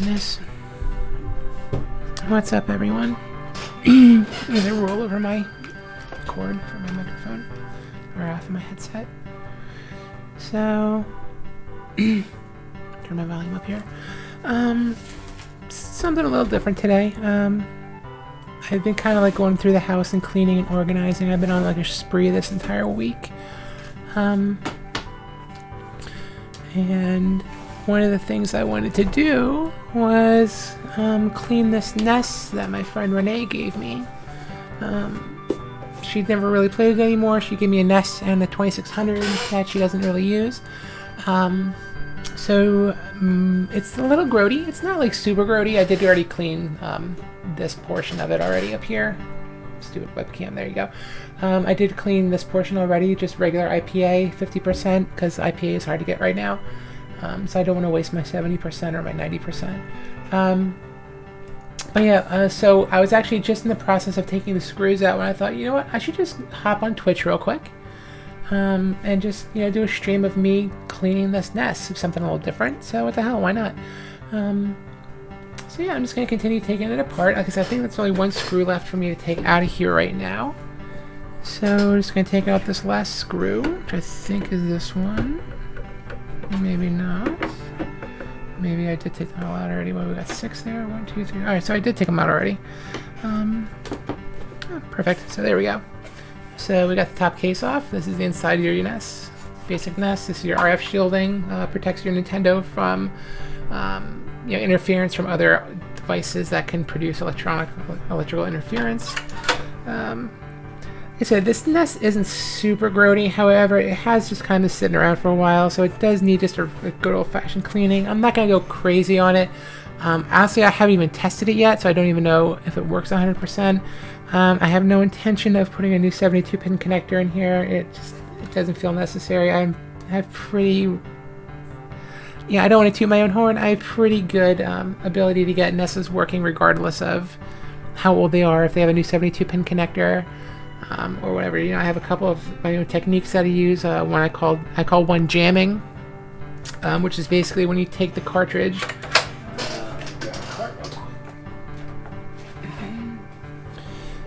goodness. What's up, everyone? I'm gonna roll over my cord for my microphone, or off of my headset. So, turn my volume up here. Something a little different today. I've been kind of like going through the house and cleaning and organizing. I've been on like a spree this entire week. And one of the things I wanted to do was clean this NES that my friend Renee gave me. She'd never really played it anymore. She gave me a NES and a 2600 that she doesn't really use. So it's a little grody. It's not like super grody. I did already clean this portion of it already up here. Stupid webcam, there you go. I did clean this portion already, just regular IPA, 50%, because IPA is hard to get right now. So I don't want to waste my 70% or my 90%. But yeah, so I was actually just in the process of taking the screws out when I thought, you know what, I should just hop on Twitch real quick. And just, you know, do a stream of me cleaning this NES, something a little different. So what the hell, why not? So yeah, I'm just going to continue taking it apart, because I think that's only one screw left for me to take out of here right now. So I'm just going to take out this last screw, which I think is this one. Maybe not. Maybe I did take them all out already. Well, we got 6 there. 1, 2, 3. Alright, so I did take them out already. Oh, perfect. So there we go. So we got the top case off. This is the inside of your NES. Basic NES. This is your RF shielding. Protects your Nintendo from you know, interference from other devices that can produce electrical interference. Like I said, this NES isn't super grody. However, it has just kind of sitting around for a while, so it does need just a good old-fashioned cleaning. I'm not going to go crazy on it. Honestly, I haven't even tested it yet, so I don't even know if it works 100%. I have no intention of putting a new 72-pin connector in here. It doesn't feel necessary. I have pretty... Yeah, I don't want to toot my own horn. I have pretty good ability to get NESs working regardless of how old they are, if they have a new 72-pin connector, or whatever. You know, I have a couple of my own techniques that I use. One I call one jamming, which is basically when you take the cartridge.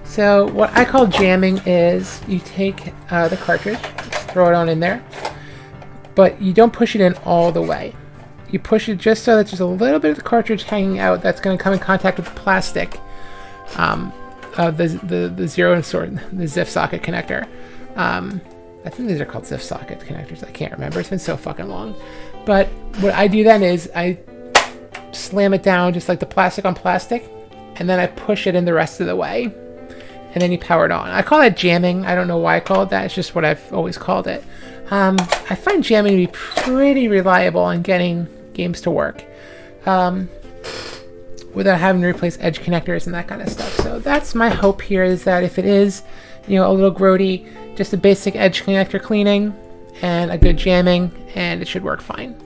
So what I call jamming is you take the cartridge, just throw it on in there, but you don't push it in all the way. You push it just so that there's a little bit of the cartridge hanging out that's going to come in contact with the plastic of the zero and sort, the ZIF socket connector. I think these are called ZIF socket connectors. I can't remember. It's been so fucking long. But what I do then is I slam it down just like the plastic on plastic, and then I push it in the rest of the way, and then you power it on. I call that jamming. I don't know why I call it that. It's just what I've always called it. I find jamming to be pretty reliable on getting games to work without having to replace edge connectors and that kind of stuff. So that's my hope here, is that if it is, you know, a little grody, just a basic edge connector cleaning and a good jamming, and it should work fine.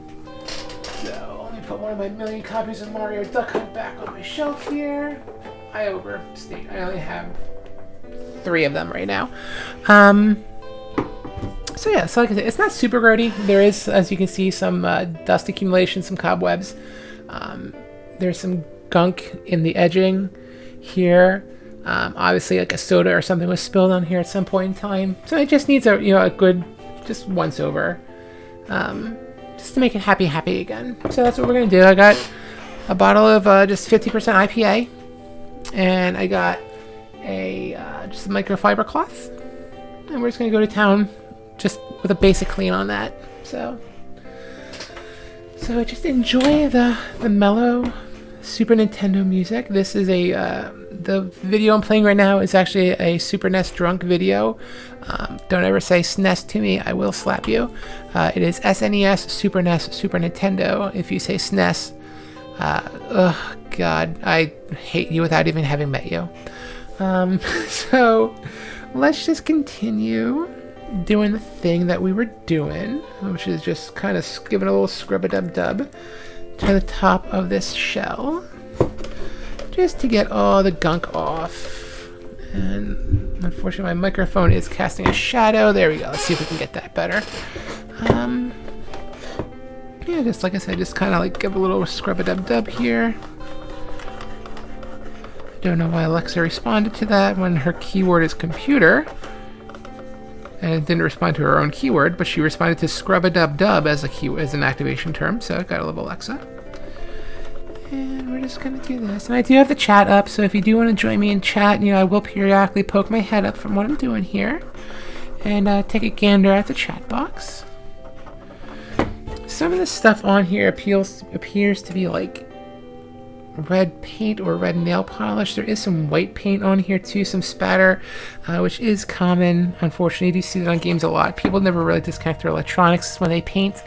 So let me put one of my million copies of Mario Duck Hunt back on my shelf here. I overstate. I only have 3 of them right now. So yeah, so like I said, it's not super grody. There is, as you can see, some dust accumulation, some cobwebs. There's some gunk in the edging here. Obviously, like a soda or something was spilled on here at some point in time. So it just needs a good, just once over, just to make it happy again. So that's what we're gonna do. I got a bottle of just 50% IPA, and I got a just a microfiber cloth, and we're just gonna go to town just with a basic clean on that. So just enjoy the mellow Super Nintendo music. This is the video I'm playing right now is actually a Super NES drunk video. Don't ever say SNES to me, I will slap you. It is SNES, Super NES, Super Nintendo. If you say SNES, oh god, I hate you without even having met you. So let's just continue doing the thing that we were doing, which is just kind of giving a little scrub-a-dub-dub to the top of this shell, just to get all the gunk off. And unfortunately my microphone is casting a shadow. There we go. Let's see if we can get that better. Yeah, yeah, just like I said, just kind of like give a little scrub-a-dub-dub here. Don't know why Alexa responded to that when her keyword is computer. And it didn't respond to her own keyword, but she responded to scrub-a-dub-dub as an activation term, so I gotta love Alexa. And we're just gonna do this. And I do have the chat up, so if you do want to join me in chat, I will periodically poke my head up from what I'm doing here. And take a gander at the chat box. Some of the stuff on here appears to be like red paint or red nail polish. There is some white paint on here too, some spatter, which is common. Unfortunately, you do see that on games a lot. People never really disconnect their electronics when they paint.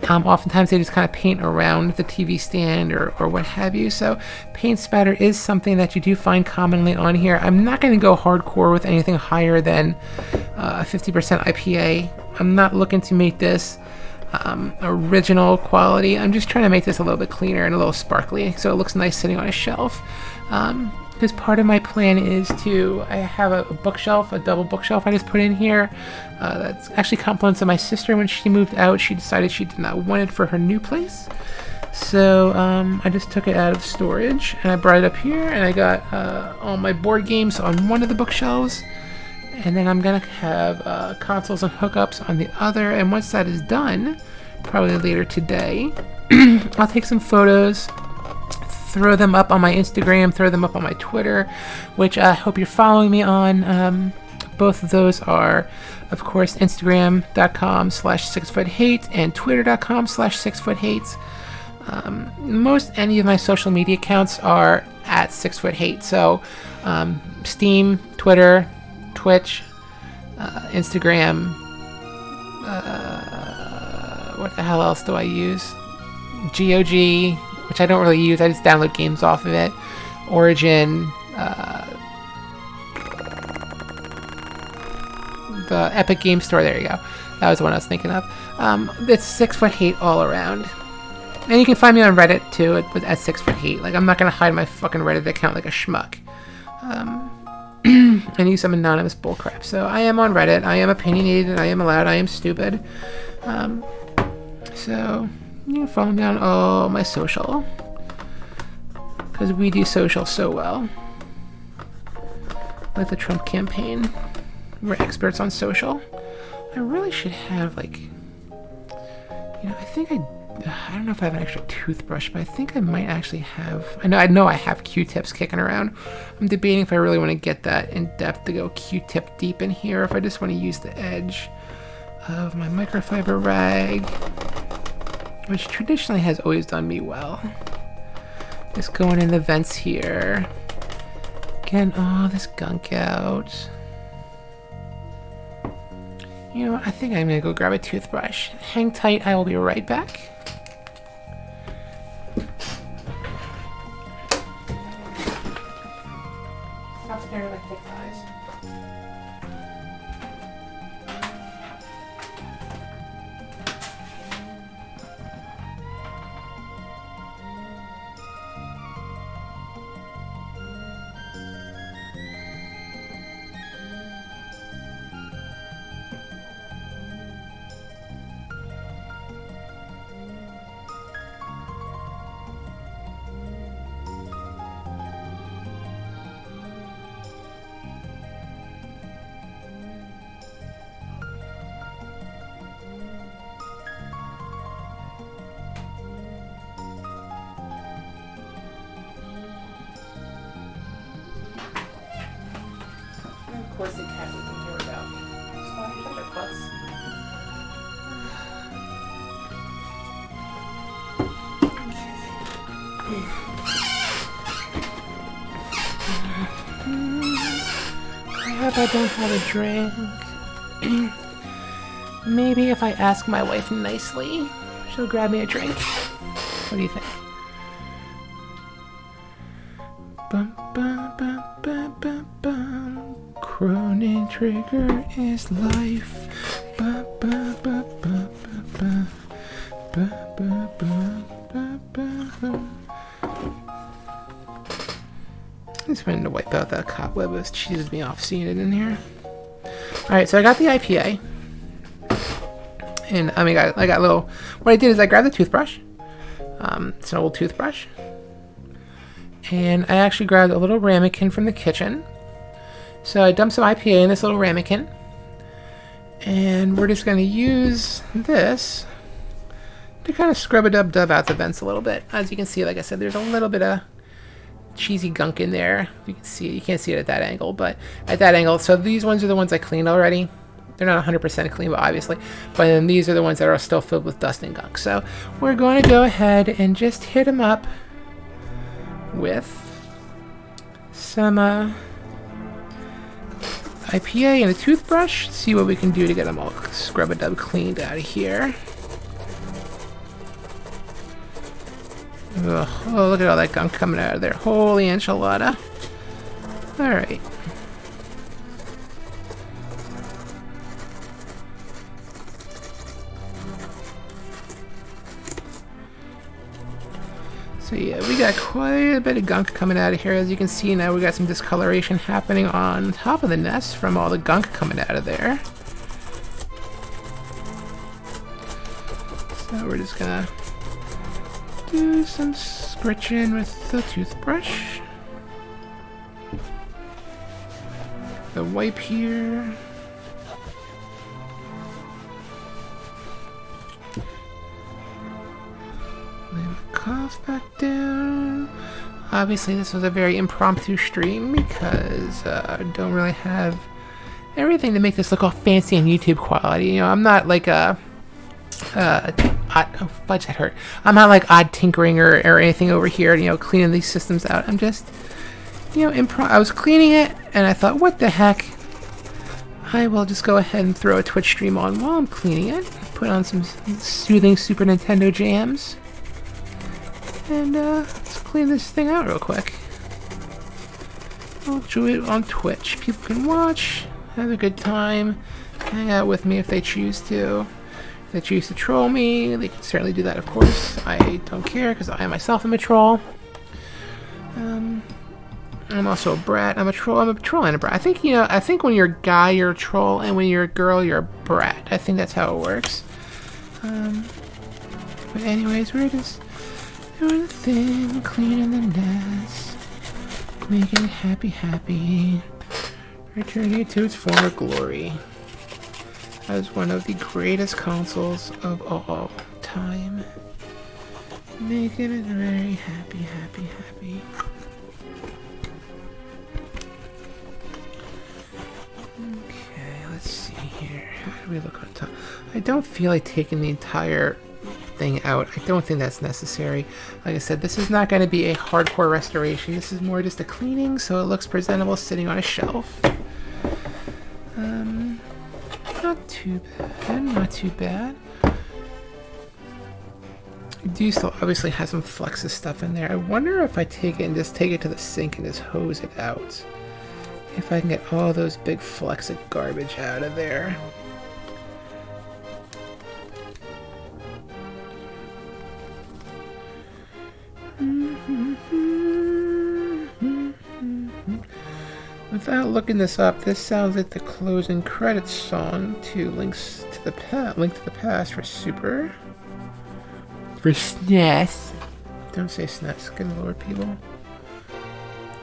Oftentimes they just kind of paint around the TV stand or what have you. So paint spatter is something that you do find commonly on here. I'm not going to go hardcore with anything higher than 50% IPA. I'm not looking to make this original quality. I'm just trying to make this a little bit cleaner and a little sparkly so it looks nice sitting on a shelf. Because part of my plan is I have a bookshelf, a double bookshelf I just put in here. That's actually compliments of my sister. When she moved out, she decided she did not want it for her new place. So I just took it out of storage and I brought it up here, and I got all my board games on one of the bookshelves. And then I'm gonna have consoles and hookups on the other. And once that is done, probably later today, I'll take some photos, throw them up on my Instagram, throw them up on my Twitter, which I hope you're following me on. Both of those are, of course, Instagram.com/6foothate and Twitter.com/6foothate. Most any of my social media accounts are at 6foothate. So Steam, Twitter, Twitch, Instagram, what the hell else do I use? GOG, which I don't really use, I just download games off of it. Origin, the Epic Game Store, there you go. That was the one I was thinking of. It's 6foothate all around. And you can find me on Reddit too, at 6foothate. Like, I'm not gonna hide my fucking Reddit account like a schmuck. And use some anonymous bullcrap. So I am on Reddit, I am opinionated, I am loud, I am stupid. So you can follow me on all my social, because we do social so well. Like the Trump campaign, we're experts on social. I really should have, like, I think I don't know if I have an extra toothbrush, but I think I might actually have. I know I have Q-tips kicking around. I'm debating if I really want to get that in depth to go Q-tip deep in here, or if I just want to use the edge of my microfiber rag, which traditionally has always done me well. Just going in the vents here, getting all this gunk out. I think I'm gonna go grab a toothbrush. Hang tight, I will be right back. Not scared like thick thighs. Of course the cat we can hear about. Spotty, shut your butts. Crap, I don't have a drink. Maybe if I ask my wife nicely, she'll grab me a drink. What do you think? Bum, bum, bum, bum, bum, bum. Chrono Trigger is life. Ba, ba, ba, ba, ba, ba, ba, ba, ba, ba, ba. I just wanted to wipe out that cobweb. It cheeses me off seeing it in here. Alright, so I got the IPA. And I mean, I got a little. What I did is I grabbed the toothbrush. It's an old toothbrush, and I actually grabbed a little ramekin from the kitchen. So I dumped some IPA in this little ramekin, and we're just going to use this to kind of scrub-a-dub-dub out the vents a little bit. As you can see, like I said, there's a little bit of cheesy gunk in there. You can see it. You can't see it at that angle, but at that angle. So these ones are the ones I cleaned already. They're not 100% clean, but obviously. But then these are the ones that are still filled with dust and gunk. So we're going to go ahead and just hit them up with some IPA and a toothbrush. See what we can do to get them all scrub-a-dub cleaned out of here. Ugh. Oh, look at all that gunk coming out of there. Holy enchilada. Alright. So yeah, we got quite a bit of gunk coming out of here. As you can see now, we got some discoloration happening on top of the nest from all the gunk coming out of there. So we're just gonna do some scritching with the toothbrush. The wipe here. Lay my cuffs back down. Obviously this was a very impromptu stream because I don't really have everything to make this look all fancy and YouTube quality. You know, I'm not like a oh fudge, that hurt. I'm not like odd tinkering or anything over here, you know, cleaning these systems out. I'm just, you know, I was cleaning it and I thought, what the heck, I will just go ahead and throw a Twitch stream on while I'm cleaning it, put on some soothing Super Nintendo jams, and let's clean this thing out real quick. I'll do it on Twitch. People can watch, have a good time, hang out with me if they choose to. If they choose to troll me, they can certainly do that, of course. I don't care, because I myself am a troll. I'm also a brat. I'm a troll and a brat. I think, you know, I think when you're a guy, you're a troll, and when you're a girl, you're a brat. I think that's how it works. But anyways, we're just doing the thing, cleaning the nest, making it happy, returning it to its former glory as one of the greatest consoles of all time. Making it very happy. Okay, let's see here. How do we look on top? I don't feel like taking the entire thing out. I don't think that's necessary. Like I said, this is not going to be a hardcore restoration. This is more just a cleaning so it looks presentable sitting on a shelf. Not too bad. I do still obviously have some Flexus stuff in there. I wonder if I take it and just take it to the sink and just hose it out. If I can get all those big flecks of garbage out of there. Without looking this up, this sounds like the closing credits song to Link to the Past for Super. For SNES. Don't say SNES, good lord, people.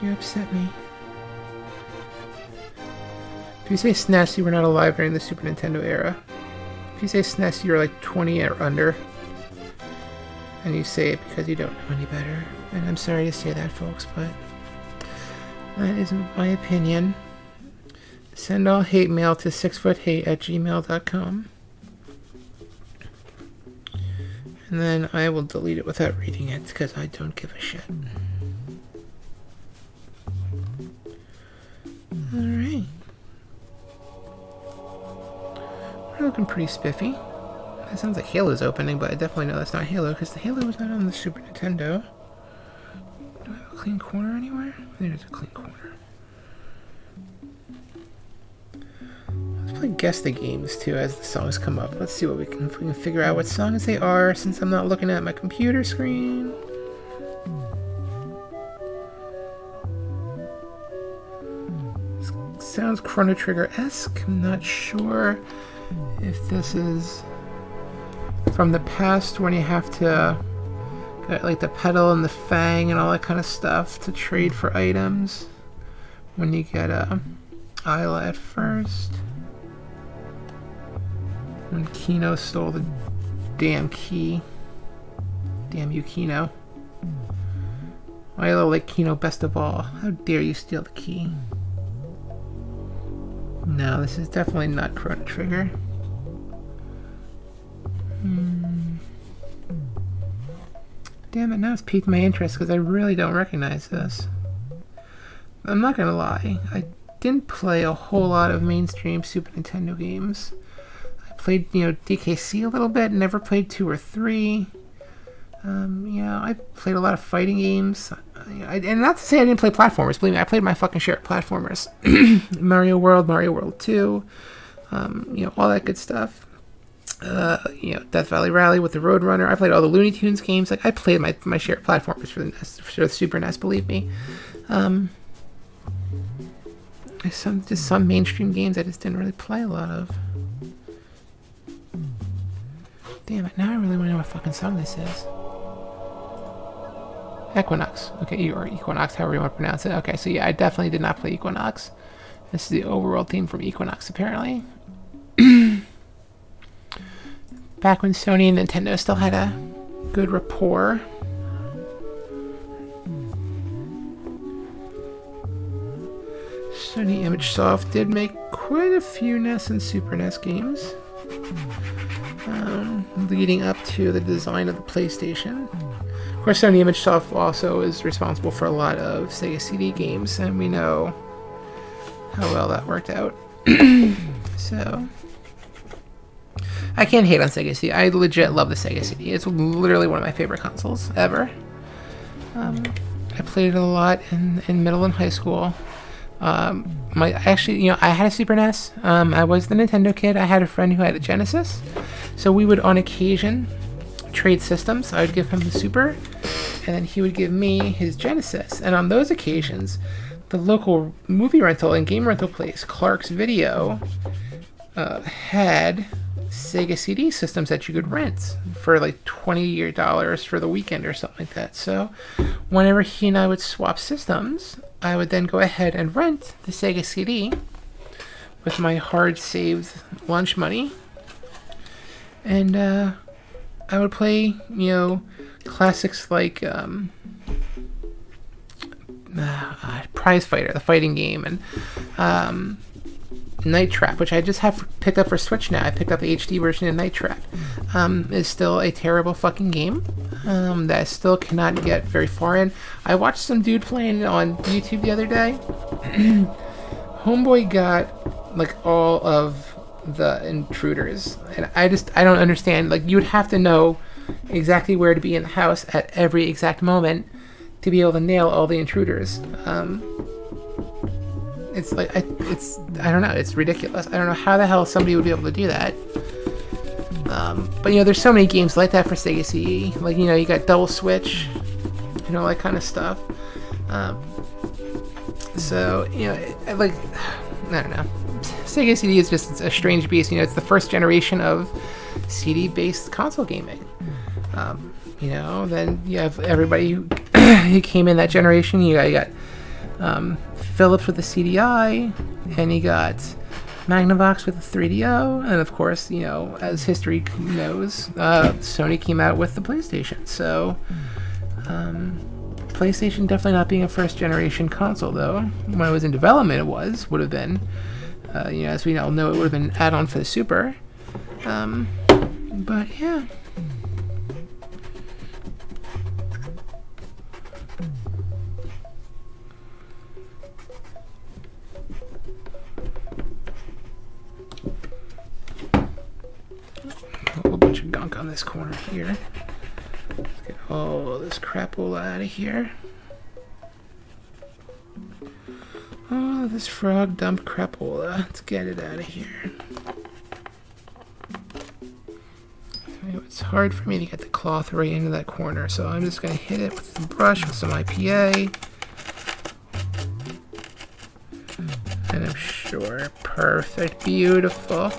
You upset me. If you say SNES, you were not alive during the Super Nintendo era. If you say SNES, you're like 20 or under. And you say it because you don't know any better. And I'm sorry to say that, folks, but that isn't my opinion. Send all hate mail to 6foothate@gmail.com. And then I will delete it without reading it because I don't give a shit. Alright. We're looking pretty spiffy. That sounds like Halo's opening, but I definitely know that's not Halo because the Halo was not on the Super Nintendo. Do I have a clean corner anywhere? There's a clean corner. Let's play Guess the Games too as the songs come up. Let's see what if we can figure out what songs they are since I'm not looking at my computer screen. This sounds Chrono Trigger-esque. I'm not sure if this is from the past when you have to get like the pedal and the fang and all that kind of stuff to trade for items. When you get Isla at first. When Kino stole the damn key. Damn you, Kino. Isla like Kino best of all. How dare you steal the key? No, this is definitely not Chrono Trigger. Damn it, now it's piqued my interest because I really don't recognize this. I'm not gonna lie, I didn't play a whole lot of mainstream Super Nintendo games. I played, DKC a little bit, never played 2 or 3. I played a lot of fighting games. And not to say I didn't play platformers, believe me, I played my fucking share of platformers. Mario World, Mario World 2, all that good stuff. Death Valley Rally with the Roadrunner. I played all the Looney Tunes games. Like, I played my share of platformers for the NES, for the Super NES, believe me. There's some mainstream games I just didn't really play a lot of. Damn it, now I really want to know what fucking song this is. Equinox. Okay, or Equinox, however you want to pronounce it. Okay, so yeah, I definitely did not play Equinox. This is the overworld theme from Equinox, apparently. Back when Sony and Nintendo still had a good rapport. Sony ImageSoft did make quite a few NES and Super NES games, leading up to the design of the PlayStation. Of course, Sony ImageSoft also is responsible for a lot of Sega CD games, and we know how well that worked out. So, I can't hate on Sega CD. I legit love the Sega CD. It's literally one of my favorite consoles ever. I played it a lot in middle and high school. I had a Super NES. I was the Nintendo kid. I had a friend who had a Genesis, so we would on occasion trade systems. I would give him the Super, and then he would give me his Genesis. And on those occasions, the local movie rental and game rental place, Clark's Video, had Sega CD systems that you could rent for like $20 for the weekend or something like that. So whenever he and I would swap systems, I would then go ahead and rent the Sega CD with my hard-saved lunch money, and I would play, classics like Prize Fighter, the fighting game, and Night Trap, which I just have picked up for Switch now. I picked up the HD version of Night Trap. Is still a terrible fucking game that I still cannot get very far in. I watched some dude playing it on YouTube the other day. Homeboy got like all of the intruders, and I don't understand. Like, you would have to know exactly where to be in the house at every exact moment to be able to nail all the intruders. It's like, I don't know, it's ridiculous. I don't know how the hell somebody would be able to do that. But there's so many games like that for Sega CD. Like, you got Double Switch, that kind of stuff. So, I don't know. Sega CD is just a strange beast. It's the first generation of CD-based console gaming. Then you have everybody who came in that generation. You got Philips with the CDI, and you got Magnavox with the 3DO, and of course, as history knows, Sony came out with the PlayStation. So, PlayStation definitely not being a first-generation console, though. When it was in development, it would have been, as we all know, it would have been an add-on for the Super. But yeah. A whole bunch of gunk on this corner here. Let's get all this crapola out of here. Oh, this frog dump crapola. Let's get it out of here. It's hard for me to get the cloth right into that corner, so I'm just going to hit it with the brush with some IPA. And I'm sure, perfect, beautiful,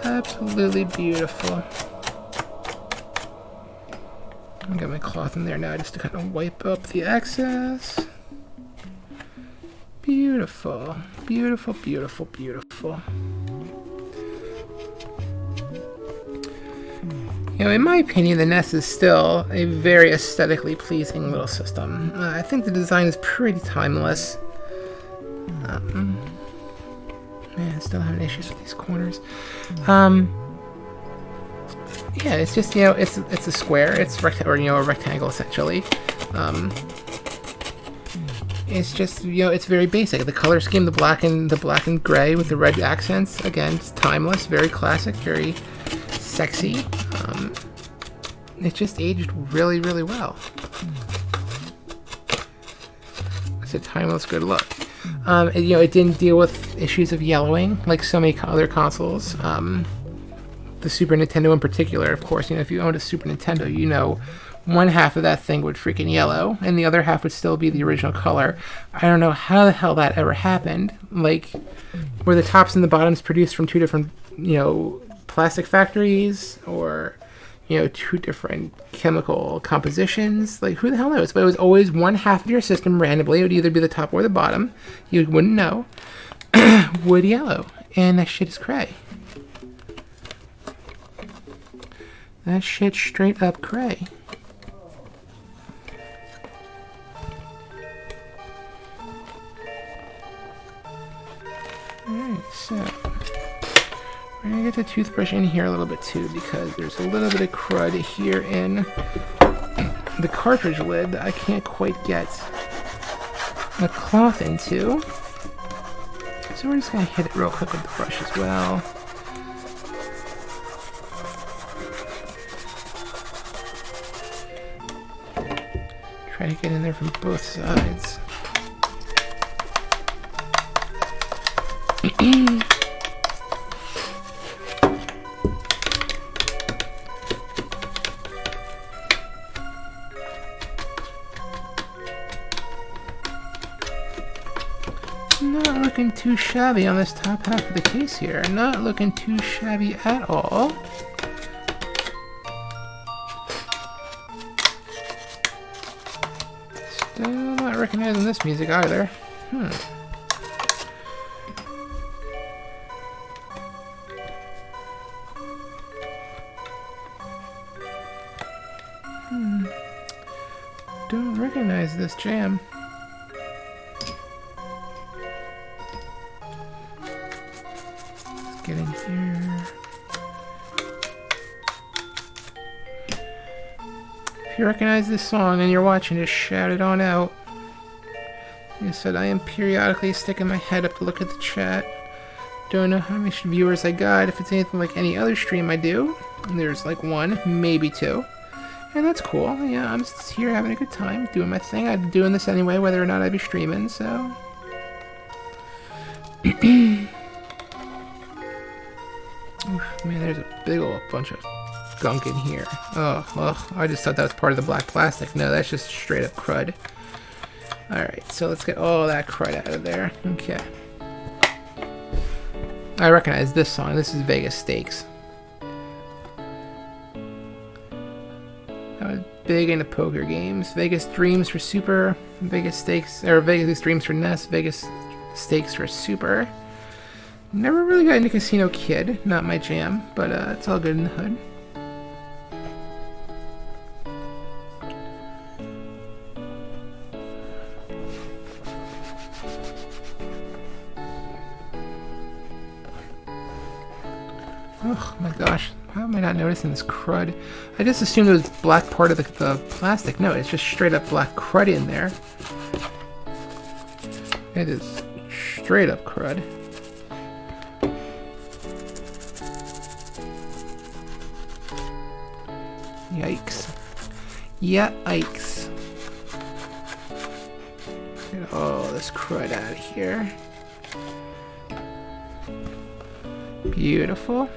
absolutely beautiful. I got my cloth in there now just to kind of wipe up the excess. Beautiful, beautiful, beautiful, beautiful. You know, in my opinion, the NES is still a very aesthetically pleasing little system. I think the design is pretty timeless. Man, still having issues with these corners. Yeah, it's just, you know, it's a square. It's a rectangle essentially. It's just, you know, it's very basic. The color scheme, the black and gray with the red accents, again, it's timeless, very classic, very sexy. It just aged really, really well. It's a timeless, good look. You know, it didn't deal with issues of yellowing like so many other consoles. The Super Nintendo in particular, of course, you know, if you owned a Super Nintendo, you know, one half of that thing would freaking yellow, and the other half would still be the original color. I don't know how the hell that ever happened. Like, were the tops and the bottoms produced from two different, you know, plastic factories, or, you know, two different chemical compositions? Like, who the hell knows? But it was always one half of your system randomly. It would either be the top or the bottom. You wouldn't know. Would yellow. And that shit is cray. That shit straight up cray. Alright, so we're gonna get the toothbrush in here a little bit too, because there's a little bit of crud here in the cartridge lid that I can't quite get the cloth into. So we're just gonna hit it real quick with the brush as well. Try to get in there from both sides. Not looking too shabby on this top half of the case here. Not looking too shabby at all. Still not recognizing this music either. Don't recognize this jam. Let's get in here. If you recognize this song and you're watching, just shout it on out. Like I said, I am periodically sticking my head up to look at the chat. Don't know how many viewers I got. If it's anything like any other stream I do, there's like one, maybe two. And that's cool. Yeah, I'm just here having a good time, doing my thing. I'd be doing this anyway, whether or not I'd be streaming, so. Oof, man, there's a big old bunch of gunk in here. Oh, I just thought that was part of the black plastic. No, that's just straight up crud. Alright, so let's get all that crud out of there. Okay. I recognize this song. This is Vegas Stakes. I was big into poker games. Vegas Dreams for Super, Vegas Stakes, or Vegas Dreams for NES, Vegas Stakes for Super. Never really got into Casino Kid, not my jam, but it's all good in the hood. Oh my gosh, how am I not noticing this crud? I just assumed it was black part of the plastic. No, it's just straight up black crud in there. It is straight up crud. Yikes. Yikes. Get all this crud out of here. Beautiful.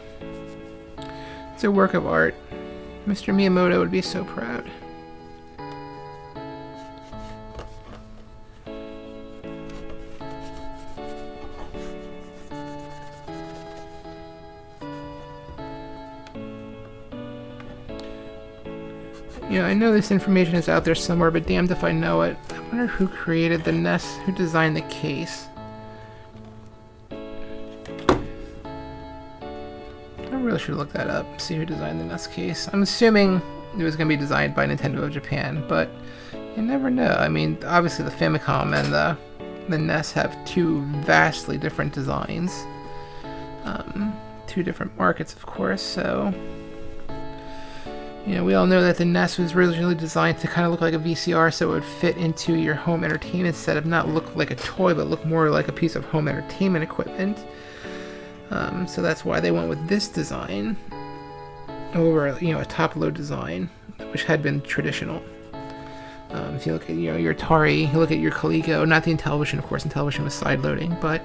It's a work of art. Mr. Miyamoto would be so proud. You know, I know this information is out there somewhere, but damned if I know it. I wonder who created the NES, who designed the case. I really should look that up, see who designed the NES case. I'm assuming it was going to be designed by Nintendo of Japan, but you never know. I mean, obviously the Famicom and the NES have two vastly different designs. Two different markets, of course, so... You know, we all know that the NES was originally designed to kind of look like a VCR, so it would fit into your home entertainment setup, not look like a toy, but look more like a piece of home entertainment equipment. So that's why they went with this design over, you know, a top-load design, which had been traditional. If you look at, you know, your Atari, you look at your Coleco, not the Intellivision, of course. Intellivision was side-loading, but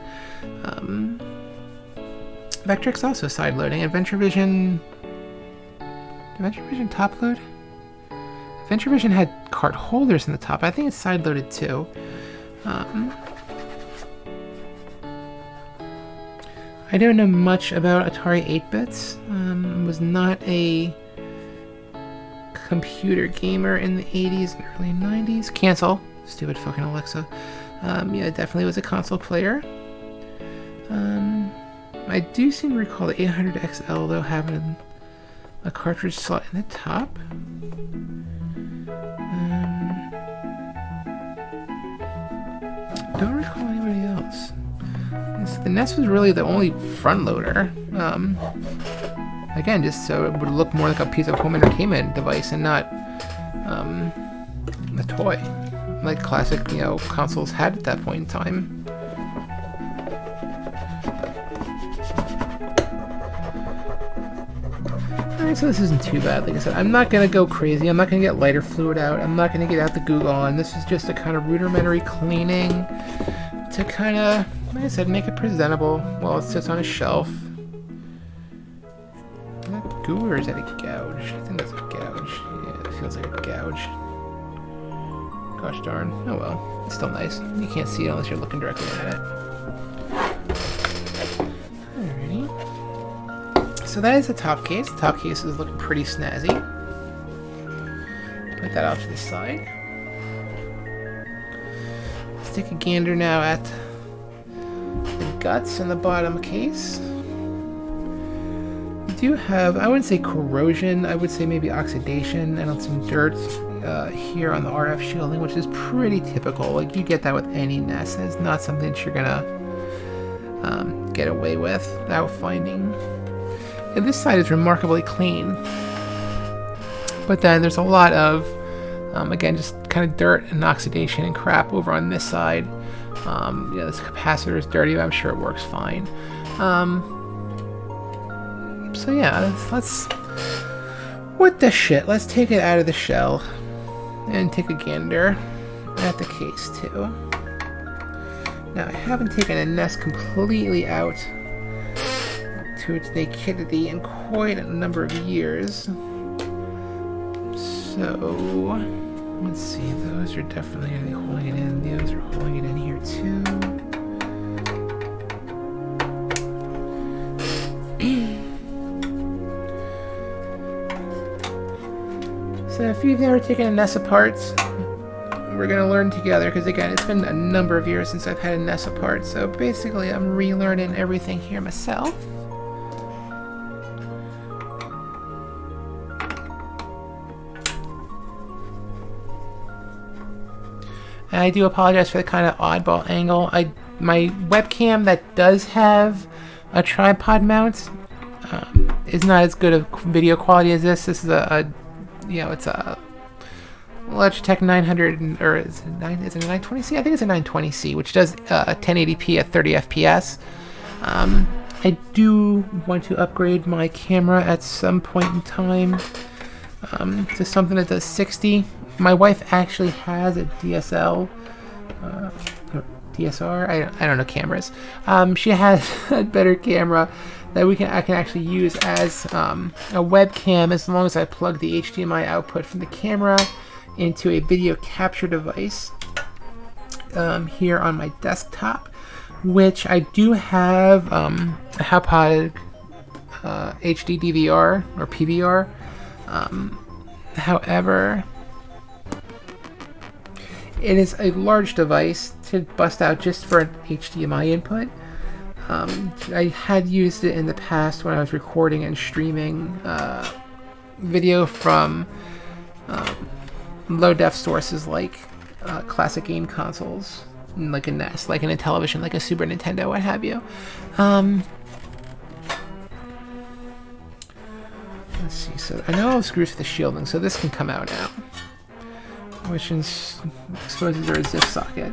Vectrex also side-loading. VentureVision top load? VentureVision had card holders in the top. I think it's side-loaded too. I don't know much about Atari 8-bits. Was not a computer gamer in the 80s and early 90s. Cancel. Stupid fucking Alexa. Yeah, definitely was a console player. I do seem to recall the 800XL though having a cartridge slot in the top. Don't recall anybody else. The NES was really the only front loader. Again, just so it would look more like a piece of home entertainment device and not a toy, like classic, you know, consoles had at that point in time. Alright, so this isn't too bad. Like I said, I'm not gonna go crazy. I'm not gonna get lighter fluid out. I'm not gonna get out the Goo Gone. This is just a kind of rudimentary cleaning to kind of, like I said, make it presentable while it sits on a shelf. Is that goo or is that a gouge? I think that's a gouge. Yeah, it feels like a gouge. Gosh darn. Oh well. It's still nice. You can't see it unless you're looking directly at it. Alrighty. So that is the top case. The top case is looking pretty snazzy. Put that off to the side. Let's take a gander now at the guts in the bottom case. We do have, I wouldn't say corrosion, I would say maybe oxidation and some dirt here on the RF shielding, which is pretty typical. Like, you get that with any NES. It's not something that you're gonna get away with without finding. And this side is remarkably clean, but then there's a lot of again, just kind of dirt and oxidation and crap over on this side. Yeah, this capacitor is dirty, but I'm sure it works fine. So yeah, let's what the shit, let's take it out of the shell and take a gander at the case too. Now, I haven't taken a NES completely out to its nakedity in quite a number of years. So, let's see, those are definitely going to be holding it in. Those are holding it in here too. So if you've never taken a NES apart, we're going to learn together, because again, it's been a number of years since I've had a NES apart, so basically I'm relearning everything here myself. And I do apologize for the kind of oddball angle. My webcam that does have a tripod mount is not as good of video quality as this. This is it's a Logitech 900, or is it a 920C? I think it's a 920C, which does 1080p at 30 FPS. I do want to upgrade my camera at some point in time to something that does 60. My wife actually has a DSL, or DSR. I don't know cameras. She has a better camera that I can actually use as a webcam, as long as I plug the HDMI output from the camera into a video capture device here on my desktop, which I do have a Hauppauge HD DVR or PVR. However, it is a large device to bust out just for an HDMI input. I had used it in the past when I was recording and streaming video from low def sources like classic game consoles, like a NES, like in a television, like a Super Nintendo, what have you. Let's see, so I know all the screws for the shielding, so this can come out now, which exposes our zip socket.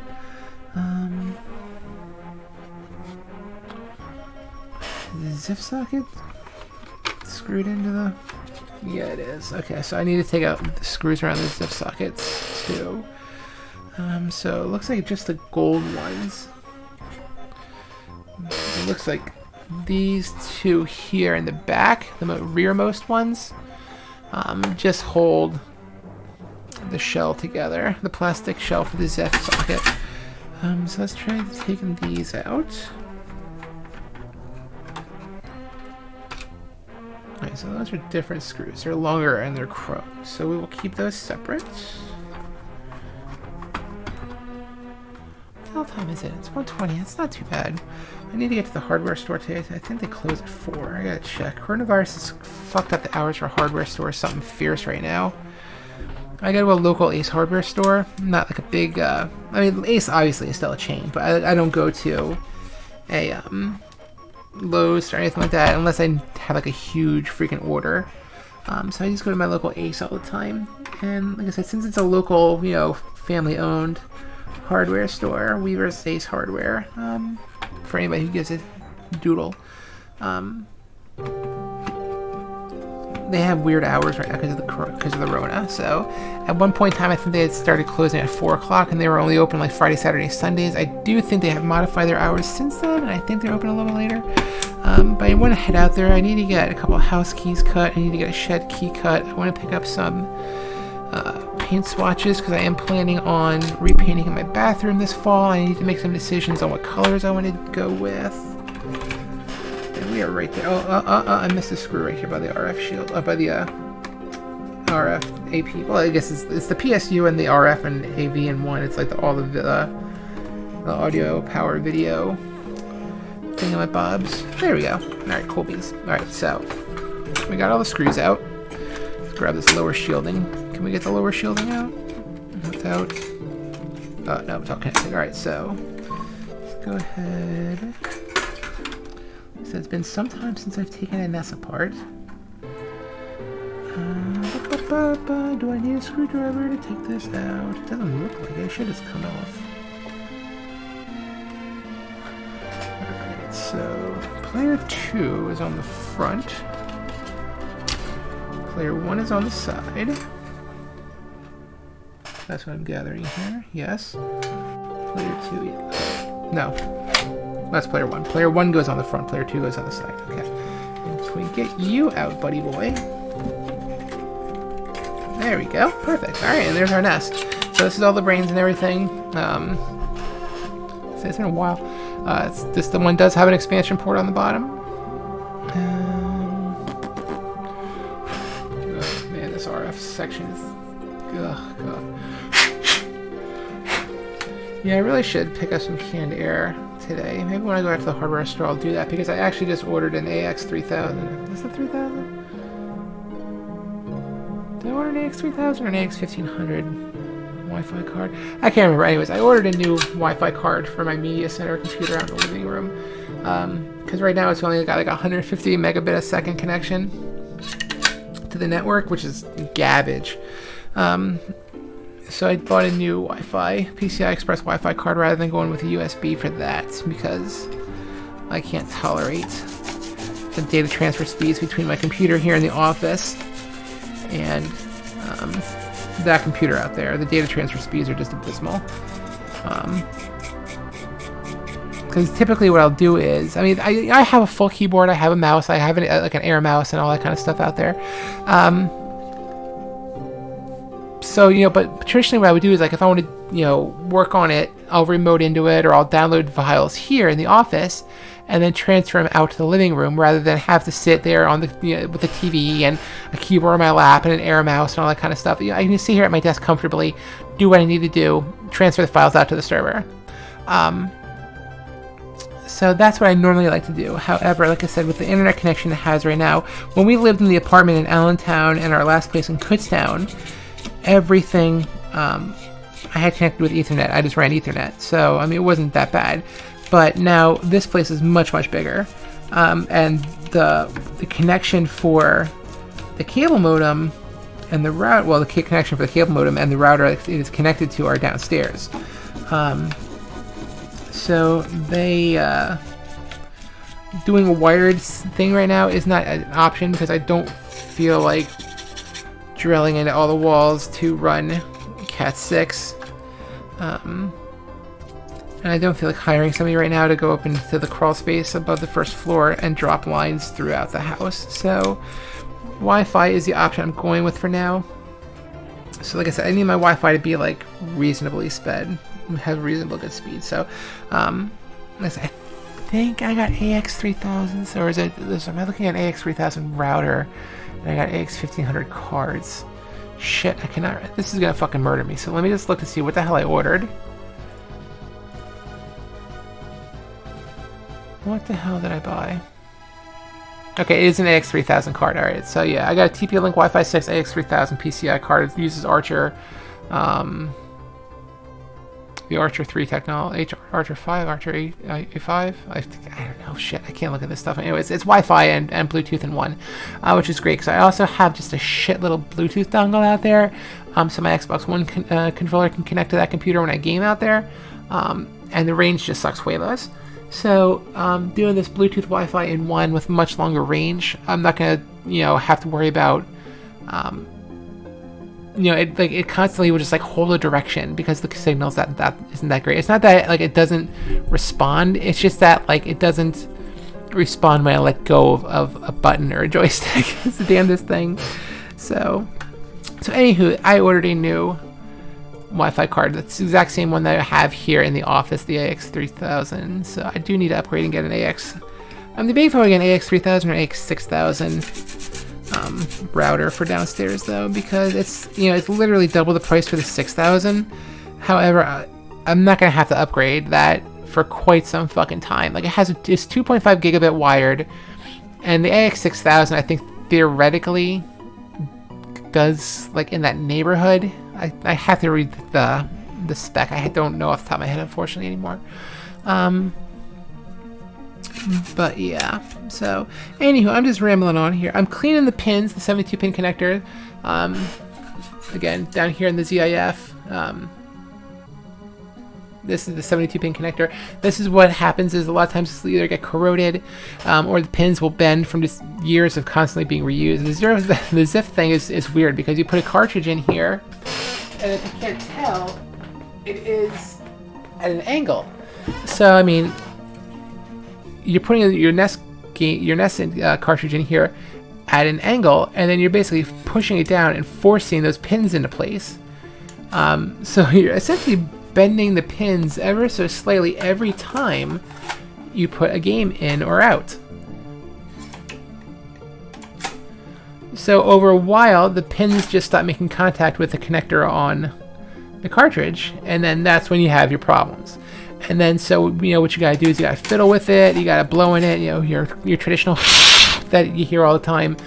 The zip socket screwed into the... Yeah, it is. Okay, so I need to take out the screws around the zip sockets too. So it looks like just the gold ones. It looks like these two here in the back, the rearmost ones, just hold the shell together, the plastic shell for the zip socket. So let's try taking these out. Alright, so those are different screws. They're longer and they're chrome, so we will keep those separate. What time is it? It's 1:20. It's not too bad. I need to get to the hardware store today. I think they close at 4. I gotta check. Coronavirus has fucked up the hours for hardware stores. Something fierce right now. I go to a local Ace hardware store. Not like a big... I mean, Ace obviously is still a chain, but I don't go to a Lowe's or anything like that unless I have like a huge freaking order. So I just go to my local Ace all the time. And like I said, since it's a local, you know, family-owned hardware store, Weaver's Ace Hardware, for anybody who gives a doodle. They have weird hours right now because of the Rona. So at one point in time, I think they had started closing at 4 o'clock, and they were only open like Friday, Saturday, Sundays. I do think they have modified their hours since then, and I think they're open a little later. But I want to head out there. I need to get a couple of house keys cut. I need to get a shed key cut. I want to pick up some paint swatches because I am planning on repainting in my bathroom this fall. I need to make some decisions on what colors I want to go with. And we are right there. I missed a screw right here by the RF shield. By the RF AP. Well, I guess it's the PSU and the RF and AV in one. It's like all the audio, power, video thingamabobs. There we go. Alright, cool beans. Alright, so we got all the screws out. Let's grab this lower shielding. Can we get the lower shielding out? Without... no, it's all connected. Alright, so let's go ahead. So it's been some time since I've taken a NES apart. Do I need a screwdriver to take this out? It doesn't look like it. It should just come off. Alright, so player 2 is on the front. Player 1 is on the side. That's what I'm gathering here. Yes. Player 2, no. That's player 1. Player 1 goes on the front. Player 2 goes on the side. Okay. And can we get you out, buddy boy? There we go. Perfect. Alright, and there's our nest. So this is all the brains and everything. So it's been a while. The one does have an expansion port on the bottom. Oh man, this RF section is... Ugh, God. Yeah, I really should pick up some canned air today. Maybe when I go out to the hardware store, I'll do that because I actually just ordered an AX3000. Is it 3000? Did I order an AX3000 or an AX1500 Wi-Fi card? I can't remember. Anyways, I ordered a new Wi-Fi card for my media center computer out in the living room. Because right now it's only got like 150 megabit a second connection to the network, which is garbage. So I bought a new Wi-Fi, PCI Express Wi-Fi card rather than going with a USB for that because I can't tolerate the data transfer speeds between my computer here in the office and that computer out there. The data transfer speeds are just abysmal. Because typically what I'll do is, I mean, I have a full keyboard, I have a mouse, I have like an Air mouse and all that kind of stuff out there. So, you know, but traditionally what I would do is, like, if I want to, you know, work on it I'll remote into it, or I'll download files here in the office and then transfer them out to the living room rather than have to sit there on the with the TV and a keyboard on my lap and an air mouse and all that kind of stuff. I can just sit here at my desk comfortably, do what I need to do, transfer the files out to the server. So that's what I normally like to do. However, like I said, with the internet connection it has right now, when we lived in the apartment in Allentown and our last place in Kutztown, everything I had connected with Ethernet. I just ran Ethernet, so I mean it wasn't that bad. But now this place is much, much bigger, and the connection for the cable modem and the router, well, the connection for the cable modem and the router it is connected to are downstairs. So they doing a wired thing right now is not an option because I don't feel like drilling into all the walls to run Cat 6. And I don't feel like hiring somebody right now to go up into the crawl space above the first floor and drop lines throughout the house. So Wi-Fi is the option I'm going with for now. So like I said, I need my Wi-Fi to be like reasonably sped, have reasonable good speed. So I think I got AX3000s, or is it this? Am I looking at AX3000 router and I got AX1500 cards? Shit, I cannot. This is gonna fucking murder me. So let me just look to see what the hell I ordered. What the hell did I buy? Okay, it is an AX3000 card. Alright, so yeah, I got a TP-Link Wi-Fi 6 AX3000 PCI card. It uses Archer, the Archer 3 technology, Archer 5, Archer A5. I don't know, shit, I can't look at this stuff. Anyways, it's Wi-Fi and Bluetooth in one, which is great because I also have just a shit little Bluetooth dongle out there, so my Xbox One controller can connect to that computer when I game out there, and the range just sucks way less. So doing this Bluetooth Wi-Fi in one with much longer range, I'm not gonna have to worry about it constantly will just like hold a direction because the signal's that isn't that great. It's not that like it doesn't respond, it's just that like it doesn't respond when I let go of a button or a joystick. It's the damnedest thing. So anywho, I ordered a new Wi-Fi card. That's the exact same one that I have here in the office, the AX3000. So I do need to upgrade and get an AX. I'm debating if I get an AX3000 or AX6000 router for downstairs though, because it's it's literally double the price for the 6000. However, I'm not gonna have to upgrade that for quite some fucking time. Like it's 2.5 gigabit wired, and the AX6000 I think theoretically does like in that neighborhood. I have to read the spec. I don't know off the top of my head, unfortunately, anymore. But yeah. So, anywho, I'm just rambling on here. I'm cleaning the pins, the 72-pin connector. Again, down here in the ZIF. This is the 72-pin connector. This is what happens is a lot of times this will either get corroded or the pins will bend from just years of constantly being reused. The ZIF thing is weird because you put a cartridge in here and if you can't tell, it is at an angle. So, I mean, you're putting your NES cartridge in here at an angle and then you're basically pushing it down and forcing those pins into place. So you're essentially bending the pins ever so slightly every time you put a game in or out. So over a while, the pins just stop making contact with the connector on the cartridge, and then that's when you have your problems. And then so what you gotta do is you gotta fiddle with it, you gotta blow in it, your traditional that you hear all the time.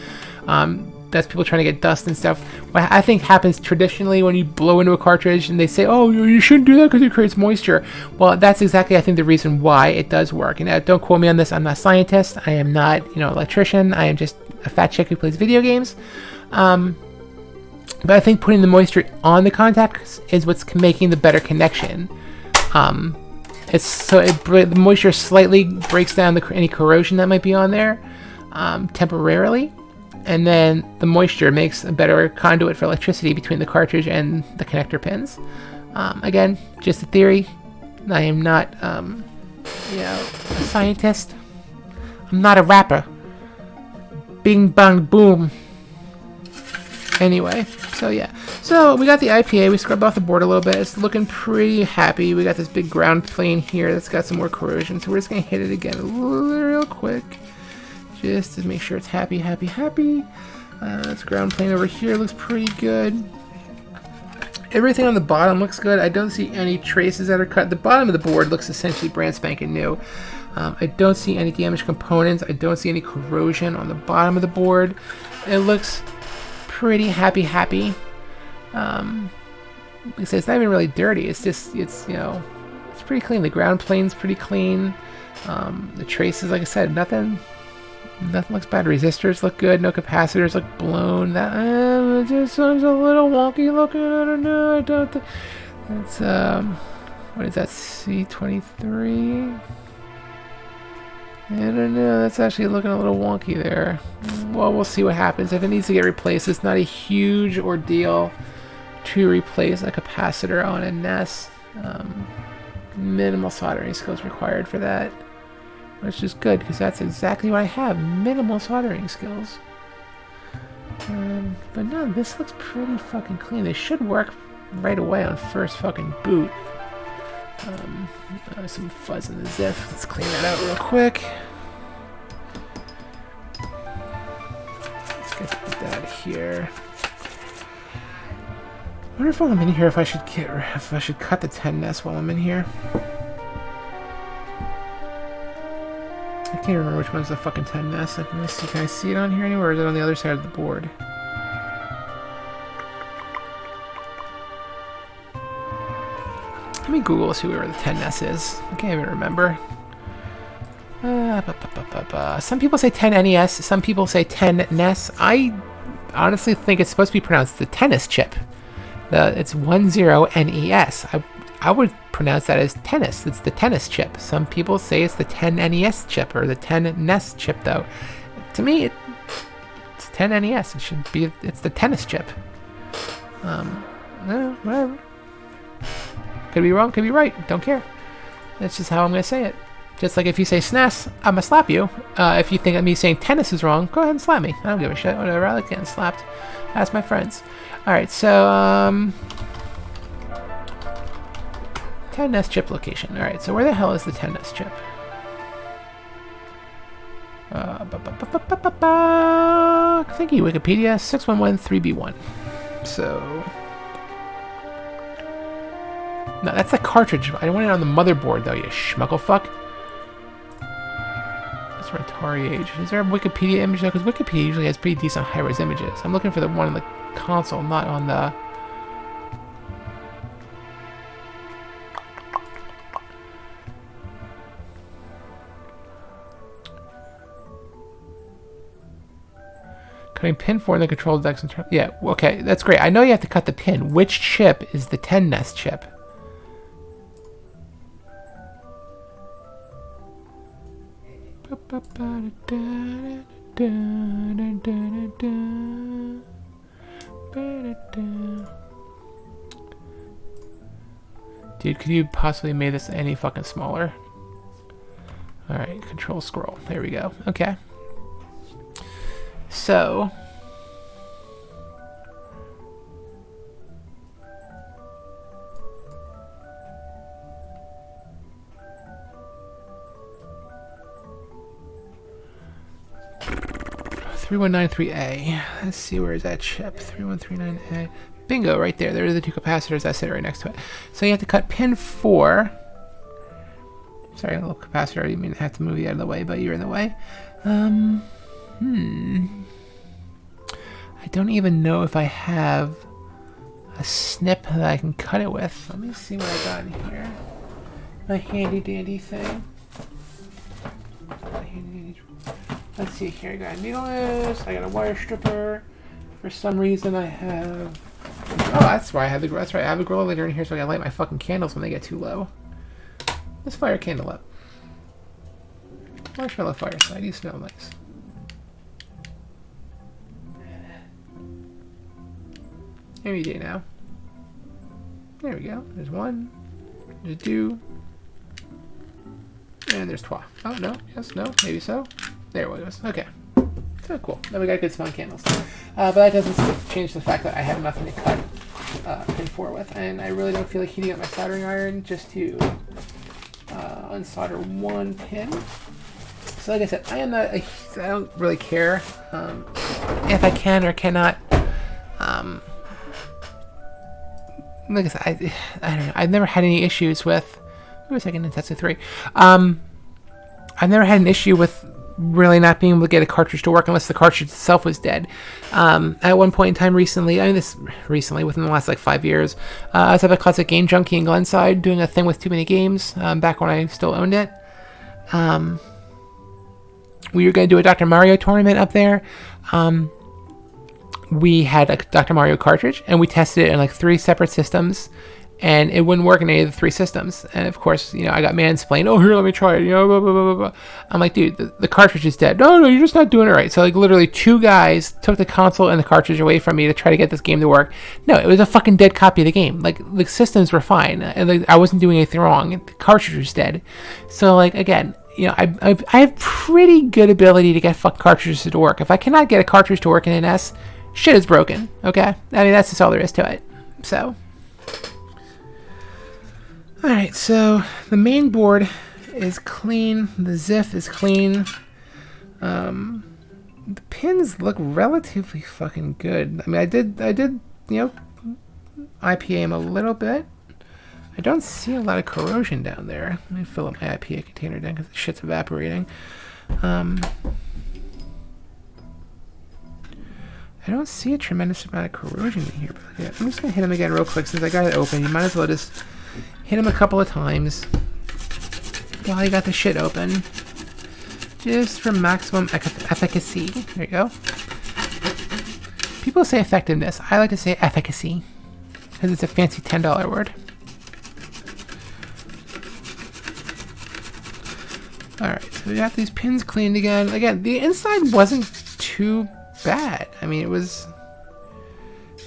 That's people trying to get dust and stuff. What I think happens traditionally when you blow into a cartridge and they say, oh, you shouldn't do that because it creates moisture. Well, that's exactly, I think, the reason why it does work. And don't quote me on this. I'm not a scientist. I am not, electrician. I am just a fat chick who plays video games. But I think putting the moisture on the contacts is what's making the better connection. The moisture slightly breaks down any corrosion that might be on there temporarily. And then the moisture makes a better conduit for electricity between the cartridge and the connector pins. Again, just a theory. I am not, a scientist. I'm not a rapper. Bing, bang, boom. Anyway, so yeah. So we got the IPA. We scrubbed off the board a little bit. It's looking pretty happy. We got this big ground plane here that's got some more corrosion. So we're just going to hit it again real quick. Just to make sure it's happy. This ground plane over here looks pretty good. Everything on the bottom looks good. I don't see any traces that are cut. The bottom of the board looks essentially brand spanking new. I don't see any damaged components. I don't see any corrosion on the bottom of the board. It looks pretty happy. Like I said, it's not even really dirty. It's just, it's pretty clean. The ground plane's pretty clean. The traces, like I said, nothing looks bad. Resistors look good. No capacitors look blown. That just sounds a little wonky looking. I don't know. That's what is that? C23. I don't know. That's actually looking a little wonky there. Well, we'll see what happens. If it needs to get replaced, it's not a huge ordeal to replace a capacitor on a NES. Minimal soldering skills required for that, which is good because that's exactly what I have. Minimal soldering skills. But no, this looks pretty fucking clean. They should work right away on first fucking boot. Some fuzz in the ZIF. Let's clean that out real quick. Let's get that out of here. I wonder if while I'm in here, if I should cut the 10 NES while I'm in here. I can't remember which one's the fucking 10 NES. Let me see. Can I see it on here anywhere, or is it on the other side of the board? Let me Google see where the 10 NES is. I can't even remember. Some people say 10 NES. Some people say 10 NES. I honestly think it's supposed to be pronounced the tennis chip. It's 10 NES. I would pronounce that as tennis. It's the tennis chip. Some people say it's the 10 NES chip or the 10 NES chip, though. To me, it's 10 NES. It should be. It's the tennis chip. Whatever. Could be wrong, could be right. Don't care. That's just how I'm going to say it. Just like if you say SNES, I'm going to slap you. If you think me saying tennis is wrong, go ahead and slap me. I don't give a shit. Whatever. I like getting slapped. Ask my friends. Alright, so, 10 NES chip location. Alright, so where the hell is the 10 NES chip? Thank you, Wikipedia. 6113B1. So... No, that's a cartridge. I don't want it on the motherboard, though, you schmucklefuck. That's for Atari age. Is there a Wikipedia image, though? Because Wikipedia usually has pretty decent high-res images. I'm looking for the one on the console, not on the... Cutting pin 4 in the control decks and turn... Yeah, okay, that's great. I know you have to cut the pin. Which chip is the 10 NES chip? Dude, could you possibly make this any fucking smaller? Alright, control scroll. There we go. Okay. So... .3193A. Let's see, where is that chip? 3139A. Bingo, right there. There are the two capacitors that sit right next to it. So you have to cut pin 4. Sorry, a little capacitor. I didn't mean to have to move you out of the way, but you're in the way. I don't even know if I have a snip that I can cut it with. Let me see what I got in here. My handy dandy thing. Let's see here. I got a needleless. I got a wire stripper. For some reason, I have. Oh, that's why I have the. That's right. I have a grow lighter in here, so I gotta light my fucking candles when they get too low. Let's fire a candle up. Marshmallow fireside. You smell nice. Any day now. There we go. There's one. There's two. And there's trois. Oh, no. Yes, no. Maybe so. There it goes. Okay. So cool. Then we got good smelling candles. But that doesn't change the fact that I have nothing to cut pin 4 with, and I really don't feel like heating up my soldering iron just to unsolder one pin. So like I said, I don't really care if I can or cannot. Like I said, I don't know. I've never had any issues with. Wait a second, that's a 3. I've never had an issue with really not being able to get a cartridge to work unless the cartridge itself was dead. At one point in time recently, within the last like 5 years, I was at a Classic Game Junkie in Glenside doing a thing with Too Many Games back when I still owned it. We were going to do a Dr. Mario tournament up there. We had a Dr. Mario cartridge, and we tested it in like 3 separate systems, and it wouldn't work in any of the 3 systems. And of course, I got mansplained. Oh, here, let me try it. Blah, blah, blah, blah. I'm like, dude, the cartridge is dead. No, you're just not doing it right. So like literally 2 guys took the console and the cartridge away from me to try to get this game to work. No, it was a fucking dead copy of the game. Like the systems were fine, and like, I wasn't doing anything wrong. The cartridge was dead. So like again, I have pretty good ability to get fuck cartridges to work. If I cannot get a cartridge to work in an NES, shit is broken. Okay, I mean that's just all there is to it. So. Alright, so the main board is clean, the ZIF is clean, the pins look relatively fucking good. I mean, I did, IPA them a little bit. I don't see a lot of corrosion down there. Let me fill up my IPA container down because the shit's evaporating. I don't see a tremendous amount of corrosion in here, but yeah, I'm just going to hit them again real quick since I got it open. You might as well just hit him a couple of times while you got the shit open, just for maximum efficacy. There you go. People say effectiveness. I like to say efficacy because it's a fancy $10 word. Alright, so we got these pins cleaned again. Again, the inside wasn't too bad. I mean, it was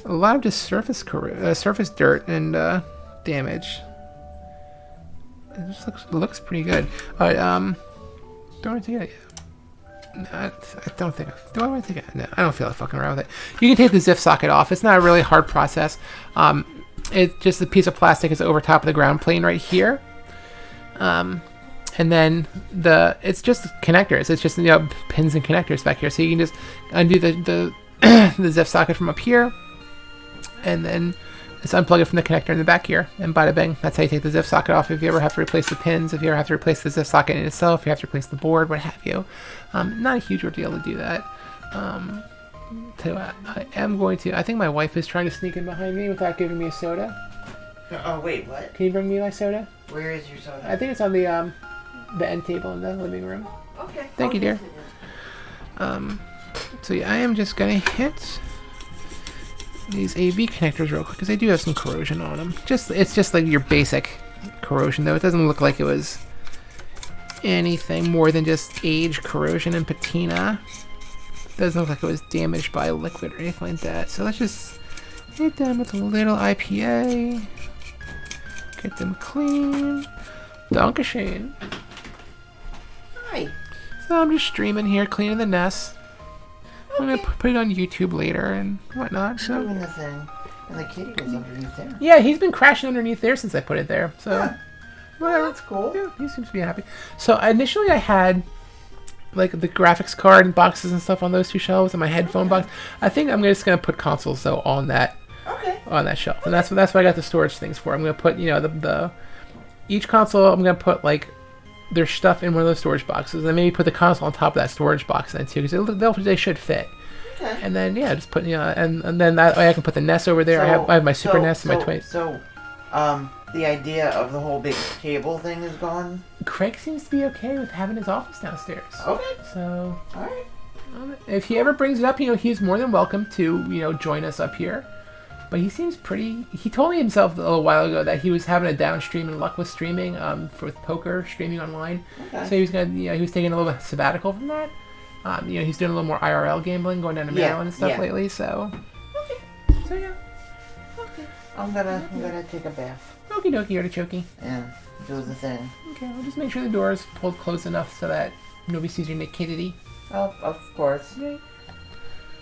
a lot of just surface dirt and damage. It just looks pretty good. Alright, do I want to take it? No, I don't think. Do I want to take it? No, I don't feel like fucking around with it. You can take the ZIF socket off. It's not a really hard process. It's just a piece of plastic is over top of the ground plane right here. And then it's just connectors. It's just pins and connectors back here. So you can just undo the the ZIF socket from up here, and then just unplug it from the connector in the back here, and bada bang. That's how you take the ZIF socket off if you ever have to replace the pins, if you ever have to replace the ZIF socket in itself, if you have to replace the board, what have you. Not a huge ordeal to do that. Tell you what, I am going to. I think my wife is trying to sneak in behind me without giving me a soda. Oh wait, what? Can you bring me my soda? Where is your soda? I think it's on the end table in the living room. Okay. Thank you, dear. So yeah, I am just gonna hit these AV connectors real quick because they do have some corrosion on them. It's just like your basic corrosion, though. It doesn't look like it was anything more than just age, corrosion, and patina. It doesn't look like it was damaged by liquid or anything like that. So let's just hit them with a little IPA. Get them clean. Dankeschön. Hi. So I'm just streaming here, cleaning the NES. I'm gonna put it on YouTube later and whatnot. So doing the thing, and the kitty was underneath there. Yeah, he's been crashing underneath there since I put it there. So whatever. That's cool. Yeah, he seems to be happy. So initially I had like the graphics card and boxes and stuff on those 2 shelves and my headphone box. I think I'm just gonna put consoles though on that shelf, and that's what I got the storage things for. I'm gonna put the each console. I'm gonna put like their stuff in one of those storage boxes, and maybe put the console on top of that storage box then too, because they should fit. Okay. And then just put and then that way I can put the NES over there. I have my Super NES and my Twin. So, the idea of the whole big cable thing is gone. Craig seems to be okay with having his office downstairs. Okay. So, all right. If he ever brings it up, he's more than welcome to join us up here. But he seems pretty. He told me himself a little while ago that he was having a downstream and luck with streaming, with poker streaming online. Okay. So he was he was taking a little bit sabbatical from that. He's doing a little more IRL gambling, going down to Maryland and stuff lately. So. Okay. So yeah. Okay. I'm gonna take a bath. Okie dokie, artichoke. And do the thing. Okay, I'll just make sure the door is pulled close enough so that nobody sees your nakedity. Oh, of course. Yeah.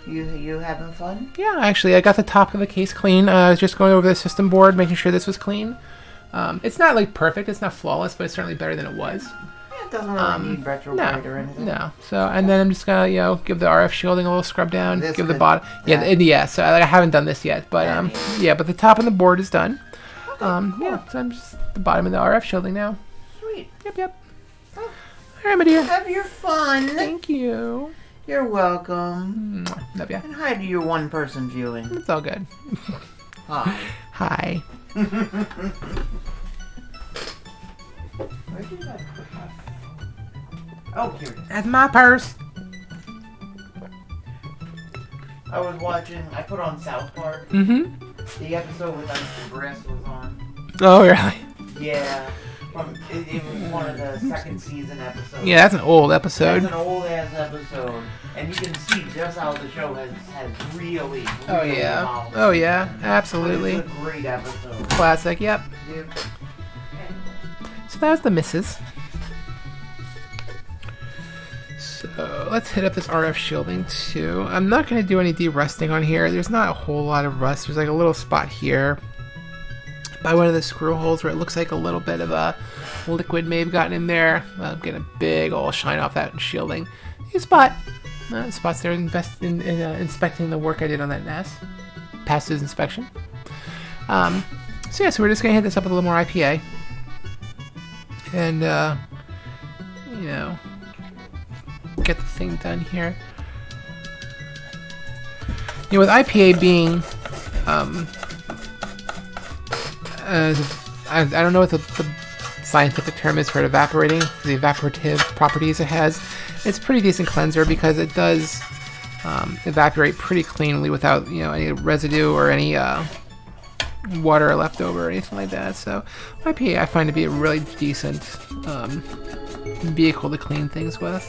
You having fun? Yeah, actually, I got the top of the case clean. I was just going over the system board, making sure this was clean. It's not like perfect, it's not flawless, but it's certainly better than it was. Yeah, it doesn't really need retrograde or anything. No. So, and then I'm just gonna, give the RF shielding a little scrub down, This give the could- bottom. Yeah, so I haven't done this yet, but but the top of the board is done. Yeah, so I'm just the bottom of the RF shielding now. Sweet. Yep. All right, my dear. Have your fun. Thank you. You're welcome. Love ya. And hi to your one person viewing. It's all good. Hi. Hi. Where did I put my phone? Oh, here it is. That's my purse. I was watching, I put on South Park. Mm-hmm. The episode with Mr. Briss was on. Oh, really? Yeah. It was one of the second season episodes. Yeah, that's an old episode. It's an old ass episode. And you can see just how the show has really evolved. Oh, yeah. Absolutely. It's a great episode. Classic, yep. Yep. So that was the missus. So let's hit up this RF shielding too. I'm not going to do any de-rusting on here. There's not a whole lot of rust. There's like a little spot here by one of the screw holes where it looks like a little bit of a liquid may have gotten in there. I'm getting a big old shine off that shielding. New spot. Spots there inspecting the work I did on that NES. Passed his inspection. So yeah, so we're just going to hit this up with a little more IPA. And, get the thing done here. With IPA being, I don't know what the scientific term is for it evaporating, the evaporative properties it has. It's a pretty decent cleanser because it does evaporate pretty cleanly without, any residue or any water left over or anything like that. So IPA I find to be a really decent vehicle to clean things with.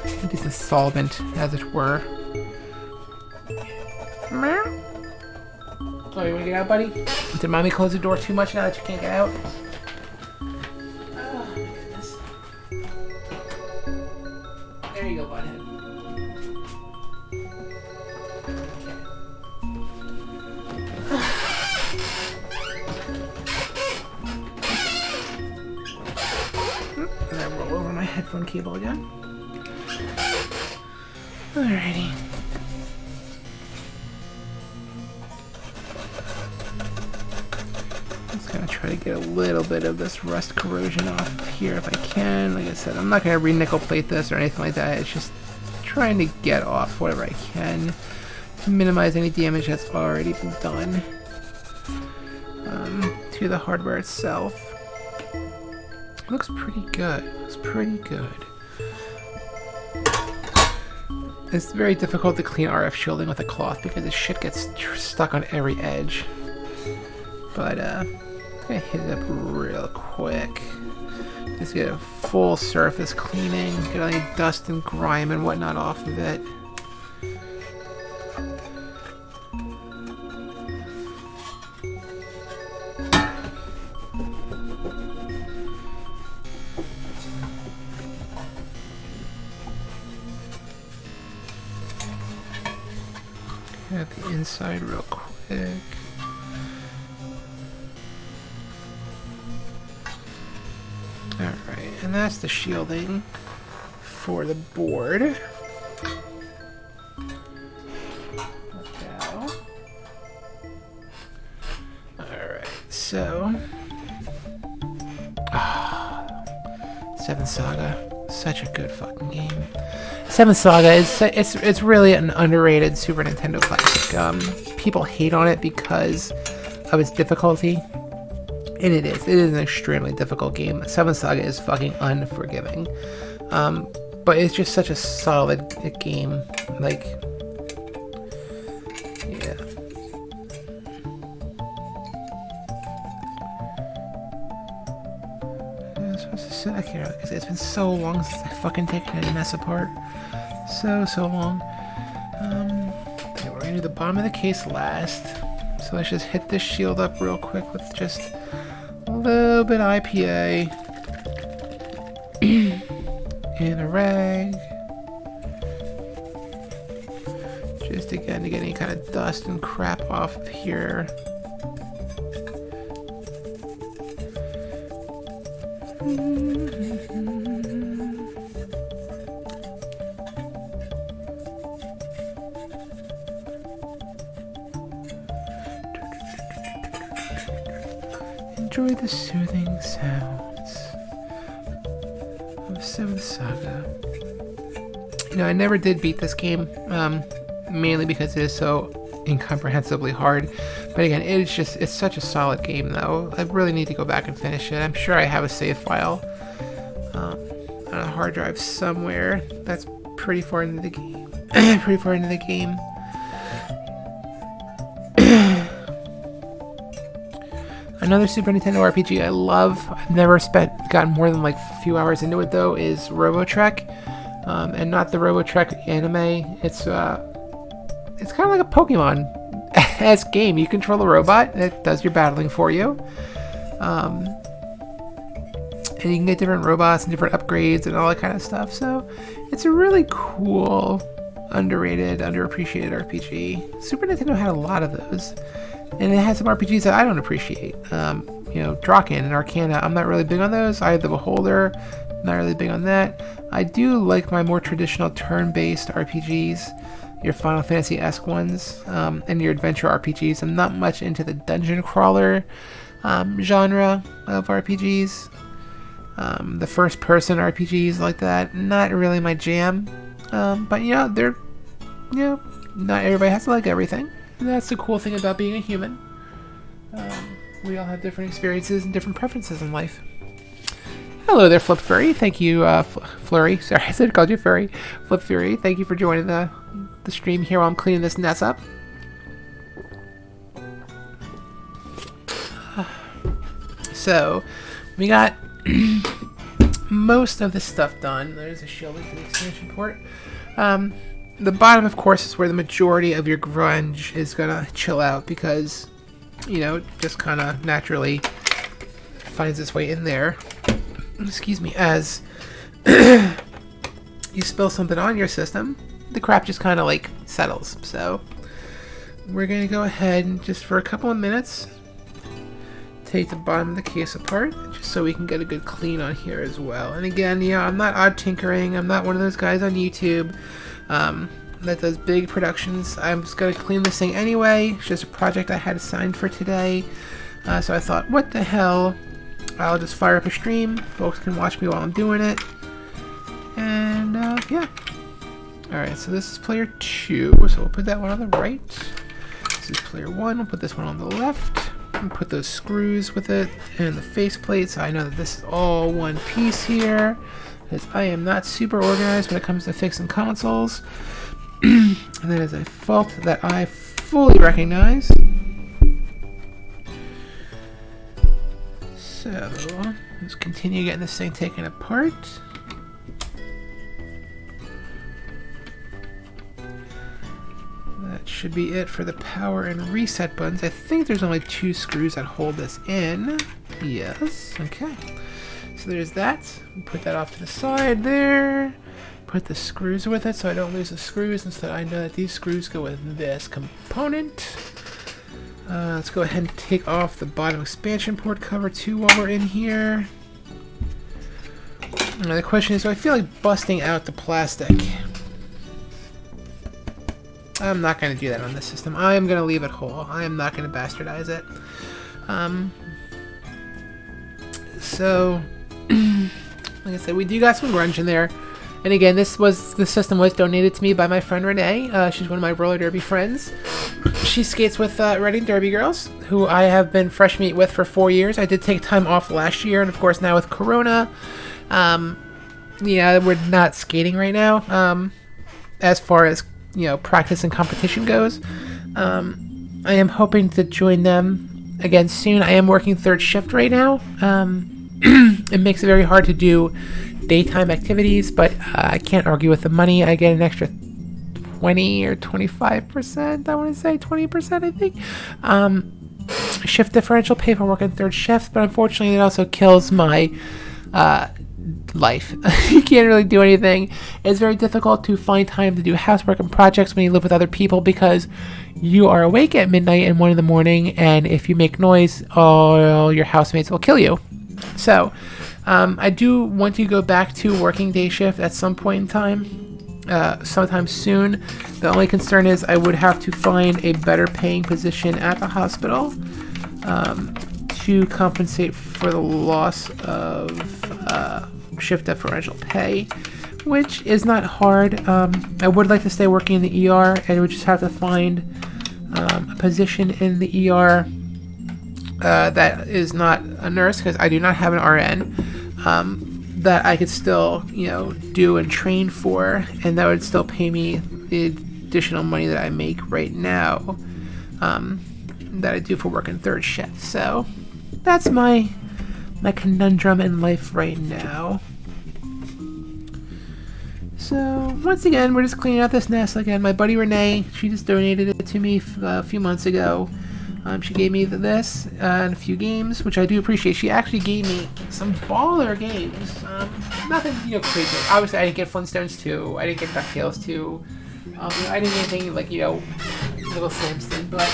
A decent solvent, as it were. Oh, you wanna get out, buddy? Did mommy close the door too much now that you can't get out? Oh, goodness. There you go, butthead. And I roll over my headphone cable again. Alrighty. Just gonna try to get a little bit of this rust corrosion off here if I can. Like I said, I'm not gonna re-nickel plate this or anything like that. It's just trying to get off whatever I can to minimize any damage that's already been done to the hardware itself. Looks pretty good. It's very difficult to clean RF shielding with a cloth because this shit gets stuck on every edge. But I'm gonna hit it up real quick. Just get a full surface cleaning, get all the dust and grime and whatnot off of it. At the inside real quick. Alright, and that's the shielding for the board. Alright, so Seven Saga, such a good fucking game. Seven Saga is it's really an underrated Super Nintendo classic. People hate on it because of its difficulty, and it is. It is an extremely difficult game. Seven Saga is fucking unforgiving, but it's just such a solid game. Like, yeah. I'm supposed to sit back here because it's been so long since I've fucking taken a NES apart. So long. Okay, we're gonna do the bottom of the case last. So let's just hit this shield up real quick with just a little bit of IPA in a rag. Just again to get any kind of dust and crap off of here. Enjoy the soothing sounds of Seventh Saga. You know, I never did beat this game, mainly because it is so incomprehensibly hard. But again, it's such a solid game, though. I really need to go back and finish it. I'm sure I have a save file on a hard drive somewhere. That's pretty far into the game. Pretty far into the game. Another Super Nintendo RPG I love, I've never gotten more than like a few hours into it though, is Robotrek. And not the Robotrek anime. It's kind of like a Pokemon-esque game. You control a robot that does your battling for you. And you can get different robots and different upgrades and all that kind of stuff. So it's a really cool, underrated, underappreciated RPG. Super Nintendo had a lot of those. And it had some RPGs that I don't appreciate. You know, Draken and Arcana, I'm not really big on those. I had The Beholder, not really big on that. I do like my more traditional turn-based RPGs, your Final Fantasy-esque ones, and your adventure RPGs. I'm not much into the dungeon crawler genre of RPGs. The first-person RPGs like that, not really my jam. But not everybody has to like everything. And that's the cool thing about being a human. We all have different experiences and different preferences in life. Hello there, Flip Fury. Thank you, Flurry. Sorry, I said I called you Furry. Flip Fury, thank you for joining the stream here while I'm cleaning this NES up. So, we got most of the stuff done. There's a shell for the expansion port. The bottom, of course, is where the majority of your grunge is gonna chill out because, you know, just kind of naturally finds its way in there. Excuse me, as you spill something on your system, the crap just kind of like settles. So we're gonna go ahead and just for a couple of minutes take the bottom of the case apart just so we can get a good clean on here as well. And again, yeah, I'm not odd tinkering. I'm not one of those guys on YouTube that does big productions. I'm just gonna clean this thing anyway. It's just a project I had assigned for today. So I thought, what the hell? I'll just fire up a stream. Folks can watch me while I'm doing it. And, yeah. Alright, so this is player 2. So we'll put that one on the right. This is player 1. We'll put this one on the left. And put those screws with it. And the faceplate. So I know that this is all one piece here. Because I am not super organized when it comes to fixing consoles. And that is a fault that I fully recognize. So, let's continue getting this thing taken apart. That should be it for the power and reset buttons. I think there's only 2 screws that hold this in. Yes, okay. So there's that. Put that off to the side there. Put the screws with it so I don't lose the screws. Instead, I know that these screws go with this component. Let's go ahead and take off the bottom expansion port cover too while we're in here. Now the question is, do I feel like busting out the plastic? I'm not going to do that on this system. I am going to leave it whole. I am not going to bastardize it. So, like I said, we do got some grunge in there. And again, the system was donated to me by my friend Renee. She's one of my roller derby friends. She skates with Reading Derby Girls, who I have been fresh meat with for 4 years. I did take time off last year, and of course now with Corona, yeah, we're not skating right now. As far as, you know, practice and competition goes, I am hoping to join them again soon. I am working third shift right now. It makes it very hard to do daytime activities, but I can't argue with the money. I get an extra 20 or 25%, I want to say 20%, I think. Shift differential pay for working third shift, but unfortunately it also kills my life. You can't really do anything. It's very difficult to find time to do housework and projects when you live with other people because you are awake at midnight and 1 in the morning, and if you make noise, all your housemates will kill you. So I do want to go back to working day shift at some point in time, sometime soon. The only concern is I would have to find a better paying position at the hospital to compensate for the loss of shift differential pay, which is not hard. I would like to stay working in the ER, and would just have to find a position in the ER that is not a nurse, because I do not have an RN, that I could still, do and train for, and that would still pay me the additional money that I make right now, that I do for working third shift. So that's my conundrum in life right now. So once again, we're just cleaning out this nest again. My buddy Renee, she just donated it to me a few months ago. She gave me this and a few games, which I do appreciate. She actually gave me some baller games. Nothing, crazy. Obviously, I didn't get Flintstones 2. I didn't get DuckTales 2. I didn't get anything like, Little Samson. But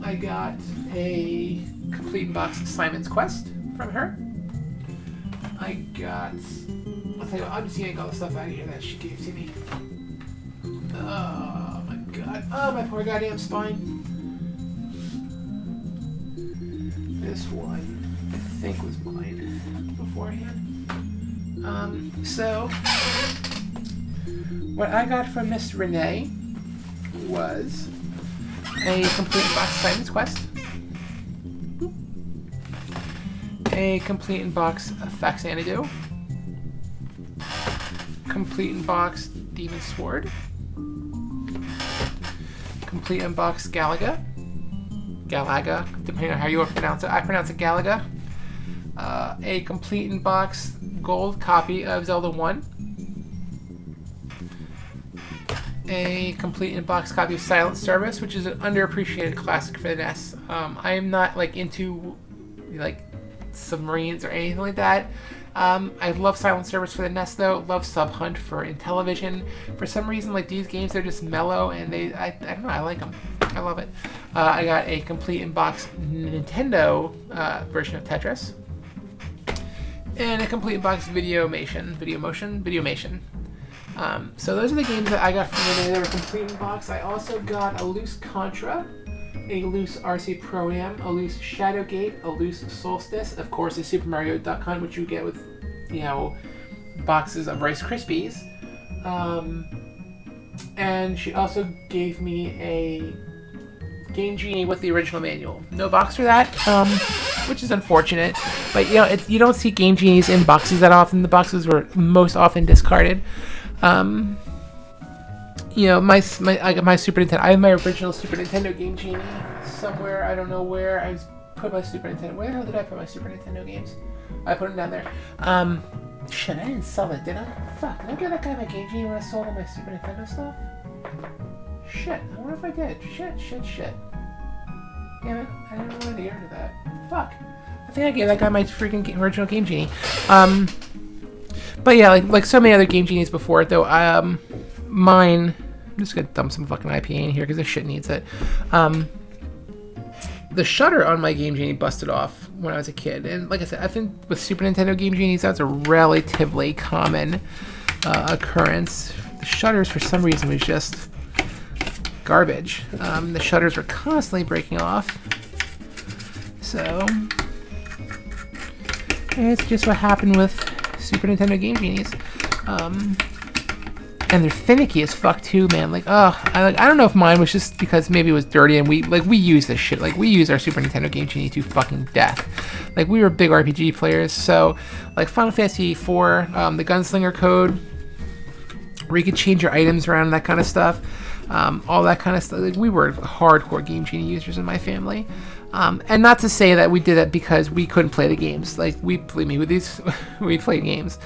I got a complete box of Simon's Quest from her. I got... I'll tell you what, I'm just getting all the stuff out of here that she gave to me. Oh my god. Oh, my poor goddamn spine. This one, I think, was mine beforehand. So, what I got from Miss Renee was a complete box of Simon's Quest, a complete in box of Faxanadu, complete in box Demon Sword, complete in box Galaga, depending on how you pronounce it. I pronounce it Galaga. A complete in box gold copy of Zelda 1. A complete in box copy of Silent Service, which is an underappreciated classic for the NES. I am not into submarines or anything like that. I love Silent Service for the NES though. Love Sub Hunt for Intellivision. For some reason, these games, they're just mellow, and I don't know, I like them. I love it. I got a complete in-box Nintendo version of Tetris, and a complete in-box Video Motion. So those are the games that I got from Renee that were complete in-box. I also got a loose Contra, a loose RC Pro-Am, a loose Shadowgate, a loose Solstice, of course a Super Mario Duck Hunt, which you get with, boxes of Rice Krispies. And she also gave me a Game Genie with the original manual. No box for that, which is unfortunate. But you don't see Game Genies in boxes that often. The boxes were most often discarded. I got my Super Nintendo. I have my original Super Nintendo Game Genie somewhere. I don't know where. I put my Super Nintendo. Where the hell did I put my Super Nintendo games? I put them down there. Shit, I didn't sell it, did I? Fuck, did I give that guy my Game Genie when I sold all my Super Nintendo stuff? Shit, I wonder if I did. Shit. Damn it, I didn't want to hear to that. Fuck. I think I gave that guy my freaking original Game Genie. But yeah, like so many other Game Genies before, though, mine... I'm just gonna dump some fucking IPA in here because this shit needs it. The shutter on my Game Genie busted off when I was a kid. And like I said, I think with Super Nintendo Game Genies, that's a relatively common occurrence. The shutters, for some reason, was just garbage. The shutters were constantly breaking off. So, it's just what happened with Super Nintendo Game Genies. And they're finicky as fuck too, man. I don't know if mine was just because maybe it was dirty and we use this shit. We use our Super Nintendo Game Genie to fucking death. We were big RPG players, so Final Fantasy IV, the Gunslinger code, where you could change your items around and that kind of stuff. All that kind of stuff. We were hardcore Game Genie users in my family. And not to say that we did that because we couldn't play the games. We played games.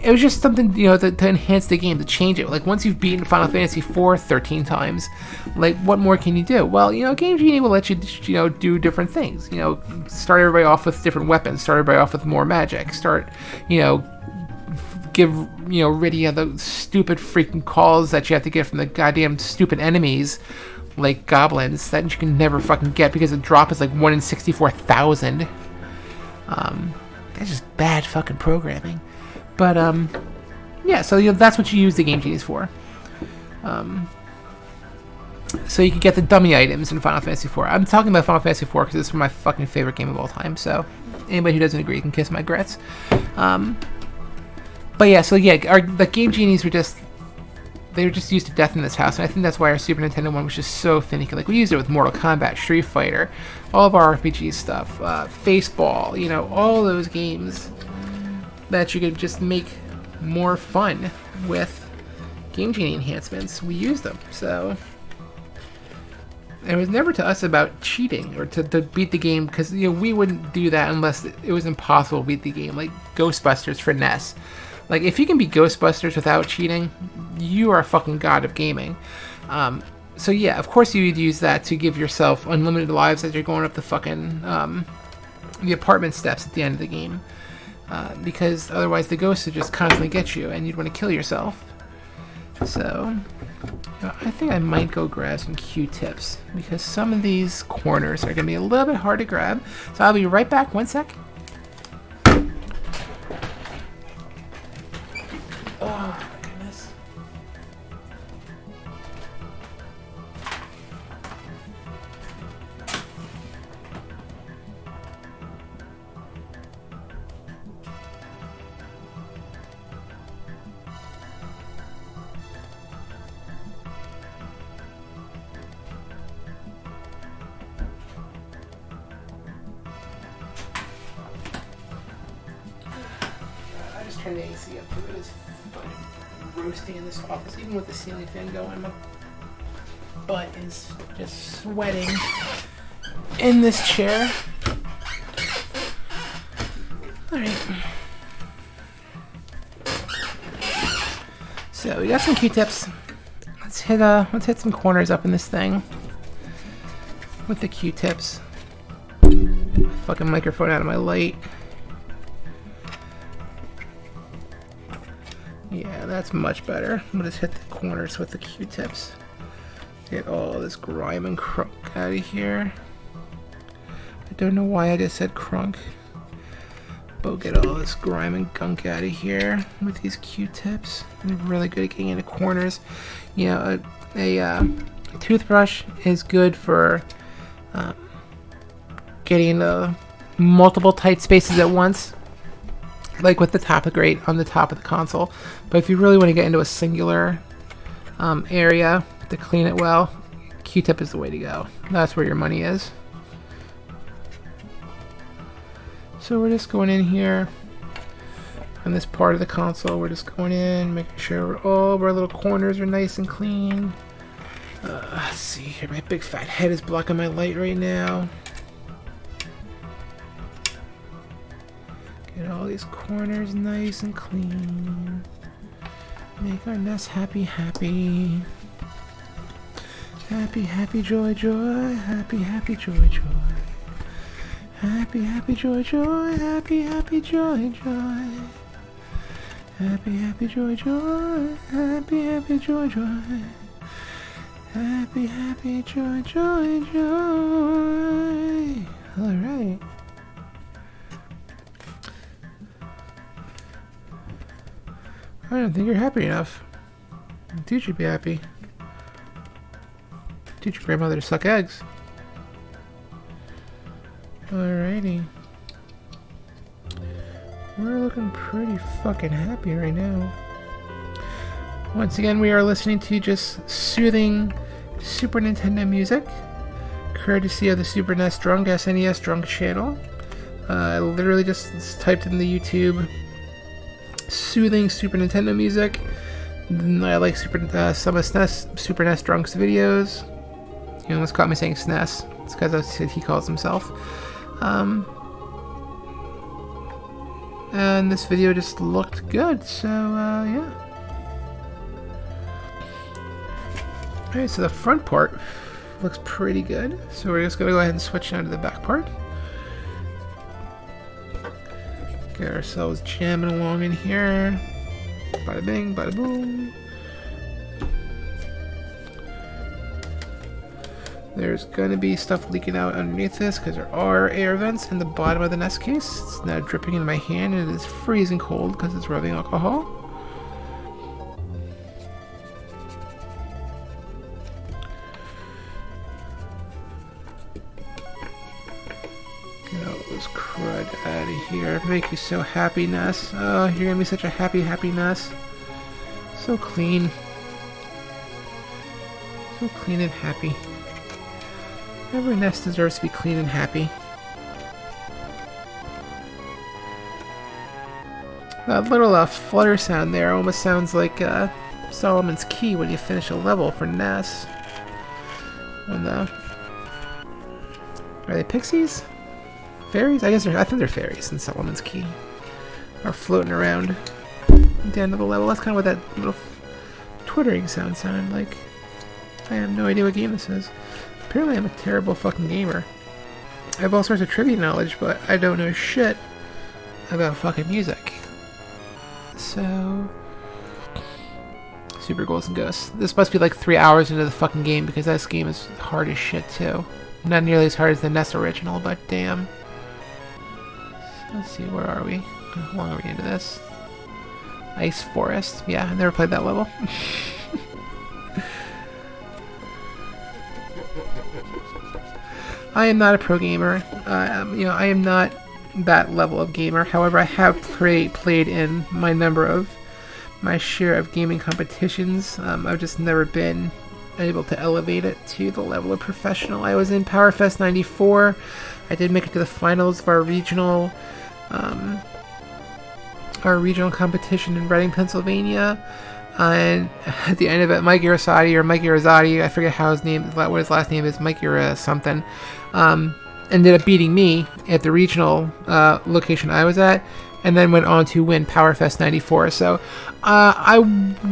it was just something, you know, to enhance the game, to change it. Like, once you've beaten Final Fantasy IV 13 times, like, what more can you do? Well, you know, Game Genie will let you, you know, do different things. You know, start everybody off with different weapons, start everybody off with more magic, start, you know, give, you know, rid of the stupid freaking calls that you have to get from the goddamn stupid enemies, like goblins, that you can never fucking get because the drop is like 1 in 64,000. That's just bad fucking programming. But, yeah, so you know, that's what you use the Game Genies for. So you can get the dummy items in Final Fantasy IV. I'm talking about Final Fantasy IV because it's my fucking favorite game of all time, so anybody who doesn't agree can kiss my grits. But yeah, so yeah, the Game Genies were just used to death in this house, and I think that's why our Super Nintendo one was just so finicky. Like, we used it with Mortal Kombat, Street Fighter, all of our RPG stuff, Faceball, you know, all those games that you could just make more fun with Game Genie enhancements. We used them, so it was never to us about cheating or to beat the game, because, you know, we wouldn't do that unless it was impossible to beat the game, like Ghostbusters for NES. Like, if you can beat Ghostbusters without cheating, you are a fucking god of gaming. So yeah, of course you would use that to give yourself unlimited lives as you're going up the fucking the apartment steps at the end of the game. Because otherwise the ghosts would just constantly get you and you'd want to kill yourself. So, you know, I think I might go grab some Q-tips because some of these corners are going to be a little bit hard to grab. So I'll be right back, 1 sec. Oh my goodness. I just turned the AC up because it is fucking roasting in this office. Even with the ceiling fan going, my butt is just sweating in this chair. Alright. So we got some Q-tips. Let's hit some corners up in this thing with the Q-tips. Fucking microphone out of my light. Yeah, that's much better. We'll just hit the corners with the Q-tips. Get all this grime and crunk out of here. I don't know why I just said crunk. But we'll get all this grime and gunk out of here with these Q-tips. I'm really good at getting into corners. You know, a toothbrush is good for getting into multiple tight spaces at once. Like with the top grate on the top of the console. But if you really want to get into a singular area to clean it well, Q-tip is the way to go. That's where your money is. So we're just going in here on this part of the console. We're just going in, making sure all of our little corners are nice and clean. Let's see here. My big fat head is blocking my light right now. Get all these corners nice and clean. Make our NES happy, happy. Happy, happy, joy, joy. Happy, happy, joy, joy. Happy, happy, joy, joy. Happy, happy, joy, joy. Happy, happy, joy, joy. Happy, happy, joy, joy. Happy, happy, joy, joy, joy. All right. I don't think you're happy enough. Teach you be happy. Teach your grandmother to suck eggs. Alrighty. We're looking pretty fucking happy right now. Once again, we are listening to just soothing Super Nintendo music, courtesy of the Super NES Drunk, SNES Drunk channel. I literally just typed in the YouTube soothing Super Nintendo music. I like some of SNES, Super NES Drunk's videos. You almost caught me saying SNES. It's because that's what he calls himself. and this video just looked good, so yeah. Alright, so the front part looks pretty good, so we're just gonna go ahead and switch down to the back part. Get ourselves jamming along in here. Bada bing, bada boom. There's going to be stuff leaking out underneath this because there are air vents in the bottom of the NES case. It's now dripping into my hand and it is freezing cold because it's rubbing alcohol. Get all those crud out of here. Make you so happy, NES. Oh, you're going to be such a happy, happy NES. So clean. So clean and happy. Every NES deserves to be clean and happy. That little flutter sound there almost sounds like Solomon's Key when you finish a level for NES. When the... Are they pixies? Fairies? I think they're fairies in Solomon's Key. Are floating around at the end of the level. That's kind of what that little twittering sound sounded like. I have no idea what game this is. Apparently I'm a terrible fucking gamer. I have all sorts of trivia knowledge, but I don't know shit about fucking music. So... Super Ghouls and Ghosts. This must be like 3 hours into the fucking game because this game is hard as shit too. Not nearly as hard as the NES original, but damn. So let's see, where are we? How long are we into this? Ice Forest. Yeah, I've never played that level. I am not a pro gamer. I am not that level of gamer. However, I have played in my share of gaming competitions. I've just never been able to elevate it to the level of professional. I was in PowerFest 94. I did make it to the finals of our regional competition in Reading, Pennsylvania. And at the end of it, Mike Irizarry, I forget what his last name is, Mike something, ended up beating me at the regional location I was at, and then went on to win PowerFest 94. So I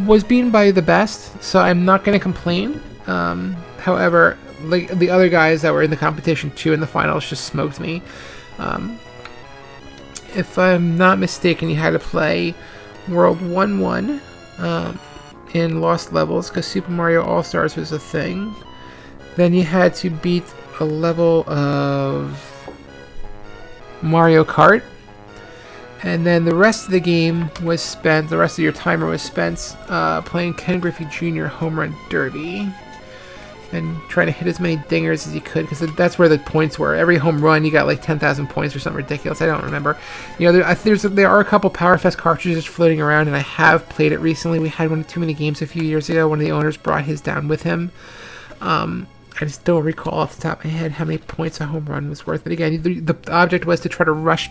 was beaten by the best, so I'm not going to complain. However, like the other guys that were in the competition too in the finals just smoked me. If I'm not mistaken, you had to play World 1-1 in Lost Levels because Super Mario All-Stars was a thing. Then you had to beat a level of Mario Kart. And then the rest of the game was spent, the rest of your timer was spent playing Ken Griffey Jr. Home Run Derby. And trying to hit as many dingers as you could, because that's where the points were. Every home run, you got like 10,000 points or something ridiculous. I don't remember. You know, there are a couple PowerFest cartridges floating around, and I have played it recently. We had one of Too Many Games a few years ago. One of the owners brought his down with him. I just don't recall off the top of my head how many points a home run was worth. But again, the object was to try to rush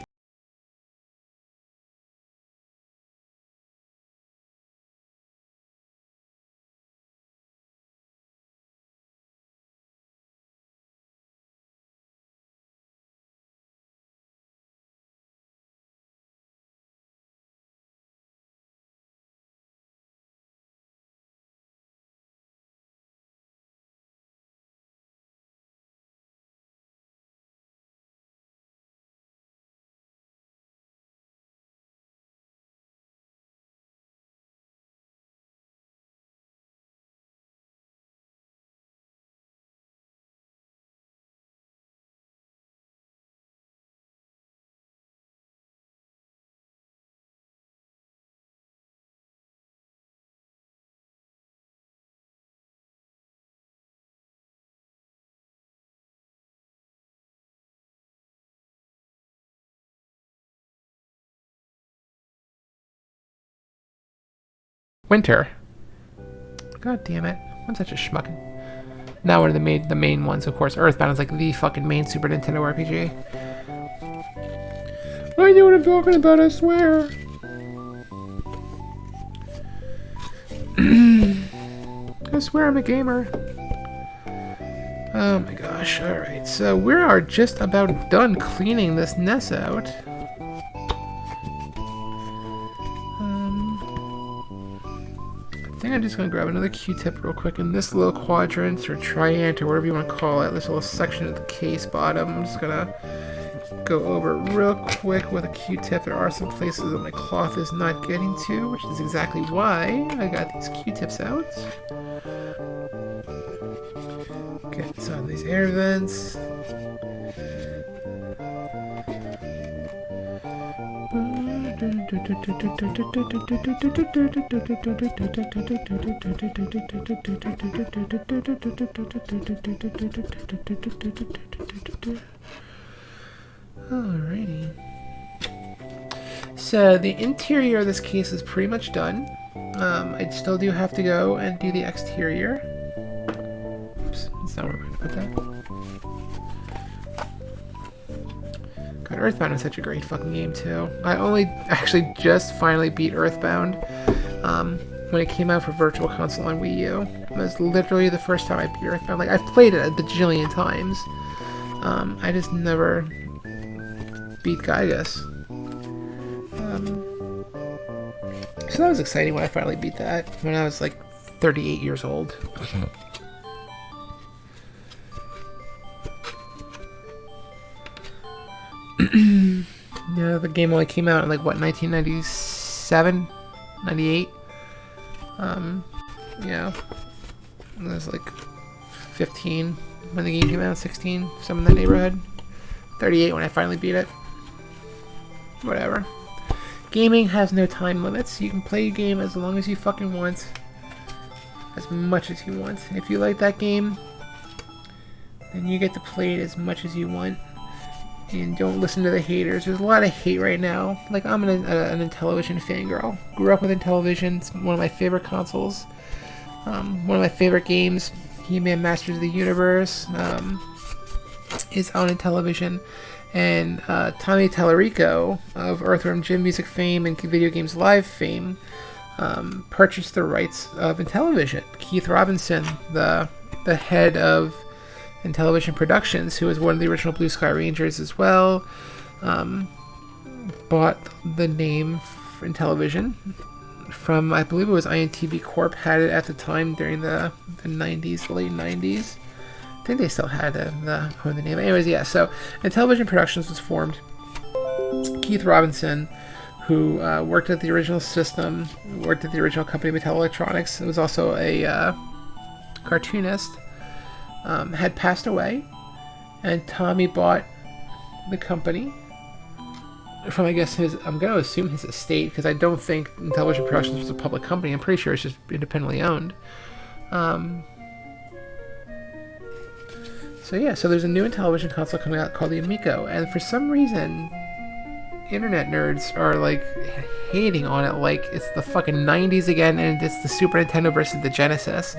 Winter. God damn it. I'm such a schmuck. Now one of the main ones, of course. Earthbound is like the fucking main Super Nintendo RPG. I know what I'm talking about, I swear. I swear I'm a gamer. Oh my gosh, alright. So we are just about done cleaning this NES out. think I'm just going to grab another Q-tip real quick in this little quadrant or triant or whatever you want to call it, this little section of the case bottom. I'm just going to go over real quick with a Q-tip. There are some places that my cloth is not getting to, which is exactly why I got these Q-tips out. Get some of these air vents. Alrighty. So the interior of this case is pretty much done. I still do have to go and do the exterior. Oops, that's not where I'm going to put that. God, Earthbound is such a great fucking game too. I only actually just finally beat Earthbound when it came out for Virtual Console on Wii U. It was literally the first time I beat Earthbound. Like, I've played it a bajillion times. I just never beat Gygas. So that was exciting when I finally beat that, when I was like 38 years old. Yeah, the game only came out in like what, 1997, 98. Yeah, I was like 15 when the game came out, 16, some in that neighborhood. 38 when I finally beat it. Whatever. Gaming has no time limits. You can play a game as long as you fucking want, as much as you want. If you like that game, then you get to play it as much as you want. And don't listen to the haters. There's a lot of hate right now. Like, I'm an Intellivision fangirl. Grew up with Intellivision. It's one of my favorite consoles. One of my favorite games, He-Man Masters of the Universe, is on Intellivision. And Tommy Tallarico of Earthworm Jim music fame and Video Games Live fame purchased the rights of Intellivision. Keith Robinson, the head of Intellivision Productions, who was one of the original Blue Sky Rangers as well, bought the name for Intellivision from, I believe it was INTV Corp, had it at the time during the 90s, the late 90s. I think they still had the name. Anyways, yeah, so Intellivision Productions was formed. Keith Robinson, who worked at the original system, worked at the original company Mattel Electronics, was also a cartoonist, had passed away, and Tommy bought the company from, I guess, I'm going to assume his estate, because I don't think Intellivision Productions was a public company. I'm pretty sure it's just independently owned. So yeah, so there's a new Intellivision console coming out called the Amico, and for some reason, internet nerds are like hating on it like it's the fucking 90s again, and it's the Super Nintendo versus the Genesis,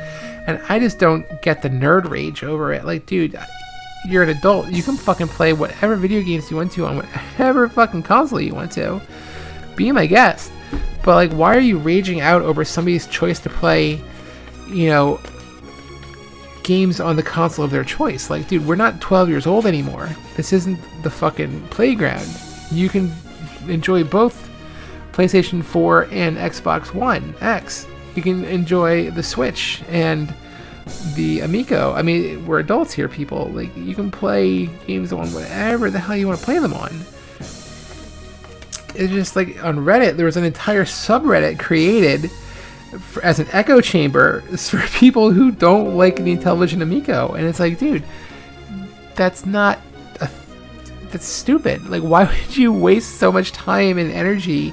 and I just don't get the nerd rage over it. Like, dude, you're an adult. You can fucking play whatever video games you want to on whatever fucking console you want to. Be my guest. But like, why are you raging out over somebody's choice to play, you know, games on the console of their choice? Like, dude, we're not 12 years old anymore. This isn't the fucking playground. You can enjoy both PlayStation 4 and Xbox One X. You can enjoy the Switch and the Amico. I mean, we're adults here, people. Like, you can play games on whatever the hell you want to play them on. It's just like on Reddit, there was an entire subreddit created as an echo chamber for people who don't like the Intellivision Amico, and it's like, dude, that's stupid. Like, why would you waste so much time and energy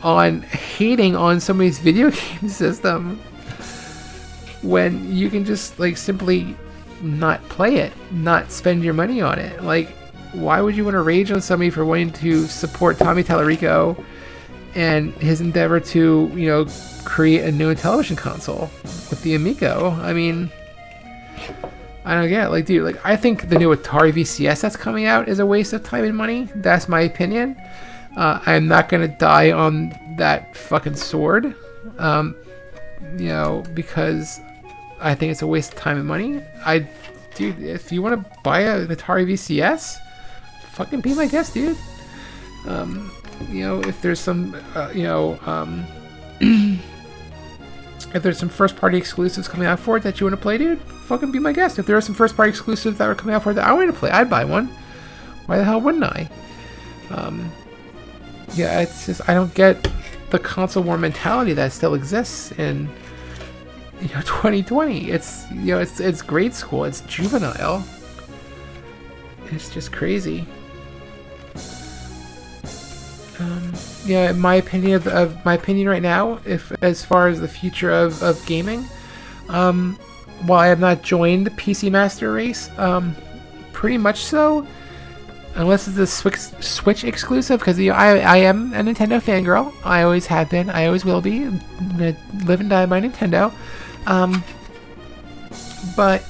on hating on somebody's video game system when you can just like simply not play it, not spend your money on it? Like, why would you want to rage on somebody for wanting to support Tommy Tallarico and his endeavor to, you know, create a new Intellivision console with the Amico? I mean, I don't get it. Like, dude, like, I think the new Atari VCS that's coming out is a waste of time and money. That's my opinion. I'm not gonna die on that fucking sword, you know, because I think it's a waste of time and money. Dude, if you want to buy an Atari VCS, fucking be my guest, dude. You know, if there's some, you know, If there's some first-party exclusives coming out for it that you want to play, dude, fucking be my guest. If there are some first-party exclusives that are coming out for it that I want to play, I'd buy one. Why the hell wouldn't I? Yeah, it's just I don't get the console war mentality that still exists in 2020. It's it's grade school. It's juvenile. It's just crazy. Yeah, my opinion of my opinion right now, if as far as the future of gaming, while I have not joined the PC Master Race, pretty much so, unless it's a Switch exclusive, because I am a Nintendo fangirl. I always have been. I always will be. I'm gonna live and die by Nintendo. But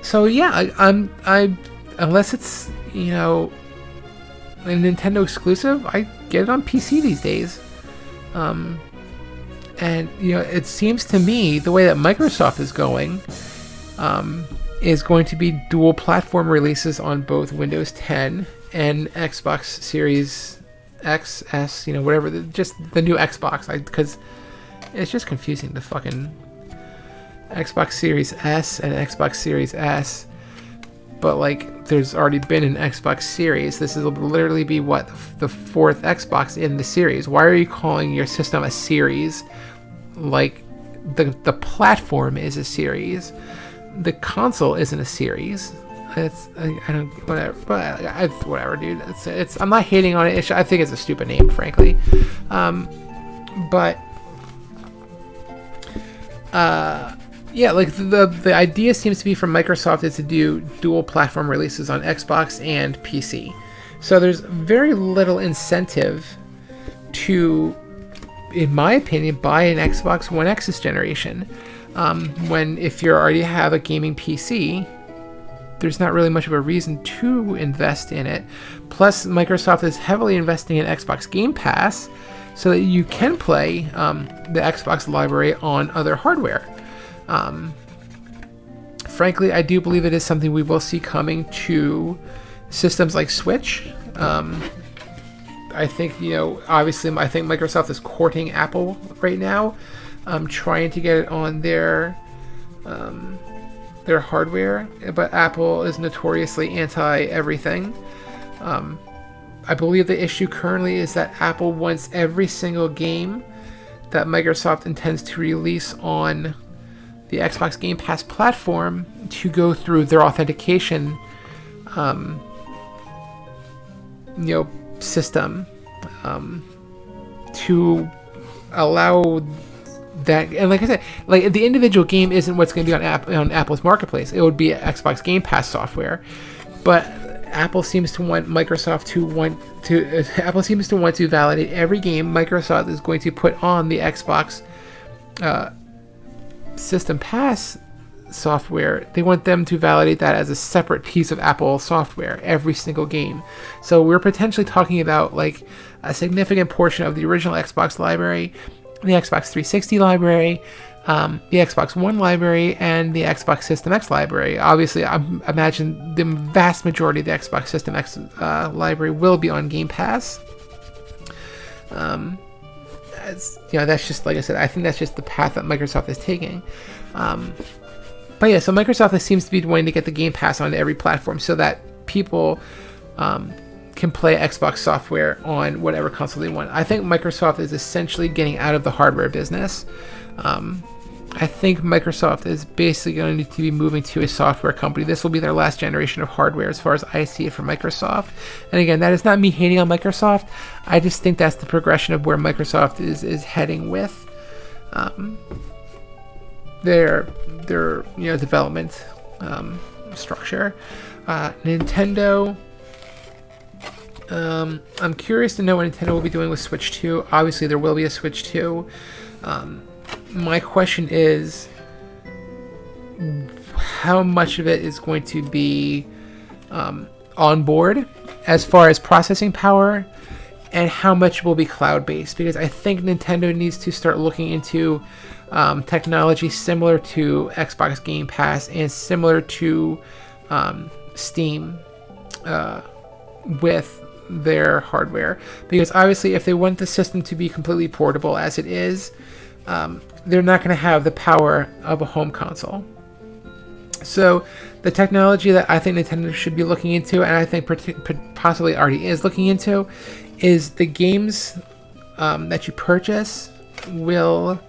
so yeah, I unless it's a Nintendo exclusive, I get it on PC these days. And it seems to me the way that Microsoft is going is going to be dual platform releases on both Windows 10 and Xbox Series X, S, whatever, just the new Xbox, because it's just confusing, the fucking Xbox Series S and Xbox Series S. But like, there's already been an Xbox Series. This will literally be the fourth Xbox in the series. Why are you calling your system a series? Like, the platform is a series. The console isn't a series. I don't, whatever. But whatever, dude. It's. I'm not hating on it. I think it's a stupid name, frankly. Yeah, like the idea seems to be from Microsoft is to do dual platform releases on Xbox and PC. So there's very little incentive to, in my opinion, buy an Xbox One X this generation. When if you already have a gaming PC, there's not really much of a reason to invest in it. Plus, Microsoft is heavily investing in Xbox Game Pass so that you can play the Xbox library on other hardware. Frankly, I do believe it is something we will see coming to systems like Switch. I think, obviously, I think Microsoft is courting Apple right now, trying to get it on their hardware, but Apple is notoriously anti-everything. I believe the issue currently is that Apple wants every single game that Microsoft intends to release on the Xbox Game Pass platform to go through their authentication system to allow that. And like I said, like the individual game isn't what's going to be on Apple's marketplace. It would be Xbox Game Pass software, but Apple seems to want Apple seems to want to validate every game Microsoft is going to put on the Xbox System Pass software. They want them to validate that as a separate piece of Apple software, every single game. So we're potentially talking about like a significant portion of the original Xbox library, the Xbox 360 library, the Xbox One library, and the Xbox System X library. Obviously, I imagine the vast majority of the Xbox System X library will be on Game Pass. That's just, like I said, I think that's just the path that Microsoft is taking. But yeah, so Microsoft seems to be wanting to get the Game Pass onto every platform so that people can play Xbox software on whatever console they want. I think Microsoft is essentially getting out of the hardware business. I think Microsoft is basically going to be moving to a software company. This will be their last generation of hardware as far as I see it for Microsoft. And again, that is not me hating on Microsoft. I just think that's the progression of where Microsoft is heading with their development structure. Nintendo, I'm curious to know what Nintendo will be doing with Switch 2. Obviously, there will be a Switch 2. My question is, how much of it is going to be on board as far as processing power, and how much will be cloud-based? Because I think Nintendo needs to start looking into technology similar to Xbox Game Pass and similar to Steam with their hardware. Because obviously, if they want the system to be completely portable as it is, they're not going to have the power of a home console. So the technology that I think Nintendo should be looking into, and I think possibly already is looking into, is the games that you purchase will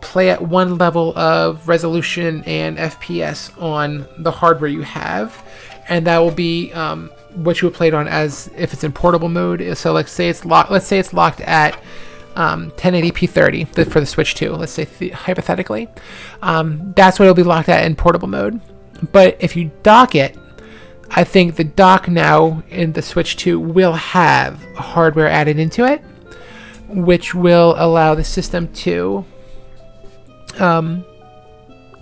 play at one level of resolution and FPS on the hardware you have, and that will be what you would play it on as if it's in portable mode. So let's say it's locked at 1080p 30 for the Switch 2. Let's say hypothetically, that's what it'll be locked at in portable mode. But if you dock it, I think the dock now in the Switch 2 will have hardware added into it, which will allow the system to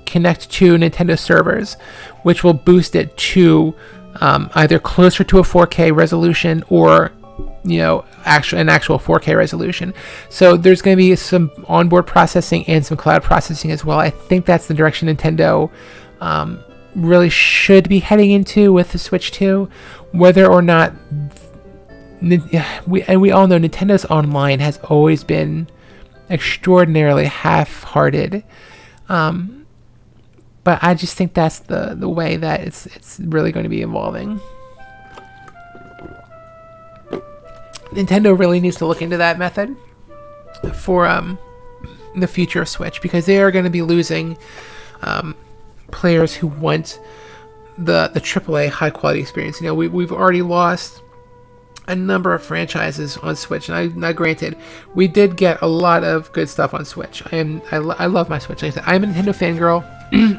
connect to Nintendo servers, which will boost it to either closer to a 4K resolution or an actual 4K resolution. So there's going to be some onboard processing and some cloud processing as well. I think that's the direction Nintendo really should be heading into with the Switch 2. Whether or not we all know Nintendo's online has always been extraordinarily half-hearted, but I just think that's the way that it's really going to be evolving. Nintendo really needs to look into that method for the future of Switch, because they are going to be losing players who want the AAA high quality experience. We've already lost a number of franchises on Switch, and now granted, we did get a lot of good stuff on Switch. I love my Switch. Like I said, I'm a Nintendo fangirl.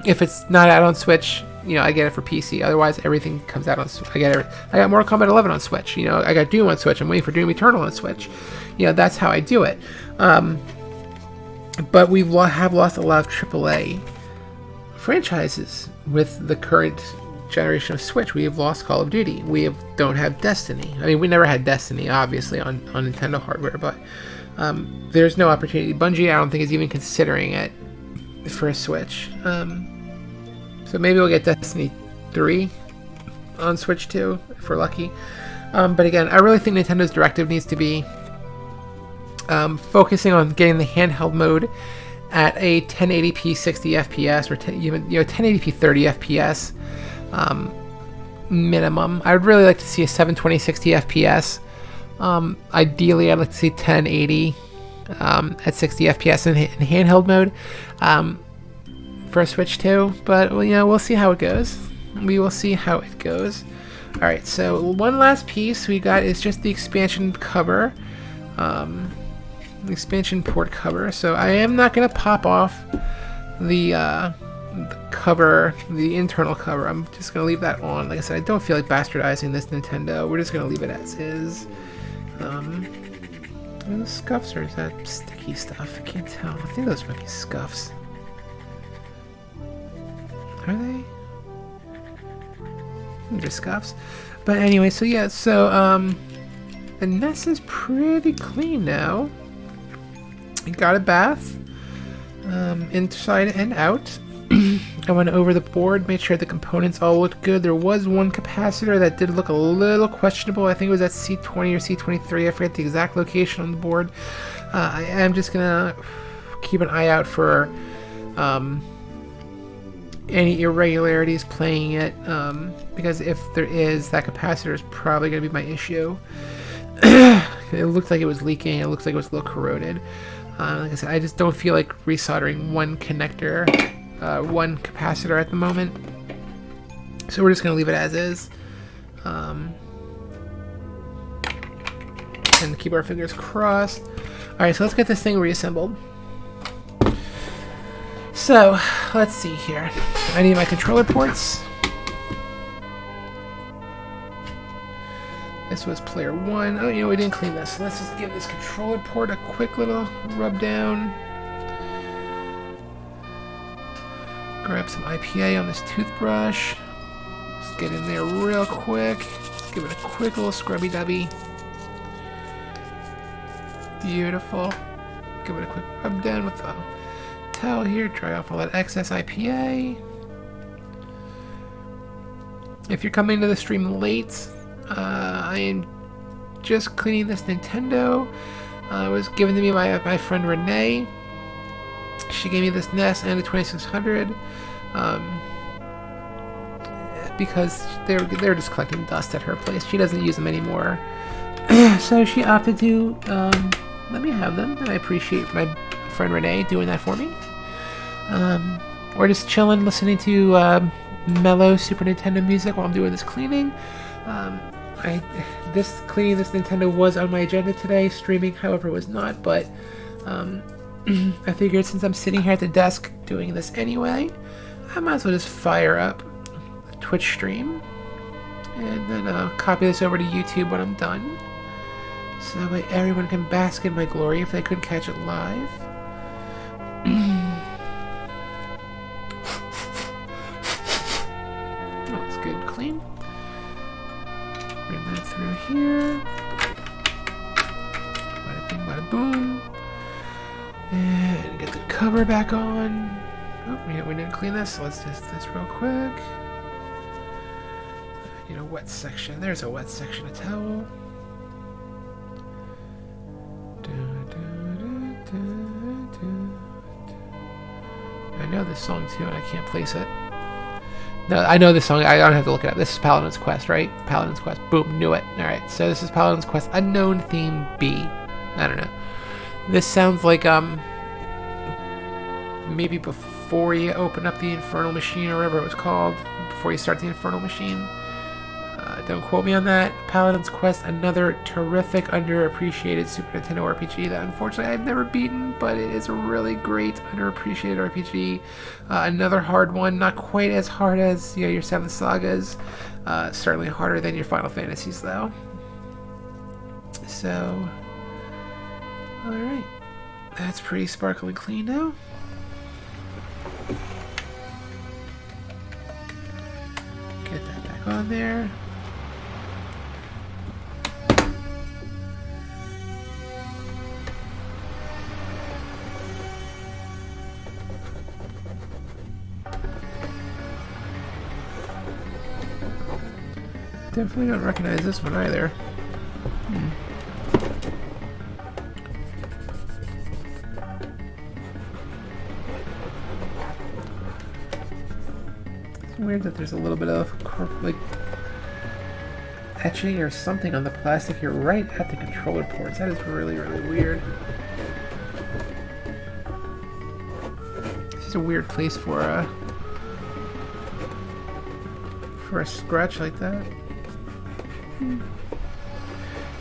If it's not out on Switch, I get it for PC. Otherwise, everything comes out on Switch. I got Mortal Kombat 11 on Switch. I got Doom on Switch. I'm waiting for Doom Eternal on Switch. That's how I do it. But we have lost a lot of AAA franchises with the current generation of Switch. We have lost Call of Duty. We don't have Destiny. I mean, we never had Destiny, obviously, on Nintendo hardware, but there's no opportunity. Bungie, I don't think, is even considering it for a Switch. So maybe we'll get Destiny 3 on Switch 2 if we're lucky. But again, I really think Nintendo's directive needs to be focusing on getting the handheld mode at a 1080p 60 FPS or 1080p 30 FPS minimum. I would really like to see a 720 60 FPS. Ideally, I'd like to see 1080 at 60 FPS in handheld mode for a Switch 2. But we'll see how it goes. We will see how it goes. All right. So one last piece we got is just the expansion cover. Expansion port cover. So I am not going to pop off the cover, the internal cover. I'm just going to leave that on. Like I said, I don't feel like bastardizing this Nintendo. We're just going to leave it as is. Are those scuffs or is that sticky stuff? I can't tell. I think those might be scuffs. Are they? They're scuffs. But anyway, so yeah, so the NES is pretty clean now. I got a bath, inside and out. I went over the board, made sure the components all looked good. There was one capacitor that did look a little questionable. I think it was at C20 or C23. I forget the exact location on the board. I am just gonna keep an eye out for any irregularities playing it, because if there is, that capacitor is probably gonna be my issue. It looked like it was leaking. It looks like it was a little corroded. Like I said, I just don't feel like resoldering one connector, one capacitor at the moment. So we're just going to leave it as is. And keep our fingers crossed. Alright, so let's get this thing reassembled. So, let's see here. I need my controller ports. This was player 1. Oh, we didn't clean this. So let's just give this controller port a quick little rub down. Grab some IPA on this toothbrush. Just get in there real quick. Just give it a quick little scrubby dubby. Beautiful. Give it a quick rub down with the towel here. Dry off all that excess IPA. If you're coming to the stream late, I am just cleaning this Nintendo. It was given to me by my friend Renee. she gave me this NES and a 2600 because they're just collecting dust at her place. She doesn't use them anymore. So she opted to let me have them, and I appreciate my friend Renee doing that for me. We're just chilling, listening to mellow Super Nintendo music while I'm doing this cleaning. Cleaning this Nintendo was on my agenda today. Streaming, however, was not. But I figured since I'm sitting here at the desk doing this anyway, I might as well just fire up a Twitch stream and then copy this over to YouTube when I'm done. So that way everyone can bask in my glory if they couldn't catch it live. Oh, it's good, clean. Bring that through here. Bada bing, bada boom. And get the cover back on. Oh, yeah, we didn't clean this, so let's do this real quick. You know, wet section. There's a wet section of towel. I know this song too, and I can't place it. No, I know this song. I don't have to look it up. This is Paladin's Quest, right? Paladin's Quest. Boom, knew it. Alright, so this is Paladin's Quest Unknown Theme B. I don't know. This sounds like, maybe before you open up the Infernal Machine, or whatever it was called. Before you start the Infernal Machine. Don't quote me on that. Paladin's Quest, another terrific, underappreciated Super Nintendo RPG that unfortunately I've never beaten, but it is a really great, underappreciated RPG. Another hard one, not quite as hard as your Seven Sagas. Certainly harder than your Final Fantasies, though. So, alright. That's pretty sparkling clean now. Get that back on there. Definitely don't recognize this one either. It's weird that there's a little bit of like etching or something on the plastic here right at the controller ports. That is really, really weird. This is a weird place for a scratch like that.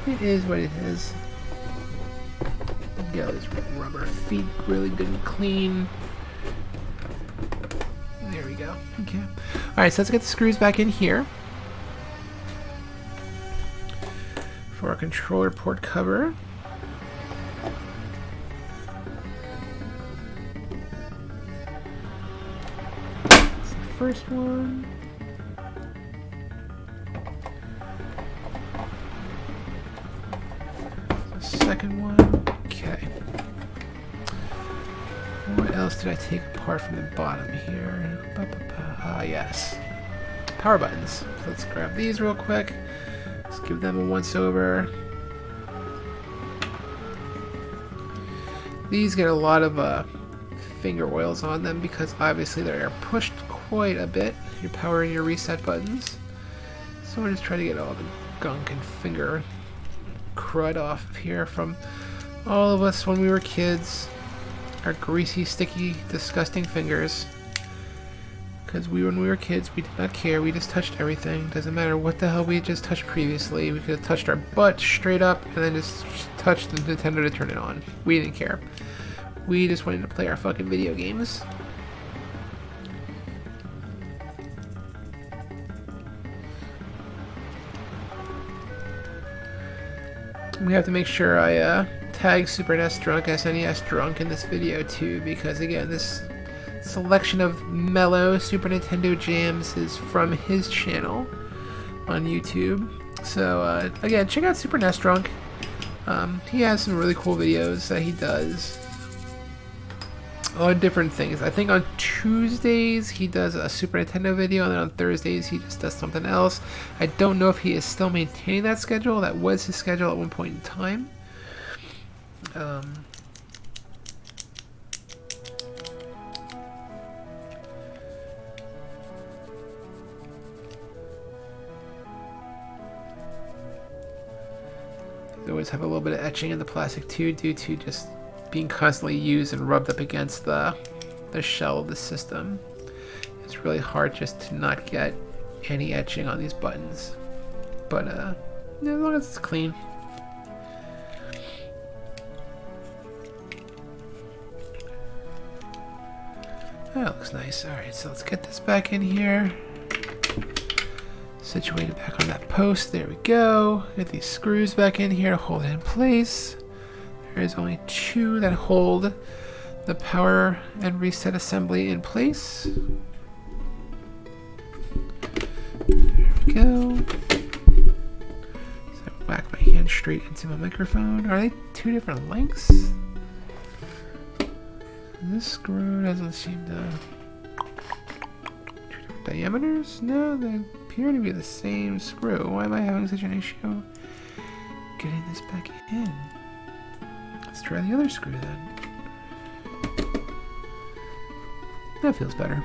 It is what it is. Get all these rubber feet really good and clean. There we go. Okay. Alright, so let's get the screws back in here for our controller port cover. That's the first one. Second one. Okay. What else did I take apart from the bottom here? Yes. Power buttons. So let's grab these real quick. Let's give them a once over. These get a lot of finger oils on them because obviously they are pushed quite a bit. Your power and your reset buttons. So we're just trying to get all the gunk and finger crud off of here from all of us when we were kids. Our greasy, sticky, disgusting fingers. Because when we were kids, we did not care. We just touched everything. Doesn't matter what the hell we had just touched previously. We could have touched our butt straight up and then just touched the Nintendo to turn it on. We didn't care. We just wanted to play our fucking video games. We have to make sure I tag Super NES Drunk, SNES Drunk in this video too, because again, this selection of mellow Super Nintendo jams is from his channel on YouTube. So again, check out Super NES Drunk. He has some really cool videos that he does on different things. I think on Tuesdays he does a Super Nintendo video, and then on Thursdays he just does something else. I don't know if he is still maintaining that schedule. That was his schedule at one point in time. They always have a little bit of etching in the plastic too, due to just being constantly used and rubbed up against the shell of the system. It's really hard just to not get any etching on these buttons. But as long as it's clean. That looks nice. Alright, so let's get this back in here. Situated back on that post. There we go. Get these screws back in here to hold it in place. There's only 2 that hold the power and reset assembly in place. There we go. So I whack my hand straight into my microphone. Are they 2 different lengths? This screw doesn't seem to... 2 different diameters? No, they appear to be the same screw. Why am I having such an issue getting this back in? Let's try the other screw then. That feels better.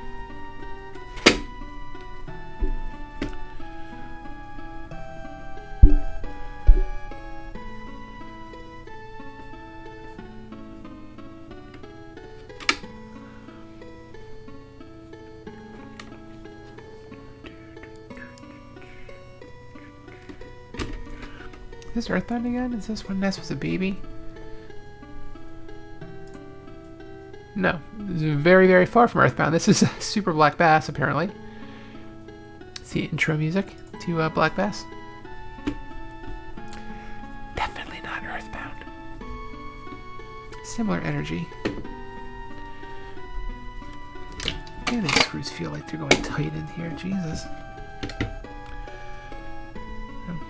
Is this Earthbound again? Is this when NES was a baby? No, this is very, very far from Earthbound. This is Super Black Bass, apparently. It's the intro music to Black Bass. Definitely not Earthbound. Similar energy. Man, these screws feel like they're going tight in here. Jesus.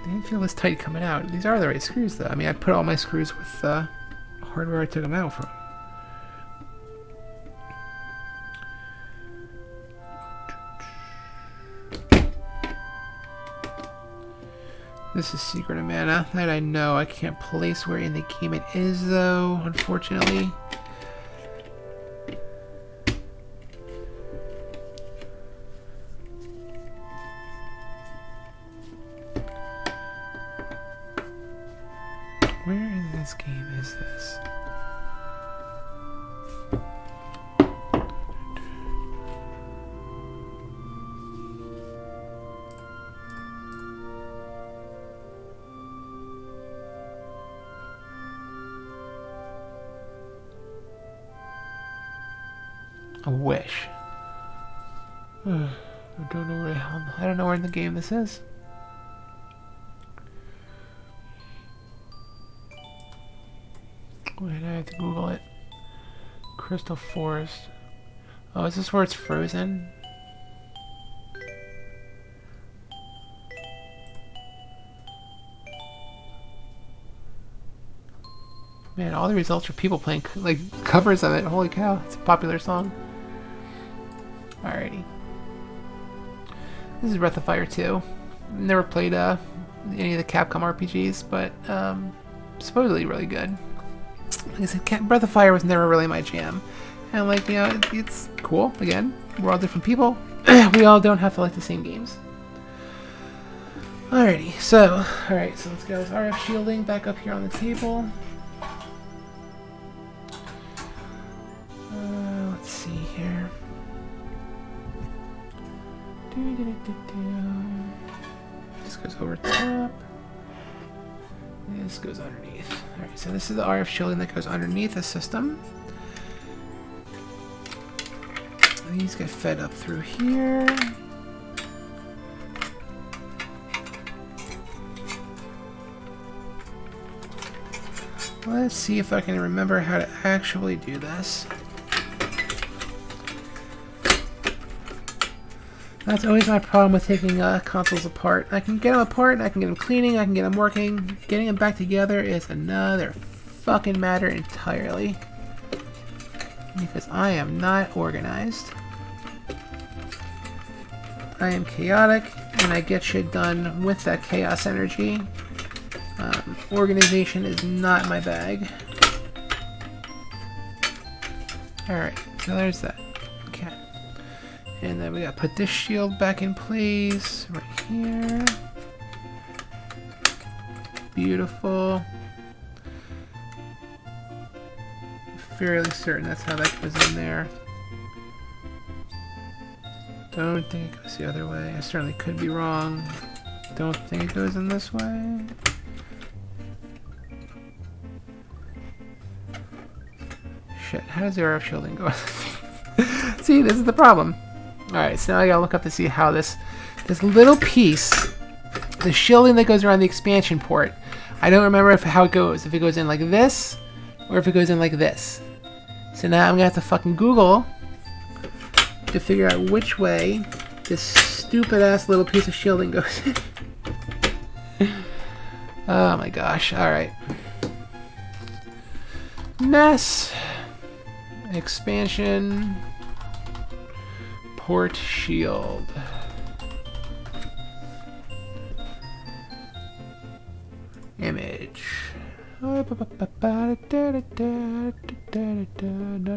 They didn't feel this tight coming out. These are the right screws, though. I mean, I put all my screws with hardware I took them out from. This is Secret of Mana. That I know. I can't place where in the game it is, though, unfortunately. Where in this game is this? A wish. I don't know where I don't know where in the game this is. Wait, I have to Google it. Crystal Forest. Oh, is this where it's frozen? Man, all the results are people playing like covers of it. Holy cow, it's a popular song. Alrighty. This is Breath of Fire 2. Never played any of the Capcom RPGs, but supposedly really good. Like I said, Breath of Fire was never really my jam. And like, you know, it's cool. Again, we're all different people. We all don't have to like the same games. Alrighty, so let's go with RF shielding back up here on the table. Let's see here. This goes over top. This goes underneath. Alright, so this is the RF shielding that goes underneath the system. These get fed up through here. Let's see if I can remember how to actually do this. That's always my problem with taking consoles apart. I can get them apart, I can get them cleaning, I can get them working. Getting them back together is another fucking matter entirely. Because I am not organized. I am chaotic, and I get shit done with that chaos energy. Organization is not my bag. Alright, so there's that. Okay. And then we gotta put this shield back in place right here. Beautiful. fairly certain that's how that goes in there. Don't think it goes the other way. I certainly could be wrong. Don't think it goes in this way. Shit, how does the RF shielding go? See, this is the problem. Alright, so now I gotta look up to see how this little piece, the shielding that goes around the expansion port, I don't remember how it goes. If it goes in like this, or if it goes in like this. So now I'm gonna have to fucking Google to figure out which way this stupid ass little piece of shielding goes in. Oh my gosh, alright. NES expansion port shield. Image. None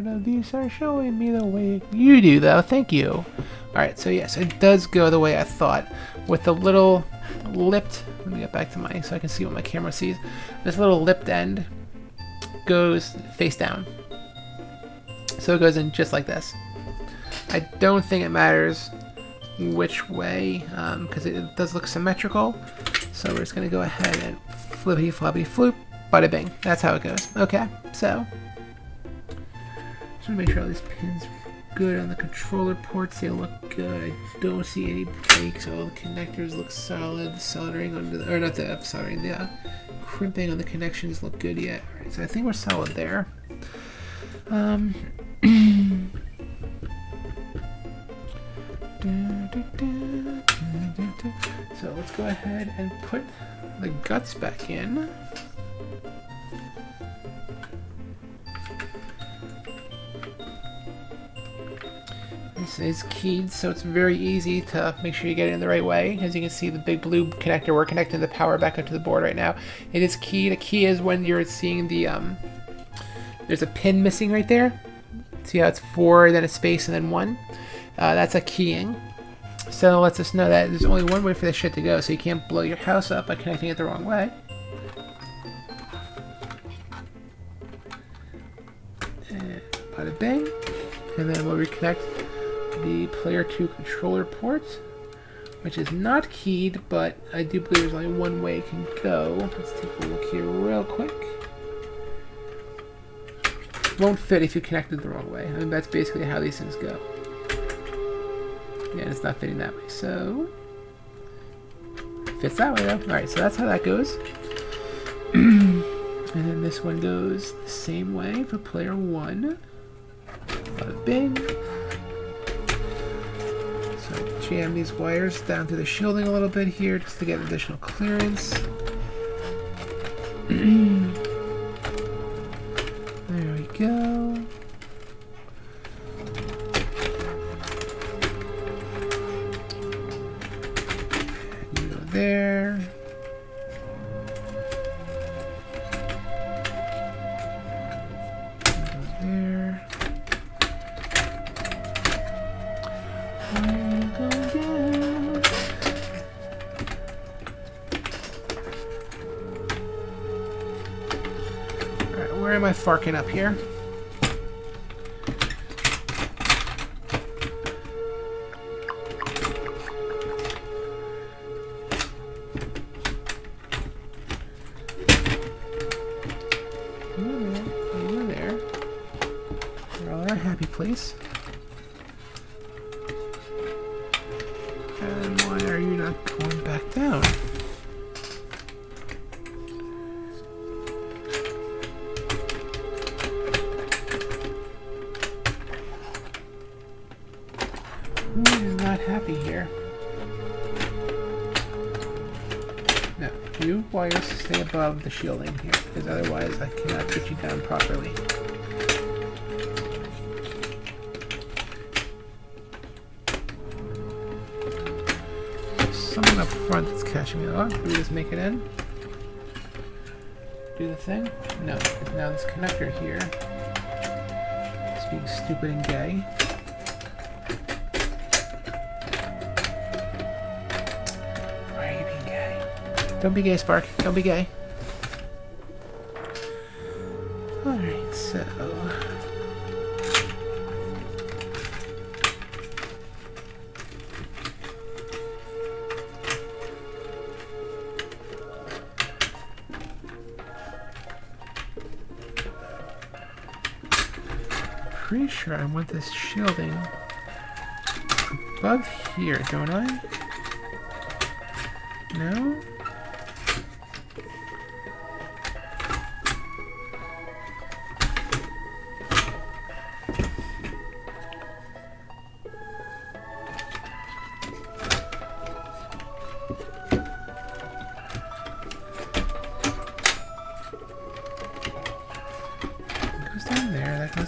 of these are showing me the way you do, though. Thank you. Alright, so yes, it does go the way I thought. With the little lipped, let me get back to my, so I can see what my camera sees. This little lipped end goes face down. So it goes in just like this. I don't think it matters which way, because it does look symmetrical. So we're just going to go ahead and flippity floppity floop, bada bing. That's how it goes. Okay, so just want to make sure all these pins are good on the controller ports. They look good. I don't see any breaks. All the connectors look solid. The soldering under the, or not the soldering, the crimping on the connections look good yet. Alright, so I think we're solid there. So let's go ahead and put the guts back in. This is keyed, so it's very easy to make sure you get it in the right way. As you can see, the big blue connector, we're connecting the power back up to the board right now. It is keyed. A key is when you're seeing the, there's a pin missing right there. See how it's 4, then a space, and then 1? That's a keying. So it lets us know that there's only one way for this shit to go, so you can't blow your house up by connecting it the wrong way. And bada bing. And then we'll reconnect the player 2 controller port, which is not keyed, but I do believe there's only one way it can go. Let's take a look here real quick. Won't fit if you connected the wrong way. I mean, that's basically how these things go. Yeah, it's not fitting that way, so fits that way though. Alright, so that's how that goes. And then this one goes the same way for player 1. Bada bing. So jam these wires down through the shielding a little bit here just to get additional clearance. There we go. You go there. You go there. You go down. Alright, where am I farking up here? You there. We're all in our happy place. And why are you not going back down? Who is not happy here? No, you wires stay above the shielding here, because otherwise I cannot get you down properly. Someone up front that's catching me off. Do we just make it in? Do the thing? No, because now this connector here is being stupid and gay. Why are you being gay? Don't be gay, Spark. Don't be gay. Alright, so... Pretty sure I want this shielding above here, don't I? No?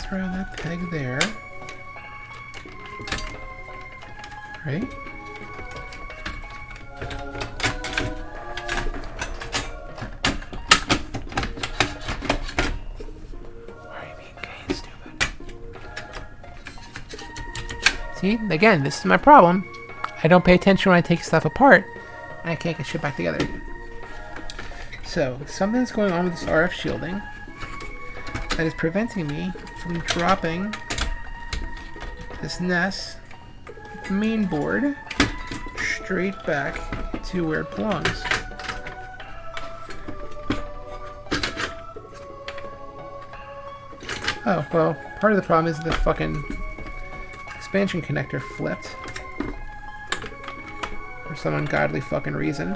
Around that peg there. Right? Why are you being gay and stupid? See, again, this is my problem. I don't pay attention when I take stuff apart, and I can't get shit back together again. So, something's going on with this RF shielding that is preventing me from dropping this NES main board straight back to where it belongs. Oh, well, part of the problem is the fucking expansion connector flipped for some ungodly fucking reason.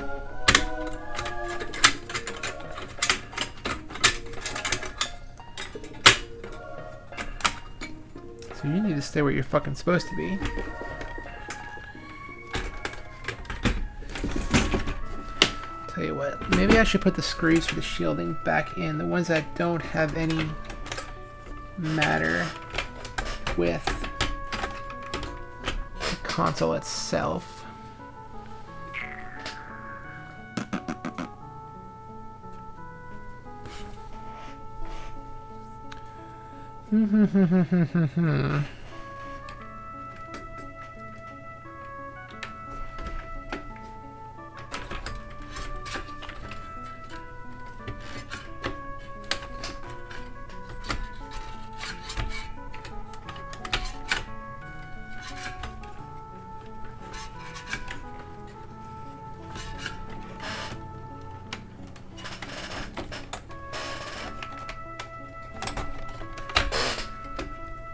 So you need to stay where you're fucking supposed to be. Tell you what, maybe I should put the screws for the shielding back in, the ones that don't have any matter with the console itself.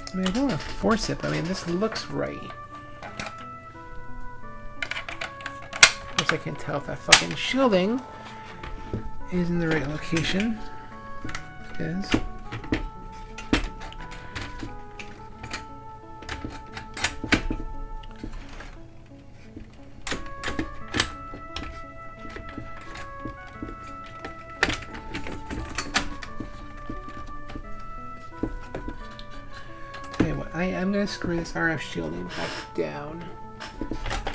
I mean, I don't want to force it, but I mean, this looks right. Of course, I can't tell if that fucking shielding is in the right location. It is. I'm going to screw this RF shielding back down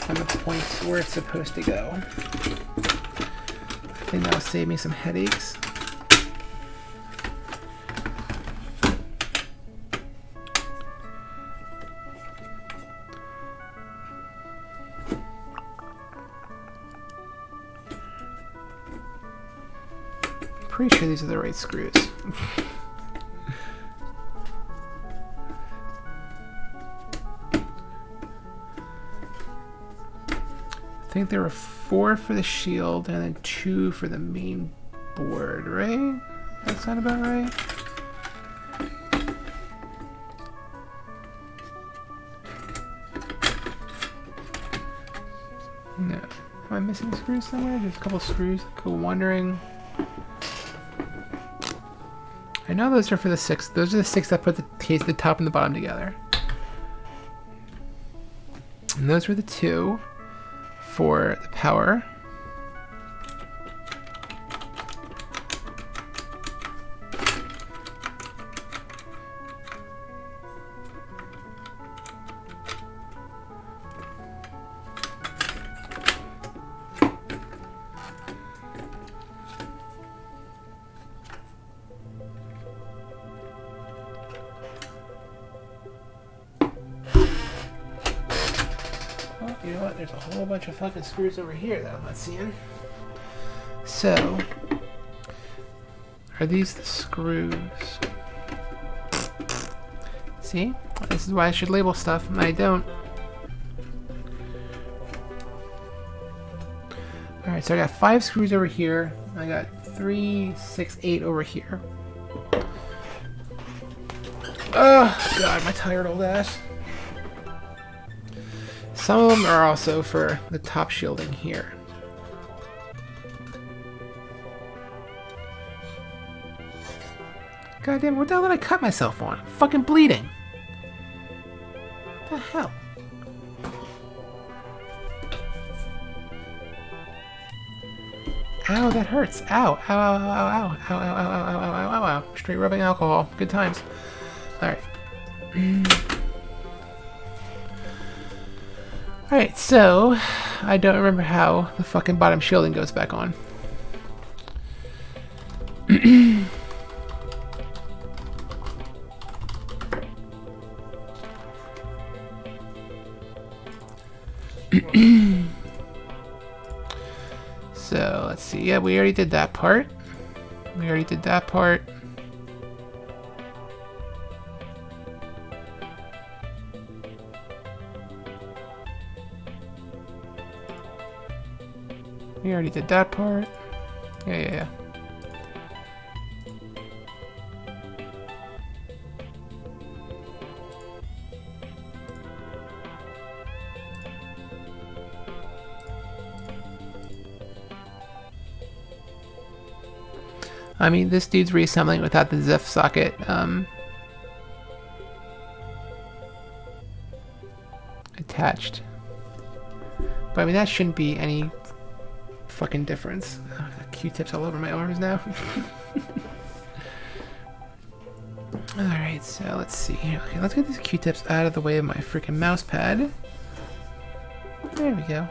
on the points where it's supposed to go. I think that'll save me some headaches. Pretty sure these are the right screws. I think there were 4 for the shield and then 2 for the main board, right? That sound about right? No. Am I missing screws somewhere? There's a couple screws. Go wondering. I know those are for the 6. Those are the 6 that put the case, the top and the bottom together. And those were the 2 for the power. You know what? There's a whole bunch of fucking screws over here that I'm not seeing. So, are these the screws? See? This is why I should label stuff, and I don't. Alright, so I got 5 screws over here. I got 3, 6, 8 over here. Oh, God, my tired old ass. Some of them are also for the top shielding here. God damn, what the hell did I cut myself on? I'm fucking bleeding. What the hell? Ow, that hurts. Ow, ow, ow, ow, ow, ow, ow, ow, ow, ow, ow, ow, ow. Straight rubbing alcohol. Good times. Alright. Alright, so I don't remember how the fucking bottom shielding goes back on. So let's see. Yeah, we already did that part. We already did that part. We already did that part. Yeah. I mean, this dude's reassembling without the ZIF socket attached. But I mean, that shouldn't be any fucking difference. Oh, I got Q-tips all over my arms now. Alright, so let's see. Okay, let's get these Q-tips out of the way of my freaking mouse pad. There we go.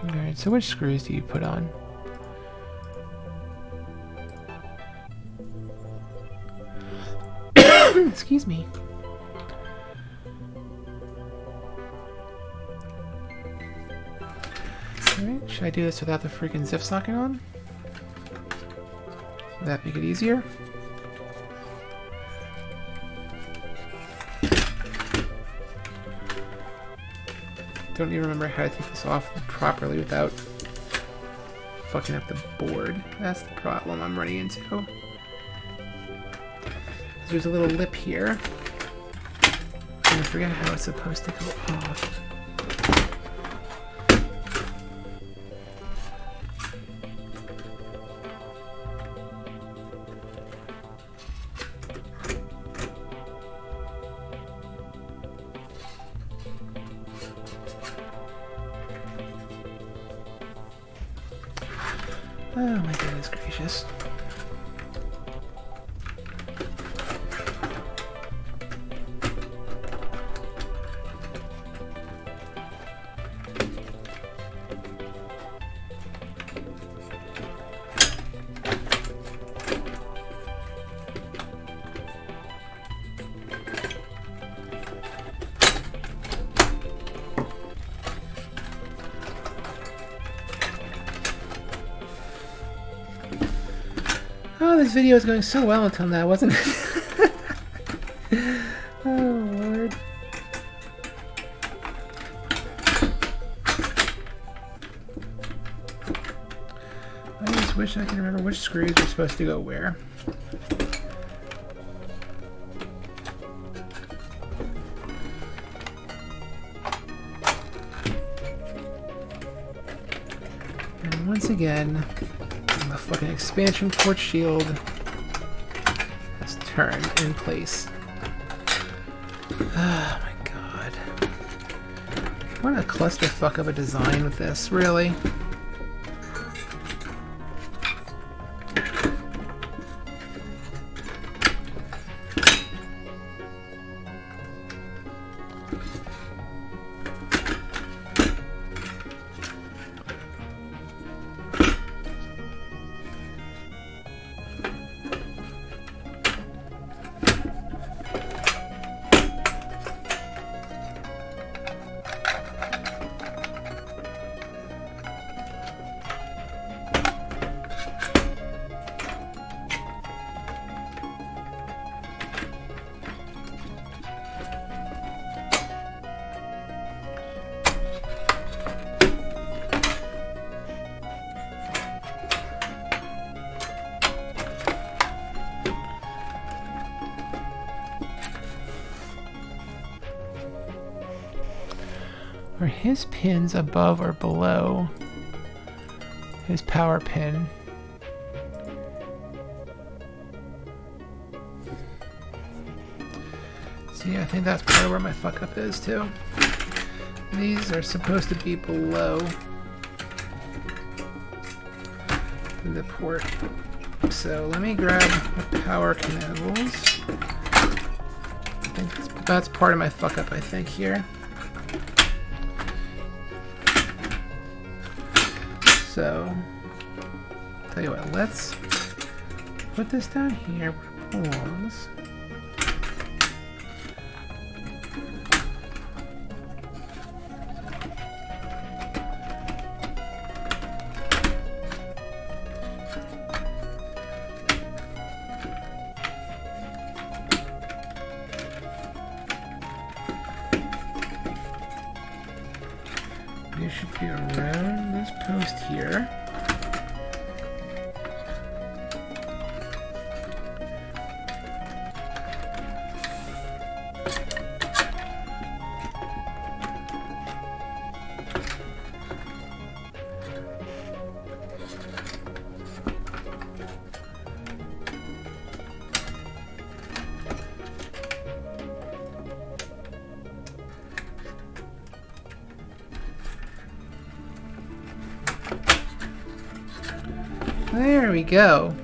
Alright, so which screws do you put on? Excuse me. Alright, should I do this without the freaking ZIF socket on? Would that make it easier? Don't even remember how to take this off properly without fucking up the board. That's the problem I'm running into. There's a little lip here. And I forget how it's supposed to go off. Oh my goodness gracious. Oh, this video was going so well until now, wasn't it? Oh, Lord. I just wish I could remember which screws are supposed to go where. And once again, the fucking expansion port shield has turned in place. Oh my god. What a clusterfuck of a design with this, really. Are his pins above or below his power pin? See, I think that's probably where my fuck up is too. These are supposed to be below the port. So let me grab the power cables. I think that's part of my fuck up, I think, here. So, tell you what, let's put this down here where it belongs. It should be around this post here. There we go.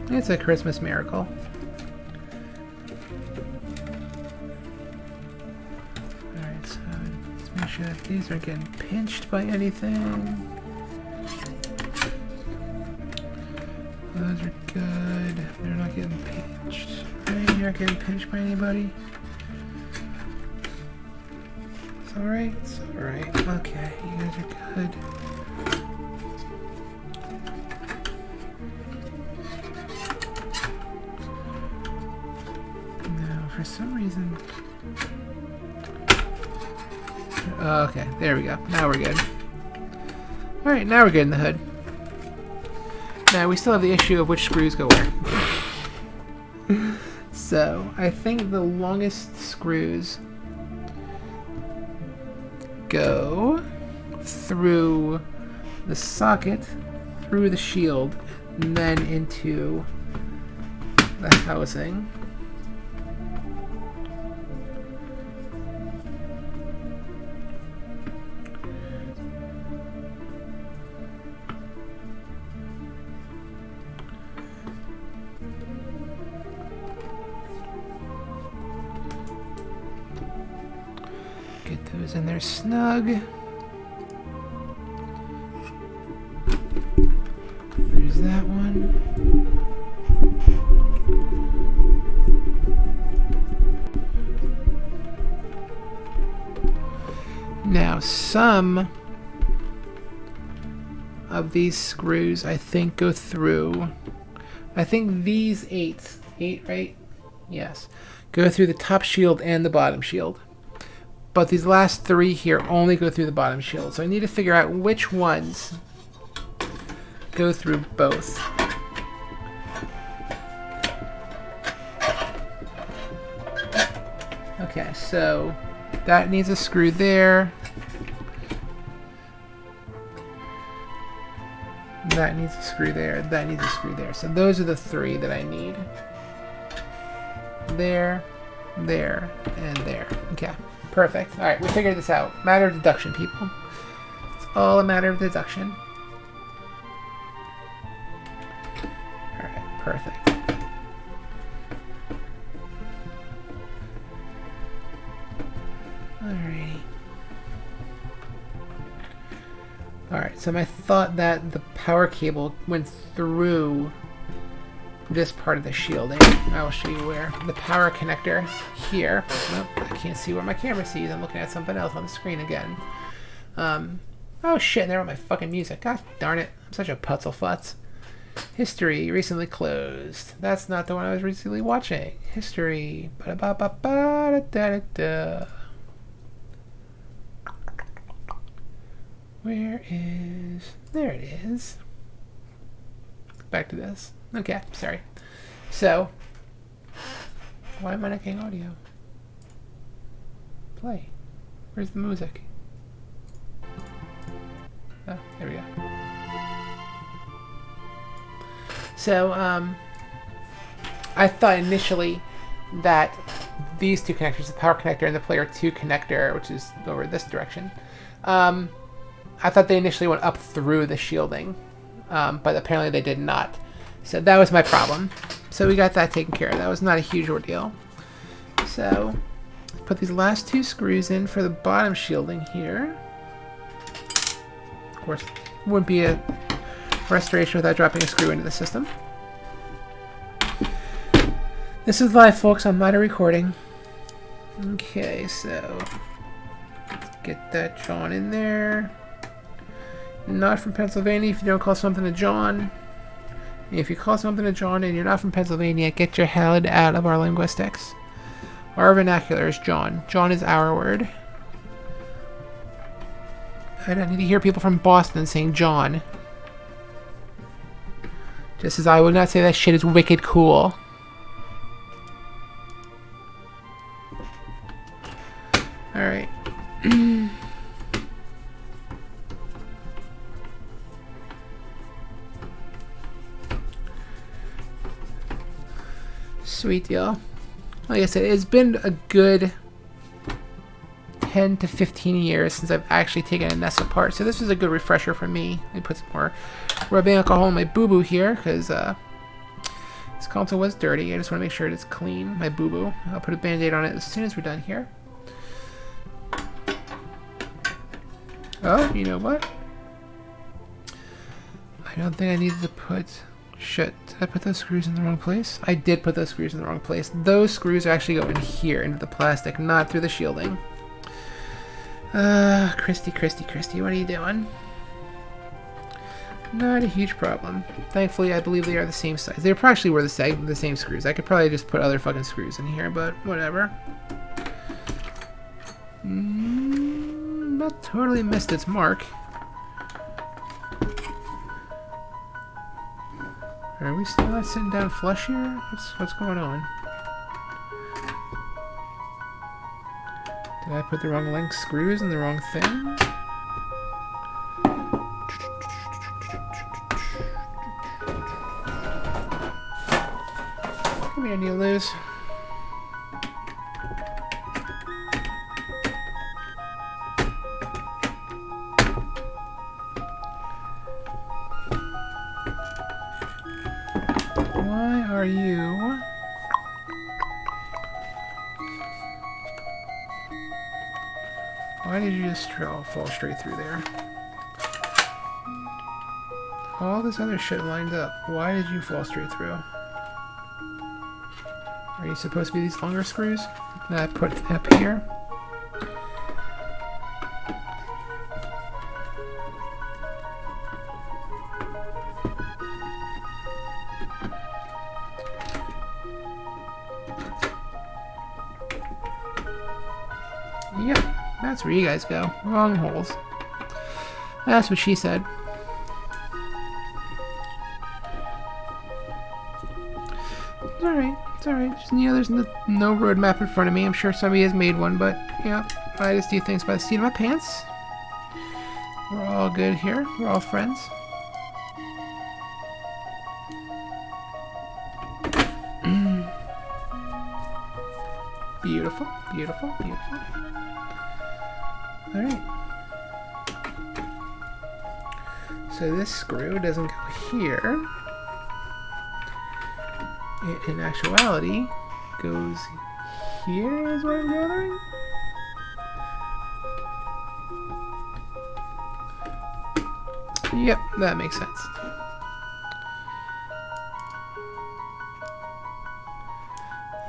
It's a Christmas miracle. Alright, so let's make sure that these aren't getting pinched by anything. Those are good. They're not getting pinched. Right? You're not getting pinched by anybody. It's alright. It's alright. Okay, you guys are good. For some reason... Oh, okay, there we go. Now we're good. Alright, now we're good in the hood. Now, we still have the issue of which screws go where. So, I think the longest screws go through the socket, through the shield, and then into the housing. Get those in there snug. There's that one. Now, some of these screws, I think, go through. I think these eight, right? Yes. Go through the top shield and the bottom shield. But these last three here only go through the bottom shield. So I need to figure out which ones go through both. Okay, so that needs a screw there. That needs a screw there. That needs a screw there. So those are the three that I need. There, there, and there. Okay. Perfect. Alright, we figured this out. Matter of deduction, people. It's all a matter of deduction. Alright, perfect. Alrighty. Alright, so I thought that the power cable went through this part of the shielding. I will show you where. The power connector here. Nope, I can't see where my camera sees. I'm looking at something else on the screen again. Oh shit, there went my fucking music. God darn it. I'm such a putzel futz. History recently closed. That's not the one I was recently watching. History. Ba-da-ba-ba-ba-da-da-da-da. Where is... There it is. Back to this. Okay, sorry. So, why am I not getting audio? Play. Where's the music? Oh, there we go. So, I thought initially that these two connectors, the power connector and the player 2 connector, which is over this direction, I thought they initially went up through the shielding, but apparently they did not. So that was my problem. So we got that taken care of. That was not a huge ordeal. So put these last 2 screws in for the bottom shielding here. Of course, wouldn't be a restoration without dropping a screw into the system. This is live, folks. I'm not a recording. Okay, so get that John in there. Not from Pennsylvania if you don't call something a John. If you call something a John and you're not from Pennsylvania, get your head out of our linguistics. Our vernacular is John. John is our word. I don't need to hear people from Boston saying John. Just as I would not say that shit is wicked cool. Alright. Sweet deal. Like I said, it's been a good 10 to 15 years since I've actually taken a NES apart, so this was a good refresher for me. Let me put some more rubbing alcohol in my boo-boo here, because this console was dirty. I just want to make sure it's clean, my boo-boo. I'll put a band-aid on it as soon as we're done here. Oh, you know what? I don't think I needed to put... Shit, did I put those screws in the wrong place? I did put those screws in the wrong place. Those screws actually go in here, into the plastic, not through the shielding. Christy, what are you doing? Not a huge problem. Thankfully, I believe they are the same size. They probably were the same screws. I could probably just put other fucking screws in here, but whatever. Not totally missed its mark. Are we still not sitting down flush here? What's going on? Did I put the wrong length screws in the wrong thing? Come here, Neil Lose. Why are you... Why did you just fall straight through there? All this other shit lined up. Why did you fall straight through? Are you supposed to be these longer screws that I put up here? Yep, that's where you guys go. Wrong holes. That's what she said. It's alright. Just, you know, there's no roadmap in front of me. I'm sure somebody has made one, but, yeah, I just do things by the seat of my pants. We're all good here. We're all friends. Beautiful. Alright. So this screw doesn't go here. It, in actuality, goes here, is what I'm gathering? Yep, that makes sense.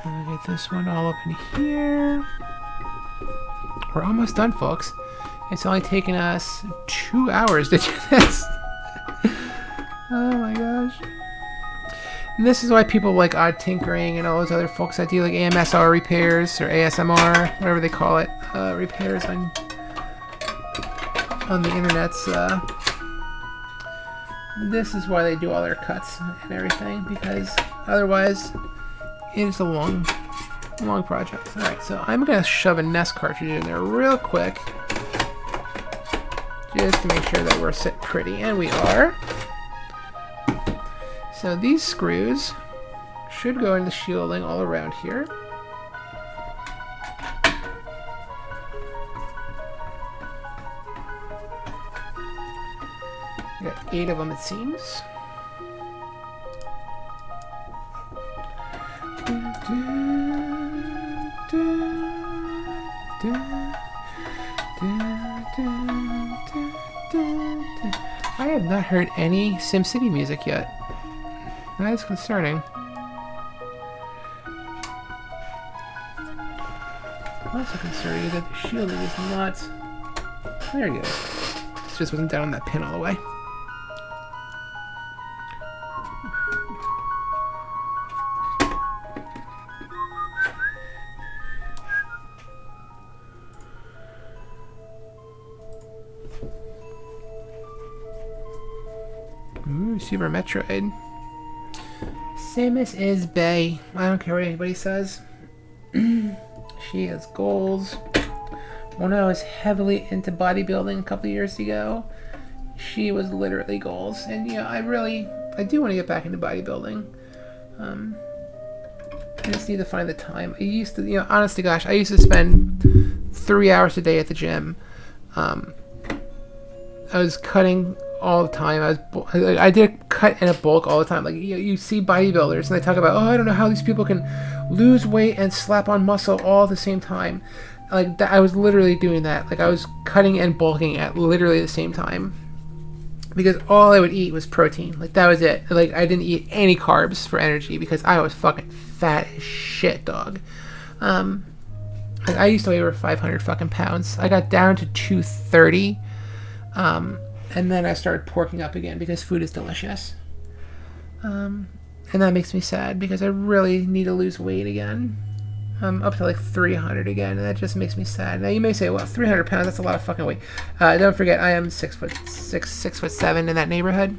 I'm gonna get this one all up in here. We're almost done, folks. It's only taken us 2 hours to do this. Oh my gosh. And this is why people like Odd Tinkering and all those other folks that do like AMSR repairs or ASMR, whatever they call it, repairs on the internets. This is why they do all their cuts and everything, because otherwise it's a long project. Alright, so I'm gonna shove a NES cartridge in there real quick. just to make sure that we're set pretty, and we are. So these screws should go into shielding all around here. We got 8 of them, it seems. I have not heard any SimCity music yet. That is concerning. Also concerning is that the shielding is not... There you go. This just wasn't down on that pin all the way. Ooh, Super Metroid. Samus is bae. I don't care what anybody says. She has goals. When I was heavily into bodybuilding a couple years ago, she was literally goals. And yeah, I do want to get back into bodybuilding. I just need to find the time. I used to, honest to gosh, I used to spend 3 hours a day at the gym. I was cutting all the time. I did cut in a bulk all the time. Like you see bodybuilders and they talk about, oh, I don't know how these people can lose weight and slap on muscle all at the same time. Like that, I was literally doing that. Like I was cutting and bulking at literally the same time because all I would eat was protein. Like that was it. Like I didn't eat any carbs for energy because I was fucking fat as shit, dog. Like I used to weigh over 500 fucking pounds. I got down to 230. And then I started porking up again because food is delicious. And that makes me sad because I really need to lose weight again. I'm up to like 300 again, and that just makes me sad. Now you may say, well, 300 pounds, that's a lot of fucking weight. Don't forget, I am 6'6", 6'7" in that neighborhood.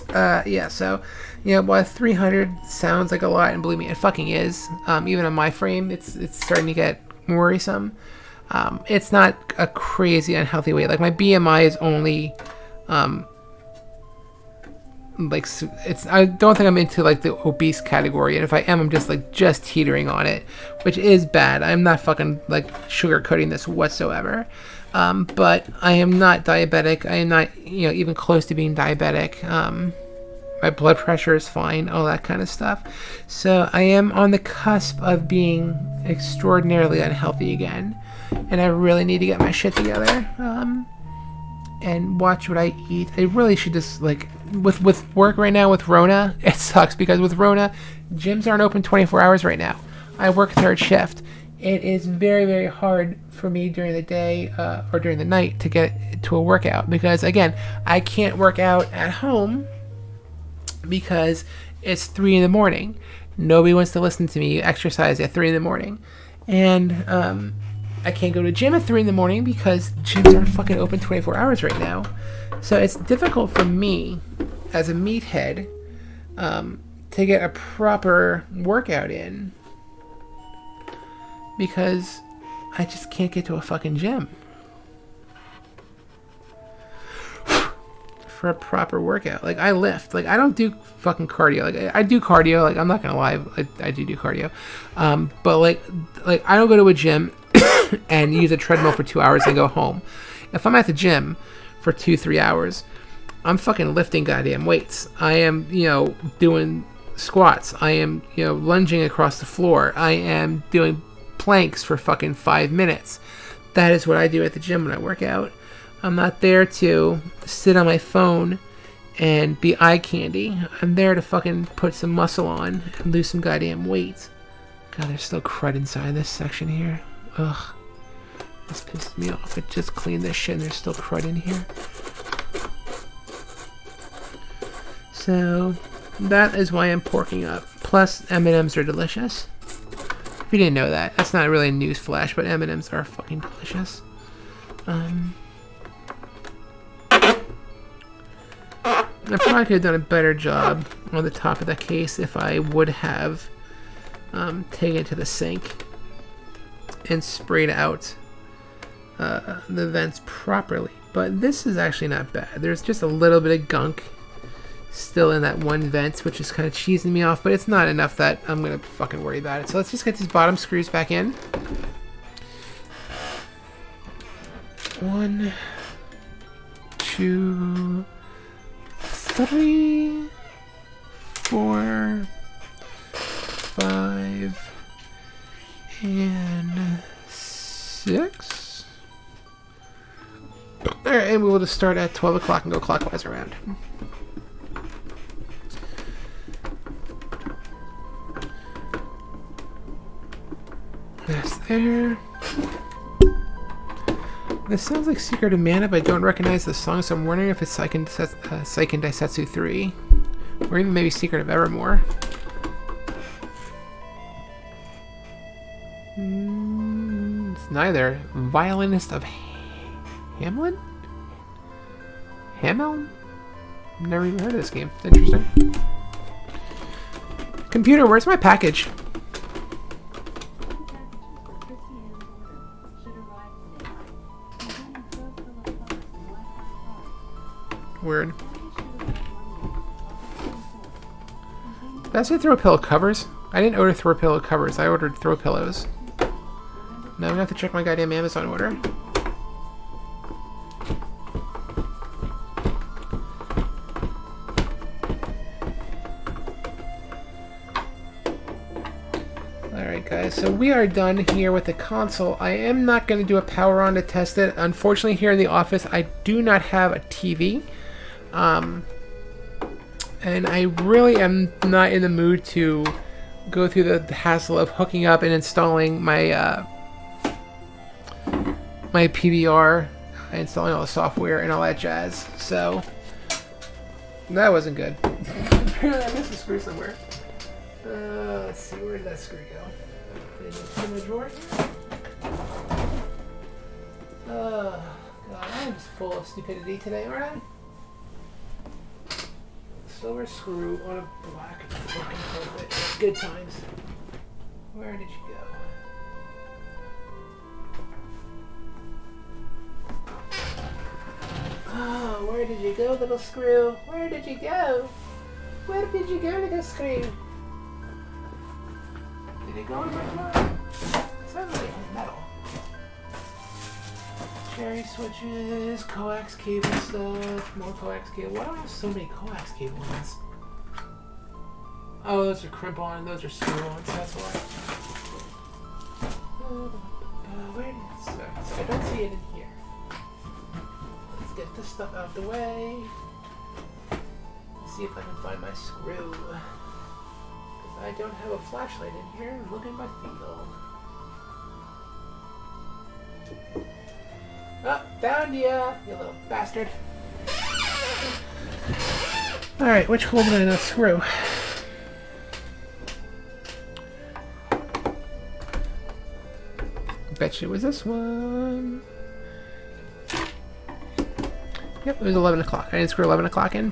Yeah, so, while 300 sounds like a lot, and believe me, it fucking is. Even on my frame, it's starting to get worrisome. It's not a crazy unhealthy weight. Like my BMI is only, I don't think I'm into like the obese category. And if I am, I'm just teetering on it, which is bad. I'm not fucking like sugarcoating this whatsoever. But I am not diabetic. I am not, even close to being diabetic. My blood pressure is fine, all that kind of stuff. So I am on the cusp of being extraordinarily unhealthy again. And I really need to get my shit together and watch what I eat. I really should just, with work right now with Rona, it sucks because with Rona, gyms aren't open 24 hours right now. I work third shift. It is very, very hard for me during the day or during the night to get to a workout because, again, I can't work out at home because it's 3 in the morning. Nobody wants to listen to me exercise at 3 in the morning. And, I can't go to gym at 3 in the morning because gyms aren't fucking open 24 hours right now. So it's difficult for me as a meathead to get a proper workout in because I just can't get to a fucking gym for a proper workout. Like I lift, like I don't do fucking cardio. Like I do cardio, like I'm not gonna lie, I do cardio. But like I don't go to a gym and use a treadmill for 2 hours and go home. If I'm at the gym for 2-3 hours, I'm fucking lifting goddamn weights. I am, doing squats. I am, lunging across the floor. I am doing planks for fucking 5 minutes. That is what I do at the gym when I work out. I'm not there to sit on my phone and be eye candy. I'm there to fucking put some muscle on and lose some goddamn weight. God, there's still crud inside this section here. Ugh. This pissed me off. I just cleaned this shit and there's still crud in here. So, that is why I'm porking up. Plus, M&Ms are delicious. If you didn't know that, that's not really a news flash, but M&Ms are fucking delicious. I probably could have done a better job on the top of the case if I would have taken it to the sink and sprayed out the vents properly, But this is actually not bad. There's just a little bit of gunk still in that one vent, which is kind of cheesing me off, but it's not enough that I'm gonna fucking worry about it. So let's just get these bottom screws back in. 1, 2, 3, 4, 5, and 6. Alright, and we will just start at 12 o'clock and go clockwise around. That's there. This sounds like Secret of Mana, but I don't recognize the song, so I'm wondering if it's Seiken Daisetsu 3. Or even maybe Secret of Evermore. It's neither. Violinist of Hamelin? Hamel? Never even heard of this game. It's interesting. Computer, where's my package? Weird. That's it. Throw pillow covers. I didn't order throw pillow covers. I ordered throw pillows. Now I'm gonna have to check my goddamn Amazon order. Alright guys, so we are done here with the console. I am not going to do a power on to test it. Unfortunately, here in the office I do not have a TV. And I really am not in the mood to go through the hassle of hooking up and installing my my PVR, installing all the software and all that jazz. So that wasn't good. Apparently I missed a screw somewhere. Let's see, where did that screw go? Did it put in the drawer here? Oh god, I'm just full of stupidity today, aren't I? Silver screw on a black fucking carpet. Good times. Where did you go? Oh, where did you go, little screw? Where did you go? Where did you go, little screw? Did it go in my drawer? Sounds like metal. Cherry switches, coax cable stuff, more coax cable. Why do I have so many coax cable ones? Oh, those are crimp on, those are screw ons, that's why. Where is it? So I don't see it in here. Let's get this stuff out the way. Let's see if I can find my screw. Because I don't have a flashlight in here. Look at my field. Oh, found ya, you little bastard. Alright, which hole did I not screw? Bet you it was this one. Yep, it was 11 o'clock. I didn't screw 11 o'clock in.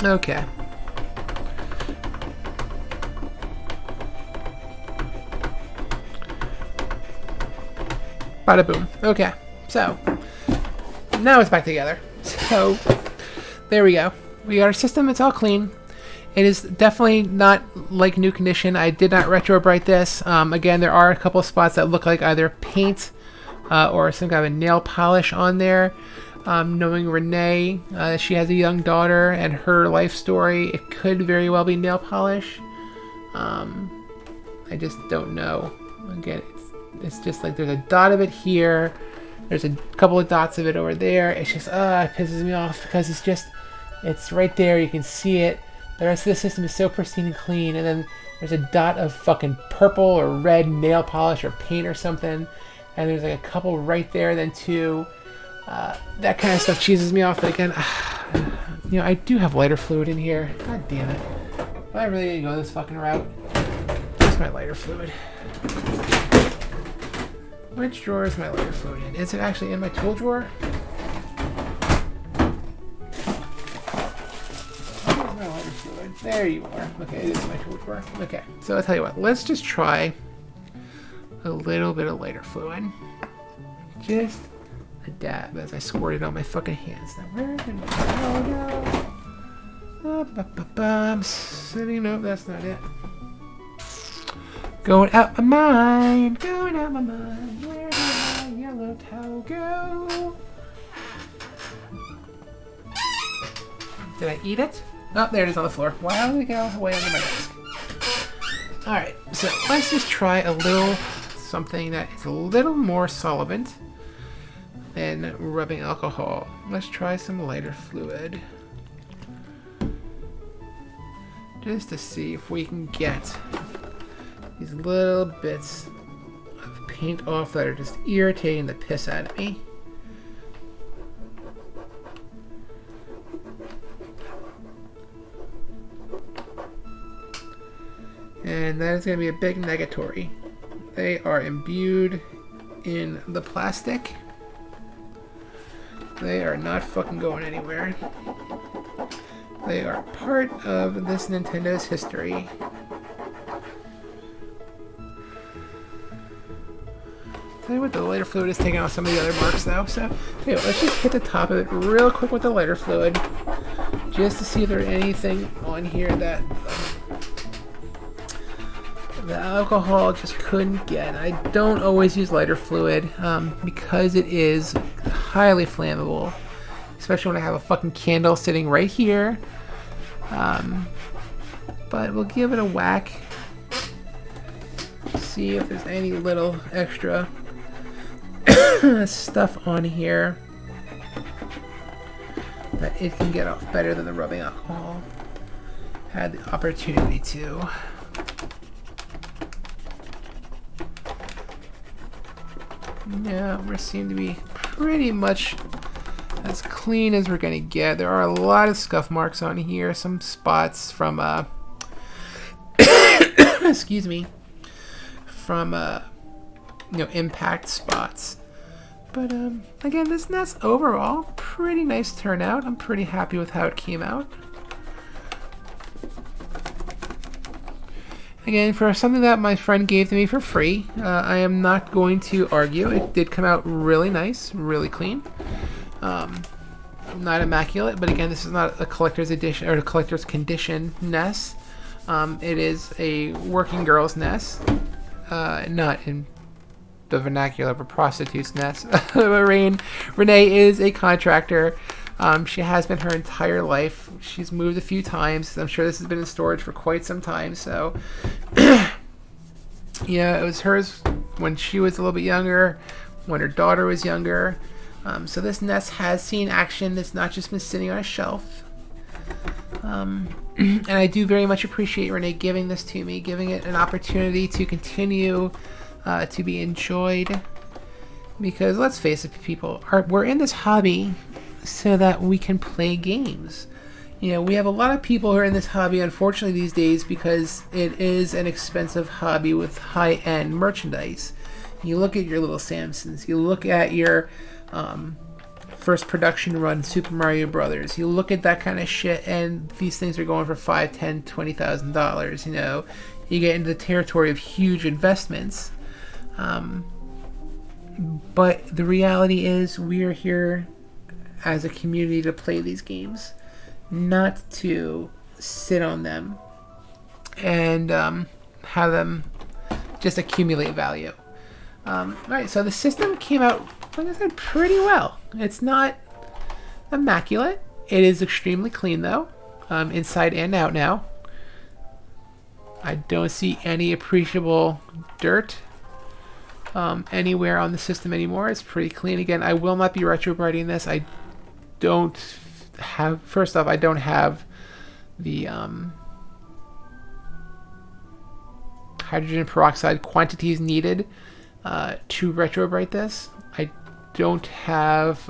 Okay. Bada boom. Okay, so now it's back together. So there we go. We got our system. It's all clean. It is definitely not like new condition. I did not retro bright this. Again, there are a couple of spots that look like either paint or some kind of a nail polish on there. Knowing Renee, she has a young daughter and her life story, it could very well be nail polish. I just don't know. Again, it's just like there's a dot of it here. There's a couple of dots of it over there. It's just, it pisses me off because it's right there. You can see it. The rest of the system is so pristine and clean. And then there's a dot of fucking purple or red nail polish or paint or something. And there's like a couple right there, then two. That kind of stuff cheeses me off. But again, you know, I do have lighter fluid in here. God damn it. Am I really gonna go this fucking route? Where's my lighter fluid? Which drawer is my lighter fluid in? Is it actually in my tool drawer? Where's my lighter fluid? There you are. Okay, it is my tool drawer. Okay, so I'll tell you what. Let's just try a little bit of lighter fluid. Just a dab as I squirted on my fucking hands. Now, where did my towel go? I'm sitting. Nope, that's not it. Going out my mind. Going out my mind. Where did my yellow towel go? Did I eat it? Oh, there it is on the floor. Why did it go away under my desk? Alright, so let's just try a little something that is a little more solvent than rubbing alcohol. Let's try some lighter fluid. Just to see if we can get these little bits of paint off that are just irritating the piss out of me. And that is going to be a big negatory. They are imbued in the plastic. They are not fucking going anywhere. They are part of this Nintendo's history. Tell you what, the lighter fluid is taking off some of the other marks though. So anyway, let's just hit the top of it real quick with the lighter fluid. Just to see if there's anything on here that the alcohol just couldn't get. I don't always use lighter fluid because it is highly flammable, especially when I have a fucking candle sitting right here. But we'll give it a whack. See if there's any little extra stuff on here that it can get off better than the rubbing alcohol had the opportunity to. Yeah, we seem to be pretty much as clean as we're gonna get. There are a lot of scuff marks on here, some spots from excuse me, from impact spots. But again, this NES overall pretty nice turnout. I'm pretty happy with how it came out. Again, for something that my friend gave to me for free, I am not going to argue. It did come out really nice, really clean. Not immaculate, but again, this is not a collector's edition or a collector's condition NES. It is a working girl's NES, not in the vernacular of a prostitute's NES. Renee is a contractor. She has been her entire life. She's moved a few times. I'm sure this has been in storage for quite some time. So, yeah, it was hers when she was a little bit younger, when her daughter was younger. So this NES has seen action. It's not just been sitting on a shelf. And I do very much appreciate Renee giving this to me, giving it an opportunity to continue to be enjoyed. Because let's face it, people, we're in this hobby so that we can play games. You know, we have a lot of people who are in this hobby, unfortunately, these days because it is an expensive hobby with high-end merchandise. You look at your little Samsons, you look at your first production run Super Mario Brothers, you look at that kind of shit, and these things are going for $5,000, $10,000, $20,000. You know, you get into the territory of huge investments. But the reality is, we are here as a community to play these games, not to sit on them and have them just accumulate value. Alright, so the system came out, like I said, pretty well. It's not immaculate. It is extremely clean, though, inside and out now. I don't see any appreciable dirt anywhere on the system anymore. It's pretty clean. Again, I will not be retrobrighting this. I don't have, first off, I don't have the hydrogen peroxide quantities needed to retrobright this. I don't have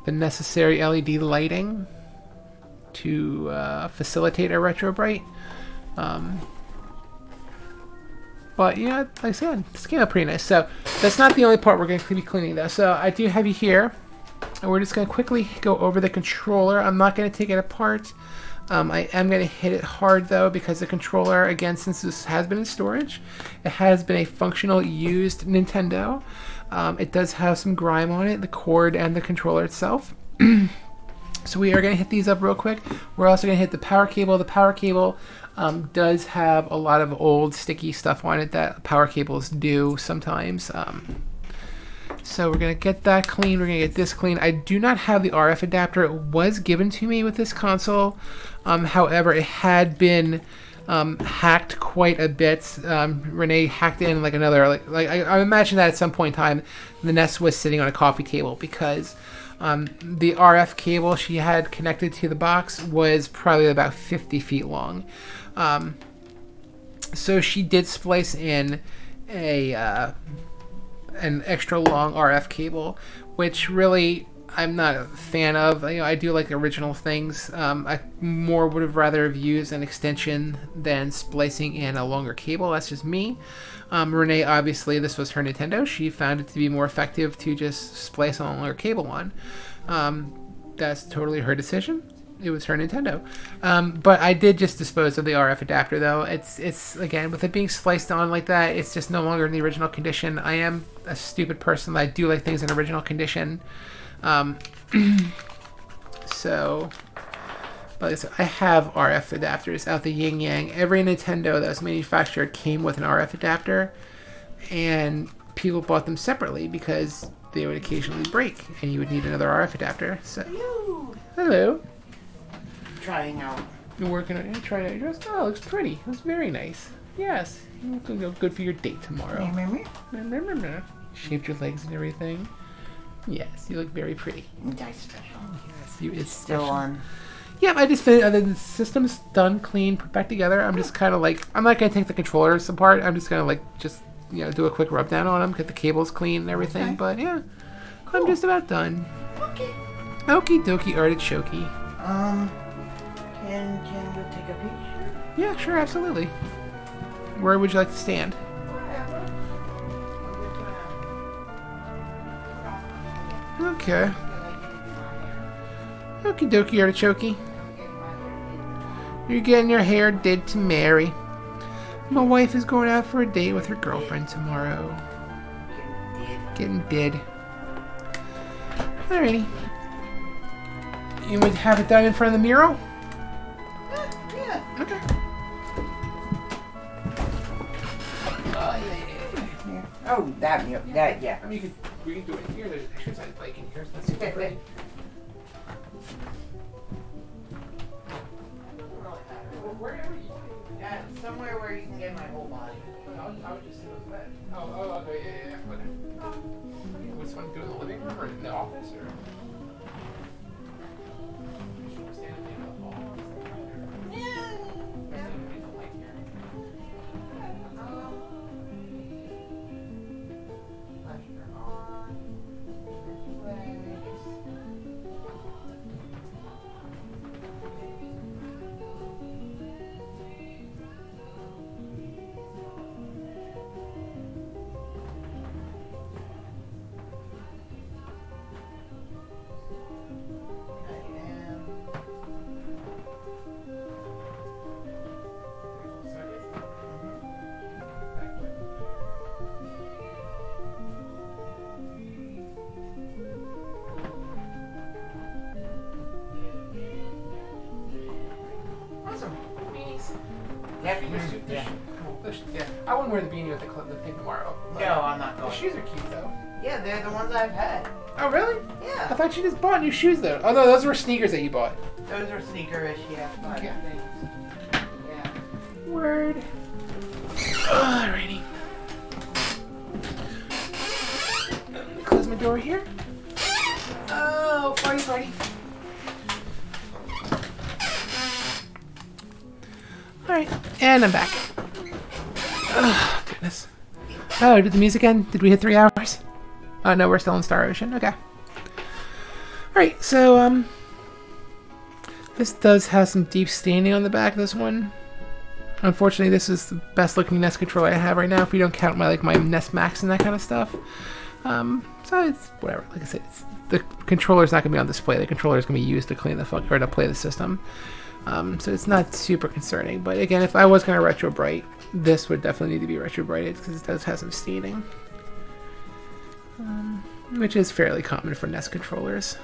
the necessary LED lighting to facilitate a retrobright. But yeah, like I said, this came out pretty nice. So that's not the only part we're going to be cleaning though. So I do have you here, and we're just going to quickly go over the controller. I'm not going to take it apart. I am going to hit it hard though, because the controller, again, since this has been in storage, it has been a functional used Nintendo. It does have some grime on it, the cord and the controller itself. So we are going to hit these up real quick. We're also going to hit the power cable. The power cable does have a lot of old sticky stuff on it that power cables do sometimes. So we're going to get that clean. We're going to get this clean. I do not have the RF adapter. It was given to me with this console. However, it had been hacked quite a bit. Renee hacked in like another, I imagine that at some point in time, the NES was sitting on a coffee table, because the RF cable she had connected to the box was probably about 50 feet long. So she did splice in an extra long RF cable, which really I'm not a fan of. I do like original things. I more would have rather have used an extension than splicing in a longer cable. That's just me. Renee, obviously, this was her Nintendo. She found it to be more effective to just splice on a longer cable on. That's totally her decision. It was her Nintendo. But I did just dispose of the RF adapter, though. It's again, with it being spliced on like that, it's just no longer in the original condition. I am a stupid person. I do like things in original condition. So, but I have RF adapters out the yin yang. Every Nintendo that was manufactured came with an RF adapter, and people bought them separately because they would occasionally break, and you would need another RF adapter. So, hello. Trying out. You're working on it. Trying out your dress. Oh, it looks pretty. It looks very nice. Yes, you look good for your date tomorrow. Shaved your legs and everything. Yes, you look very pretty. That's special. Yes, it's still special. on. Yeah, I just finished. The system's done, clean, put back together. I'm just kind of like, I'm not gonna take the controllers apart. I'm just gonna do a quick rub down on them, get the cables clean and everything. Okay. But yeah, cool. I'm just about done. Okay. Okie dokie, artichoke. Can you take a picture? Yeah, sure, absolutely. Where would you like to stand? Okay. Okie dokie, artichoke. You're getting your hair did to Mary. My wife is going out for a date with her girlfriend tomorrow. Getting did. Alrighty. You would have it done in front of the mural? Yeah. Okay. Oh, that, yeah. I mean, we can do it here. There's an exercise bike in here, so that's super pretty. Wherever you want. Yeah, somewhere where you can get my whole body. I would just sit on the bed. Oh, okay, yeah. Which one? Do it in the living room or in the office? Or? Stand in the hall? Yeah. Yeah, I wouldn't wear the beanie with the thing tomorrow. No, I'm not going. The shoes are cute though. Yeah, they're the ones I've had. Oh really? Yeah. I thought you just bought new shoes though. Oh no, those were sneakers that you bought. Those are sneakerish, yeah. Okay. Yeah. Word. Alrighty. Let me close my door here. Oh, party. Alright, and I'm back. Oh, goodness. Oh, did the music end? Did we hit 3 hours? Oh, no, we're still in Star Ocean. Okay. Alright, so, this does have some deep staining on the back of this one. Unfortunately, this is the best looking NES controller I have right now, if you don't count my NES Max and that kind of stuff. So it's whatever. Like I said, the controller's not going to be on display. The controller's going to be used to clean the to play the system. So it's not super concerning. But again, if I was going to retro bright, this would definitely need to be retro brighted because it does have some staining, which is fairly common for NES controllers.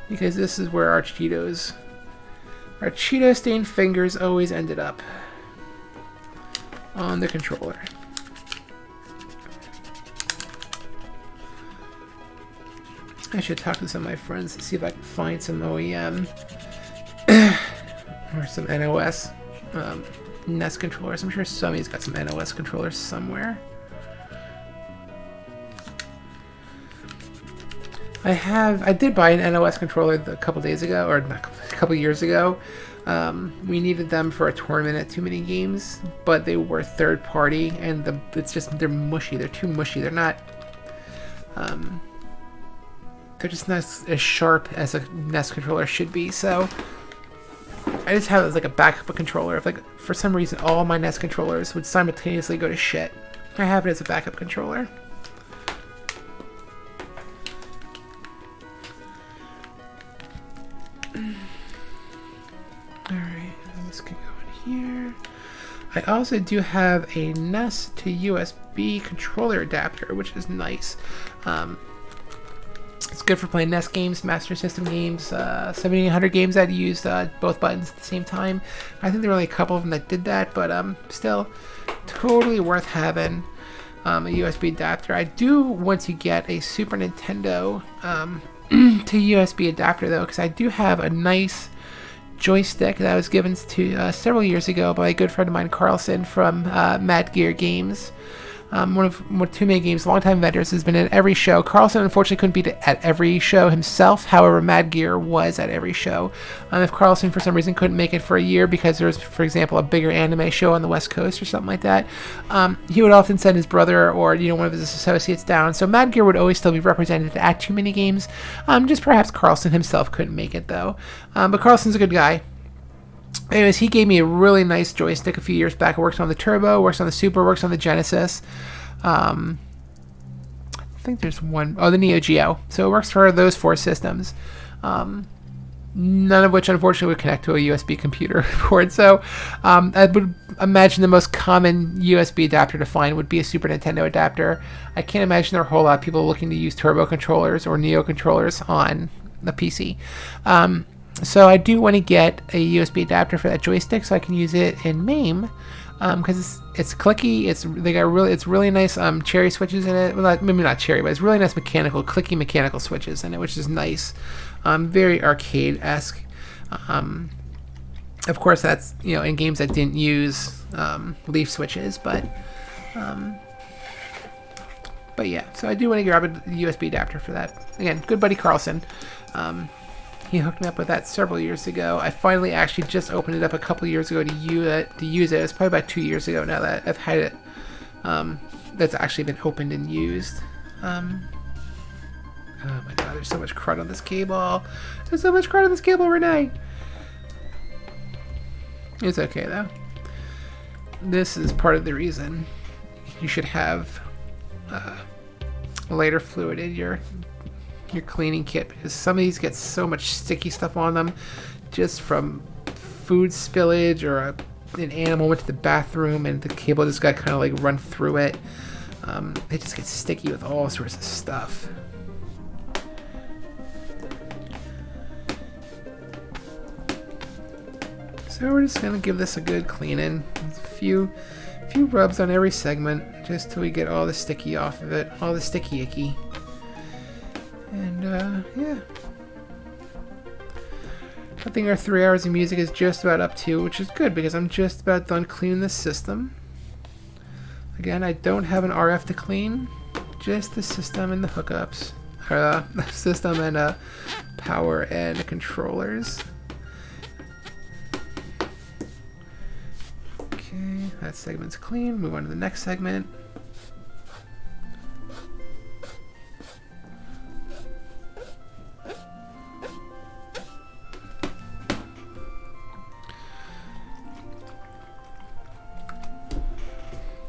Because this is where our Cheeto stained fingers always ended up on the controller. I should talk to some of my friends to see if I can find some OEM or some NOS NES controllers. I'm sure somebody's got some NOS controllers somewhere. I did buy an NOS controller a couple days ago, or not, a couple years ago. We needed them for a tournament at Too Many Games, but they were third party, and they're mushy. They're too mushy. They're just not as sharp as a NES controller should be. So I just have it as like a backup controller. If like for some reason all my NES controllers would simultaneously go to shit, I have it as a backup controller. Alright, this can go in here. I also do have a NES to USB controller adapter, which is nice. It's good for playing NES games, Master System games, 7800 games that use both buttons at the same time. I think there were only a couple of them that did that, but still totally worth having a USB adapter. I do want to get a Super Nintendo to USB adapter though, because I do have a nice joystick that was given to several years ago by a good friend of mine, Carlson, from Mad Gear Games. One of Too Many Games' longtime vendors, has been at every show. Carlson unfortunately couldn't be at every show himself. However, Mad Gear was at every show. If Carlson for some reason couldn't make it for a year because there was, for example, a bigger anime show on the West Coast or something like that, he would often send his brother or one of his associates down. So Mad Gear would always still be represented at Too Many Games. Just perhaps Carlson himself couldn't make it though. But Carlson's a good guy. Anyways, he gave me a really nice joystick a few years back. It works on the Turbo, works on the Super, works on the Genesis. I think there's one, the Neo Geo. So it works for those 4 systems. None of which, unfortunately, would connect to a USB computer port. So I would imagine the most common USB adapter to find would be a Super Nintendo adapter. I can't imagine there are a whole lot of people looking to use Turbo controllers or Neo controllers on the PC. So I do want to get a USB adapter for that joystick so I can use it in MAME, because it's clicky. It's really nice cherry switches in it. Well, maybe not cherry, but it's really nice clicky mechanical switches in it, which is nice. Very arcade-esque. Of course, that's in games that didn't use leaf switches, but yeah. So I do want to grab a USB adapter for that. Again, good buddy Carlson. He hooked me up with that several years ago. I finally actually just opened it up a couple years ago to use it. It's probably about 2 years ago now that I've had it. That's actually been opened and used. Oh my god, there's so much crud on this cable. There's so much crud on this cable, Renee. It's okay though. This is part of the reason you should have lighter fluid in your cleaning kit, because some of these get so much sticky stuff on them just from food spillage, or an animal went to the bathroom and the cable just got kind of like run through it. It just gets sticky with all sorts of stuff. So we're just gonna give this a good cleaning. A few rubs on every segment just till we get all the sticky off of it, all the sticky icky. And yeah, I think our 3 hours of music is just about up to, which is good because I'm just about done cleaning the system. Again, I don't have an RF to clean, just the system and the hookups, the system and power and the controllers. Okay, that segment's clean. Move on to the next segment.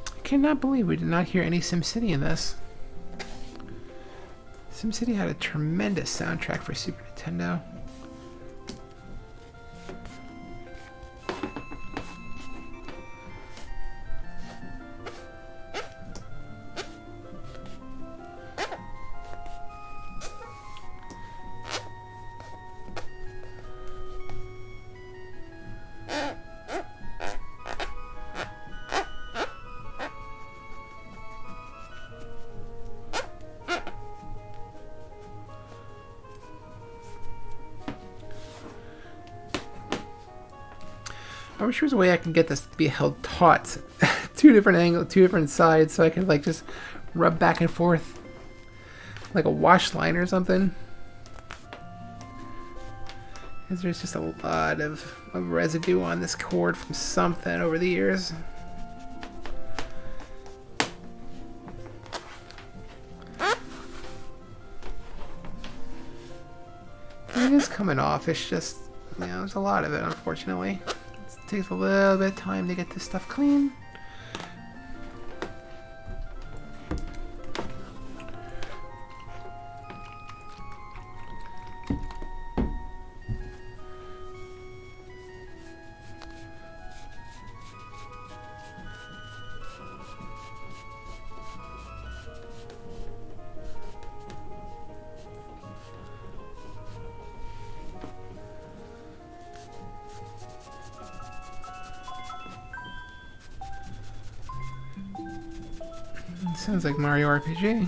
I cannot believe we did not hear any SimCity in this. SimCity had a tremendous soundtrack for Super Nintendo. I wish there was a way I can get this to be held taut. Two different angles, two different sides, so I could like just rub back and forth like a wash line or something. Because there's just a lot of residue on this cord from something over the years. It is coming off, it's just, you know, there's a lot of it, unfortunately. It takes a little bit of time to get this stuff clean. Sounds like Mario RPG.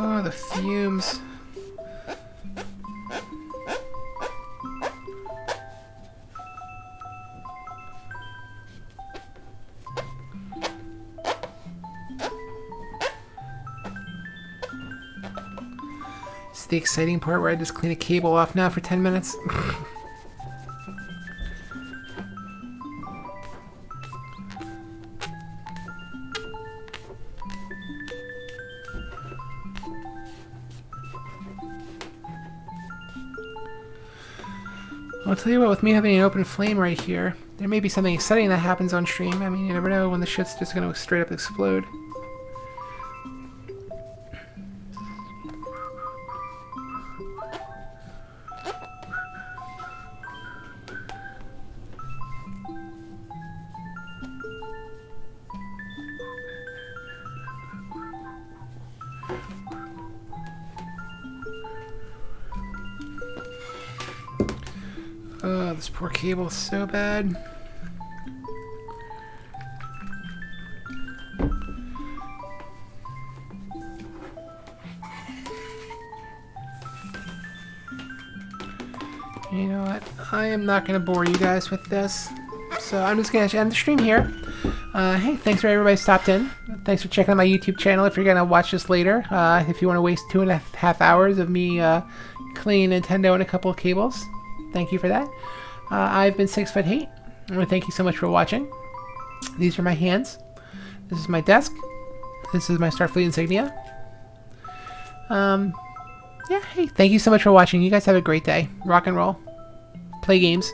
Oh, the fumes. It's the exciting part where I just clean a cable off now for 10 minutes. I'll tell you what, with me having an open flame right here, there may be something exciting that happens on stream. I mean, you never know when the shit's just gonna straight up explode. Oh, this poor cable is so bad. You know what? I am not going to bore you guys with this. So I'm just going to end the stream here. Hey, thanks for everybody who stopped in. Thanks for checking out my YouTube channel if you're going to watch this later. If you want to waste 2.5 hours of me cleaning Nintendo and a couple of cables. Thank you for that. I've been 6'8". I want to thank you so much for watching. These are my hands. This is my desk. This is my Starfleet insignia. Yeah, hey, thank you so much for watching. You guys have a great day. Rock and roll. Play games.